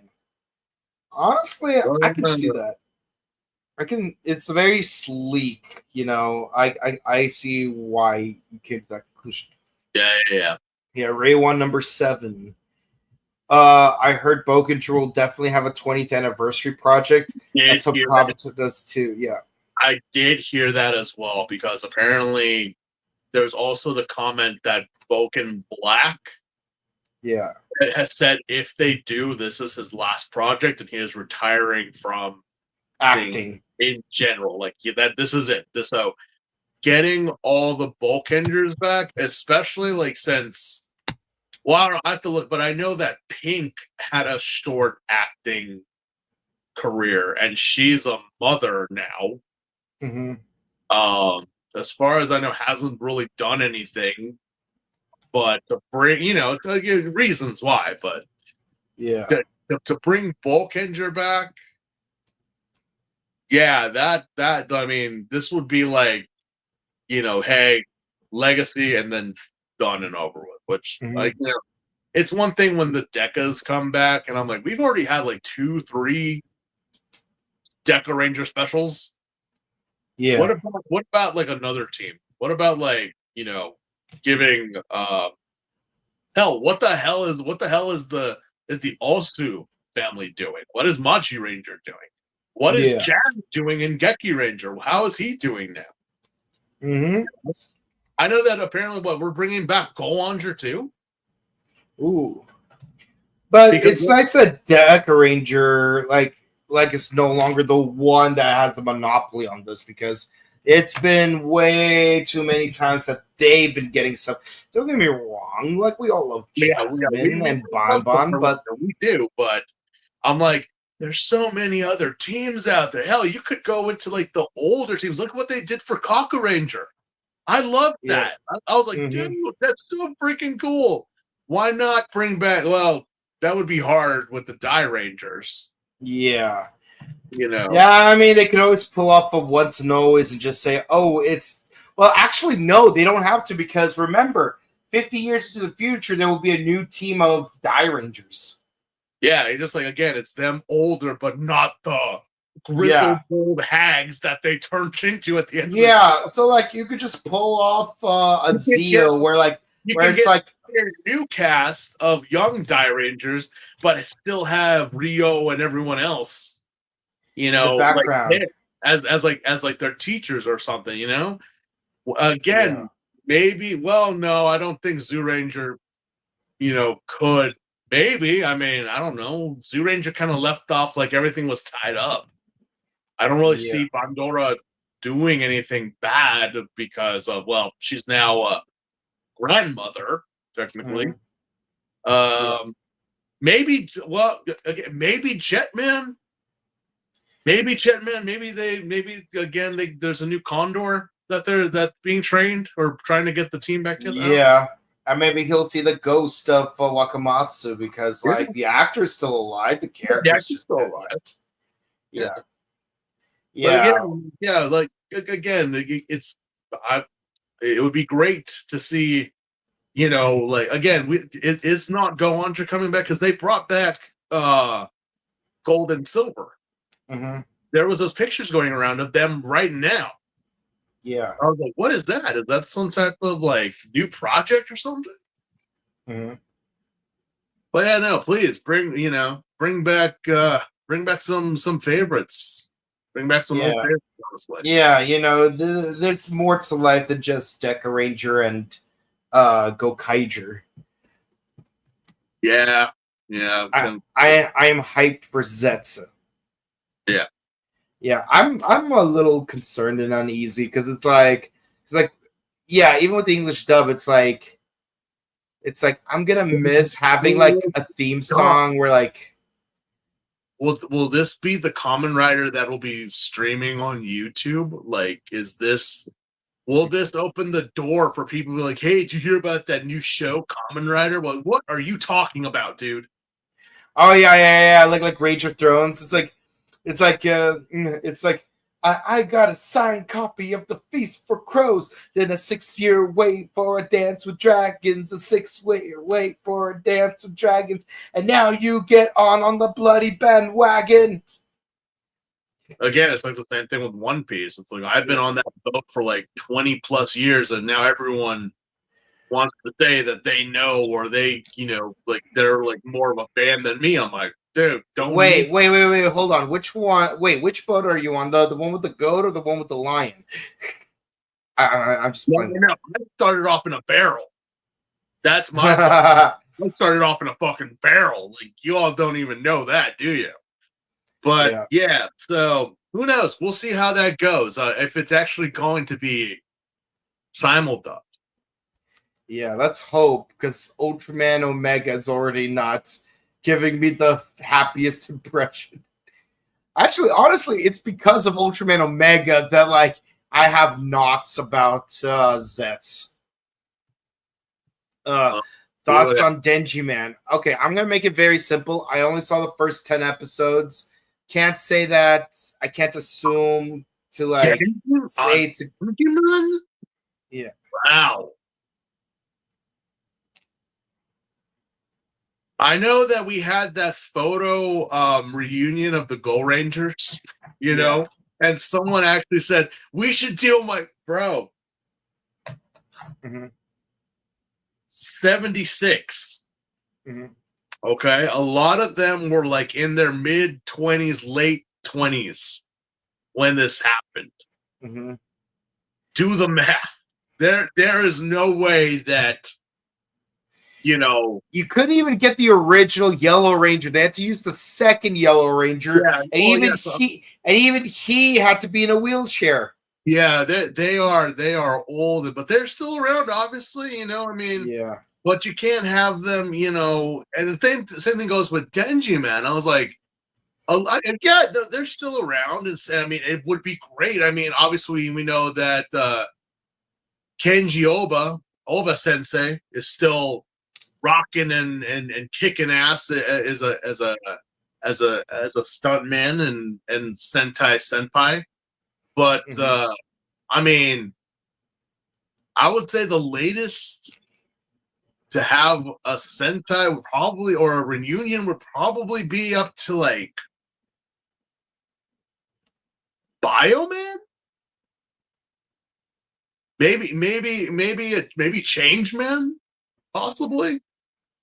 Honestly, I can see that. It's very sleek, I see why you came to that conclusion. Yeah. Yeah, Ray 1, number 7. I heard Bow Control will definitely have a 20th anniversary project. That's what Kabuto does too. Yeah, I did hear that as well, because apparently there's also the comment that Boken Black has said if they do, this is his last project and he is retiring from acting in general. Like, that this is it. So getting all the Bulkenders back, especially like since Well, I have to look, but I know that Pink had a short acting career, and she's a mother now. Mm-hmm. As far as I know, hasn't really done anything. But to bring, it's like, reasons why. But Yeah. to bring Volkinger back, yeah, that I mean, this would be like, hey, legacy, and then done and over with. Which, like, it's one thing when the Decas come back, and I'm like, we've already had like 2-3 Deca Ranger specials. Yeah. What about like another team? What about like, giving hell, what the hell is the Alsu family doing? What is Machi Ranger doing? What is Jack doing in Geki Ranger? How is he doing now? Mm-hmm. I know that apparently we're bringing back Golanger too. Ooh. But Because it's nice that Deca Ranger like it's no longer the one that has the monopoly on this, because it's been way too many times that they've been getting stuff. Don't get me wrong, like we all love Jasmine and Bon Bon, but we do. But I'm like, there's so many other teams out there. Hell, you could go into like the older teams. Look what they did for Kaku Ranger. I love that. I was like, dude, that's so freaking cool. Why not bring back? Well, that would be hard with the Die Rangers. Yeah. Yeah, I mean, they could always pull off a once and always and just say, oh, it's... Well, actually, no, they don't have to, because remember, 50 years into the future, there will be a new team of Die Rangers. Yeah, just like, again, it's them older, but not the grizzled old hags that they turned into at the end. Yeah, so like you could just pull off a Zeo where it's like a new cast of young Die Rangers, but still have Rio and everyone else, the background, like, as their teachers or something, Again, maybe. Well, no, I don't think Zoo Ranger, could. Maybe. I mean, I don't know. Zoo Ranger kind of left off like everything was tied up. I don't really see Bandora doing anything bad because of, well, she's now a grandmother, technically. Maybe, well, again, maybe Jetman. Maybe there's a new Condor that's being trained or trying to get the team back together. Yeah. And maybe he'll see the ghost of Wakamatsu, because like the actor's still alive, the character's just still alive. Yeah. But like again, it would be great to see, like, again, it's not Goantra coming back, because they brought back Gold and Silver. Mm-hmm. There was those pictures going around of them right now. Yeah. I was like, what is that? Is that some type of like new project or something? Mm-hmm. But yeah, no, please bring back some favorites. Bring back some old favorites, honestly. Yeah, there's more to life than just Deca Ranger and Gokaiger. Yeah. I am hyped for Zetsu. Yeah. Yeah, I'm a little concerned and uneasy, because it's like even with the English dub, it's like I'm gonna miss having like a theme song where like. Will this be the Kamen Rider that will be streaming on YouTube? Like, will this open the door for people to be like, hey, did you hear about that new show, Kamen Rider? Well, what are you talking about, dude? Oh yeah, like Rage of Thrones. It's like I got a signed copy of The Feast for Crows, then a 6-year wait for a dance with dragons, a 6-year wait for a dance with dragons, and now you get on the bloody bandwagon. Again, it's like the same thing with One Piece. It's like, I've been on that boat for like 20 plus years, and now everyone wants to say that they know, or they, like they're like more of a fan than me. I'm like, dude, don't wait, hold on. Which one? Wait, which boat are you on? The one with the goat or the one with the lion? I'm just playing. No, I started off in a barrel. That's my. I started off in a fucking barrel. Like, you all don't even know that, do you? But yeah, so who knows? We'll see how that goes. If it's actually going to be simuldubbed. Yeah, let's hope, because Ultraman Omega is already not giving me the happiest impression. Actually, honestly, it's because of Ultraman Omega that like I have knots about Zets. Oh, Thoughts really? on Denji Man? Okay, I'm gonna make it very simple. I only saw the first 10 episodes. Can't say that. I can't assume to like say to. Pokemon? Yeah. Wow. I know that we had that photo reunion of the Go Rangers, you know, and someone actually said we should deal my bro. Mhm. 76. Mhm. Okay. A lot of them were like in their mid 20s, late 20s when this happened. Mhm. Do the math. There is no way that, you know. You couldn't even get the original Yellow Ranger. They had to use the second Yellow Ranger, Yeah, and even he had to be in a wheelchair. Yeah, they are old, but they're still around, obviously, you know. I mean, Yeah. but you can't have them, you know. And the same thing goes with Denji, man. I was like, yeah, they're still around, and I mean, it would be great. I mean, obviously, we know that Kenji Oba Sensei is still rocking and kicking ass as a stuntman and senpai. But I mean, I would say the latest to have a Sentai would probably, or a reunion would probably be up to like Bioman. Maybe Changeman, possibly.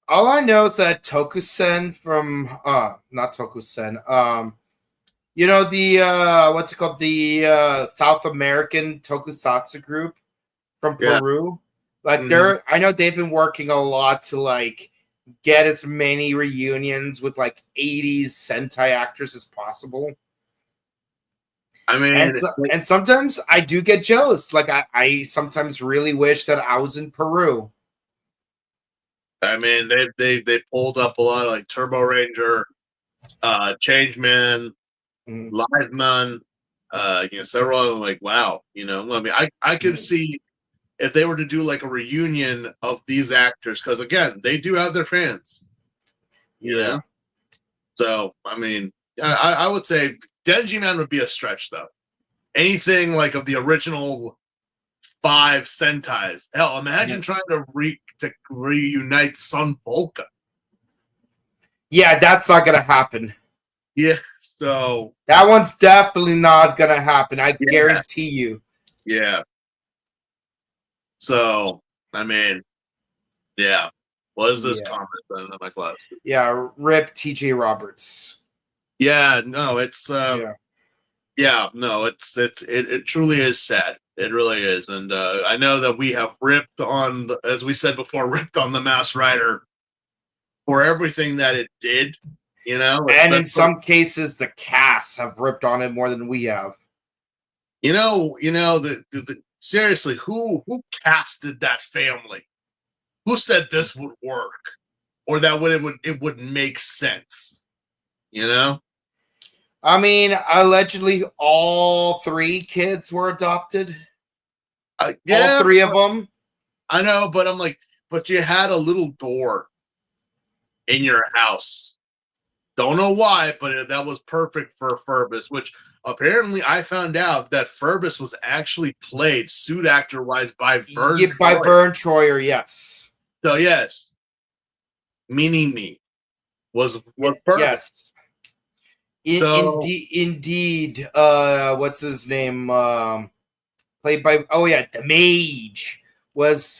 All I know is that Tokusen from not Tokusen, you know the what's it called, the South American Tokusatsu group from Yeah. Peru. Like Mhm. I know they've been working a lot to like get as many reunions with like 80s Sentai actors as possible. I mean, And sometimes I do get jealous. Like I sometimes really wish that I was in Peru. they pulled up a lot of like Turbo Ranger, Changeman, Mhm. Liveman, you know, several of them. Like, wow, you know, I mean, I could see if they were to do like a reunion of these actors, because again, they do have their fans, you Yeah. know. So I mean, I would say Denji Man would be a stretch though. Anything like of the original 5 Sentais. Hell, imagine trying to reunite Sun Polka. Yeah, that's not gonna happen. Yeah, so That one's definitely not gonna happen. I Yeah. guarantee you. yeah. So I mean, yeah. What is this Yeah. comment then in my class? Yeah, rip TJ Roberts. Yeah, no, it's Yeah. yeah, no, it truly is sad. It really is. And I know that we have ripped on, as we said before, ripped on the Mass Rider for everything that it did, you know, And in especially- some cases, the casts have ripped on it more than we have. you know, the seriously, who casted that family? Who said this would work, or that it would make sense? You know, I mean, allegedly, all 3 kids were adopted. yeah, All 3 of them. I know, but I'm like, but you had a little door in your house. Don't know why, but that was perfect for Furbus, which apparently I found out that Furbus was actually played suit actor wise by Vern. Yeah, by Troyer. Vern Troyer, yes. So yes, Mini Me was Furbus. Yes. So- Indeed. What's his name? Played by the Mage was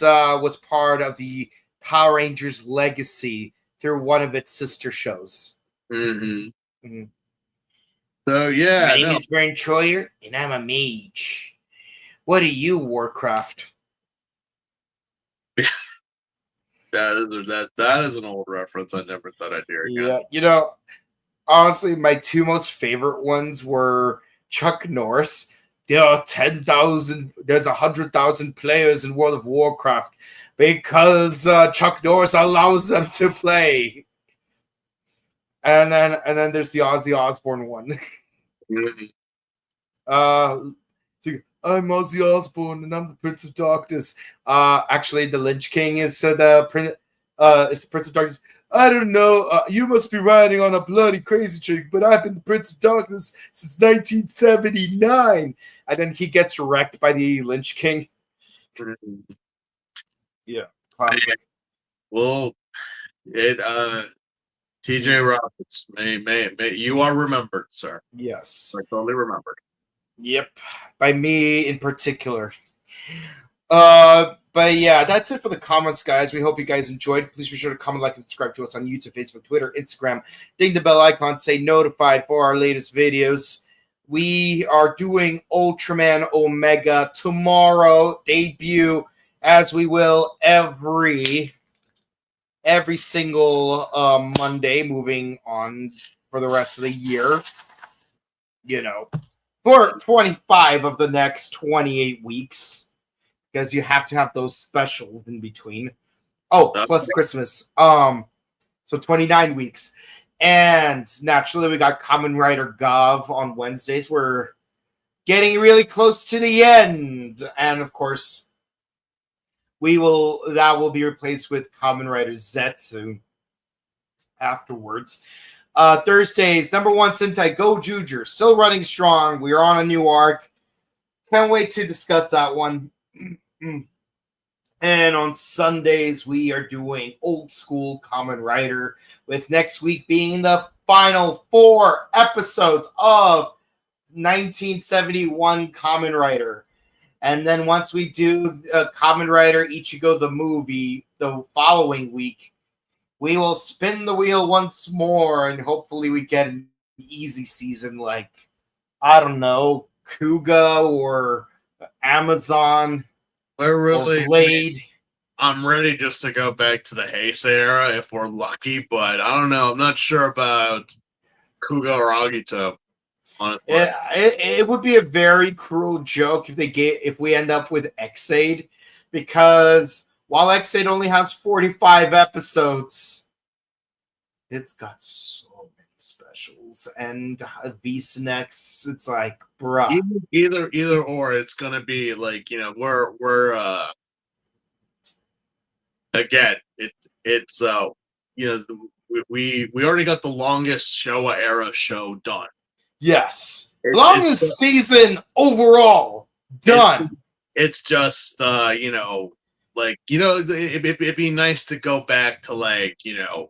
part of the Power Rangers legacy through one of its sister shows. Mm-hmm. Mhm. So yeah, My name is Vern Troyer, and I'm a mage. What are you, Warcraft? that is an old reference. I never thought I'd hear again. Yeah, you know, honestly, my 2 most favorite ones were Chuck Norris. There are 10,000. There's 100,000 players in World of Warcraft. because Chuck Norris allows them to play. And then there's the Ozzy Osbourne one. I'm Ozzy Osbourne and I'm the Prince of Darkness. Actually, the Lynch King is the Prince of Darkness. I don't know. You must be riding on a bloody crazy chick, but I've been the Prince of Darkness since 1979. And then he gets wrecked by the Lynch King. Yeah, classic. Well, T.J. Roberts, may you are remembered, sir. Yes, I totally remembered. Yep, by me in particular. But yeah, that's it for the comments, guys. We hope you guys enjoyed. Please be sure to comment, like, and subscribe to us on YouTube, Facebook, Twitter, Instagram. Ding the bell icon, stay notified for our latest videos. We are doing Ultraman Omega tomorrow, debut, as we will every single Monday, moving on for the rest of the year. You know, for 25 of the next 28 weeks. Because you have to have those specials in between. Oh, plus Christmas. So 29 weeks. And naturally, we got Kamen Rider Gov on Wednesdays. We're getting really close to the end. And of course, that will be replaced with Kamen Rider Zetsu afterwards. Thursdays, number 1 Sentai Go Juger, still running strong. We are on a new arc. Can't wait to discuss that one. And on Sundays, we are doing old school Kamen Rider, with next week being the final 4 episodes of 1971 Kamen Rider. And then once we do Kamen Rider Ichigo the movie the following week, we will spin the wheel once more, and hopefully we get an easy season like, I don't know, Kuga or Amazon. We're really Blade. I'm ready just to go back to the Heisei era if we're lucky, but I don't know. I'm not sure about Kuga or Agito. Honestly. It would be a very cruel joke if we end up with Xaid, because while Xaid only has 45 episodes, it's got so many specials, and V-Nex, it's like, bruh. Either or, it's gonna be like, we're again, it's we already got the longest Showa era show done. Yes, longest season overall done. It's just it'd be nice to go back to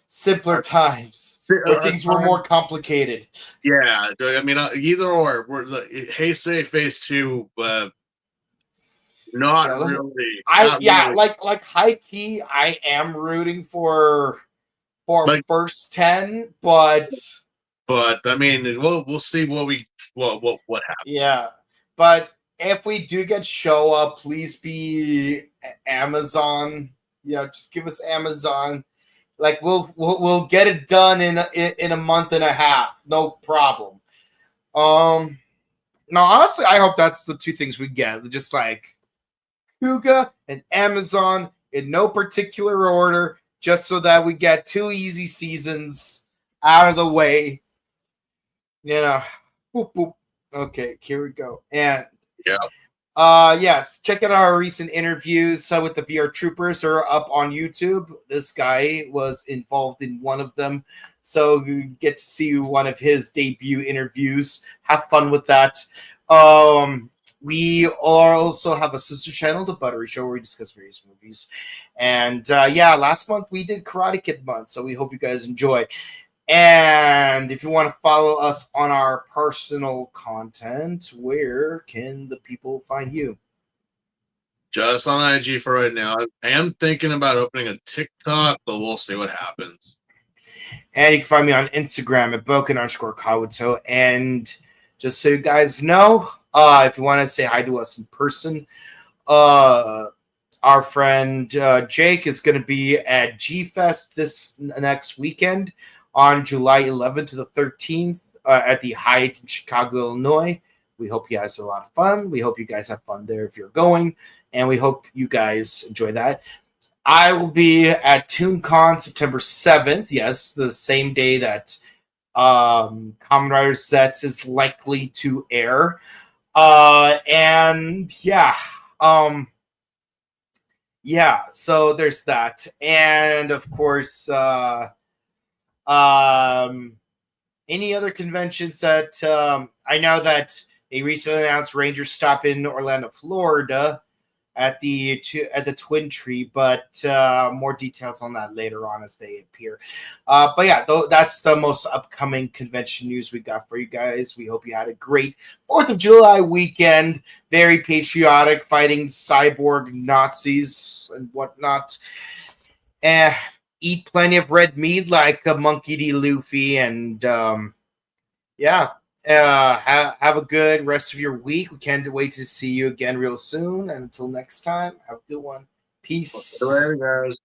simpler times where things were more complicated. Yeah, I mean, either or. We're Heisei Phase 2, not really. Like high key, I am rooting for first 10, but I mean, we'll see what happens. Yeah, but if we do get Showa, please be Amazon. Yeah, just give us Amazon. Like we'll get it done in a month and a half, no problem. No, honestly, I hope that's the 2 things we get, just like Kuga and Amazon in no particular order, just so that we get 2 easy seasons out of the way. Boop, boop. Okay, here we go. And yes, check out our recent interviews with the VR Troopers are up on YouTube. This guy was involved in one of them, so you get to see one of his debut interviews. Have fun with that. We also have a sister channel, The Buttery Show, where we discuss various movies. And last month we did Karate Kid month, so we hope you guys enjoy. And if you want to follow us on our personal content, where can the people find you? Just on IG for right now. I am thinking about opening a TikTok, but we'll see what happens. And you can find me on Instagram at Boken_Kawato. And just so you guys know, if you want to say hi to us in person, our friend Jake is going to be at G-Fest this next weekend on July 11th to the 13th at the Hyatt in Chicago, Illinois. We hope you guys have a lot of fun. We hope you guys have fun there if you're going. and we hope you guys enjoy that. I will be at ToonCon September 7th. Yes, the same day that Kamen Rider Sets is likely to air. And yeah, so there's that. And of course, any other conventions that I know that they recently announced Rangers stop in Orlando, Florida at the Twin Tree, but more details on that later on as they appear. But yeah, that's the most upcoming convention news we got for you guys. We hope you had a great 4th of July weekend. Very patriotic, fighting cyborg Nazis and whatnot. Eat plenty of red meat like a Monkey D. Luffy, and have a good rest of your week. We can't wait to see you again real soon. And until next time, have a good one. Peace. Later, guys.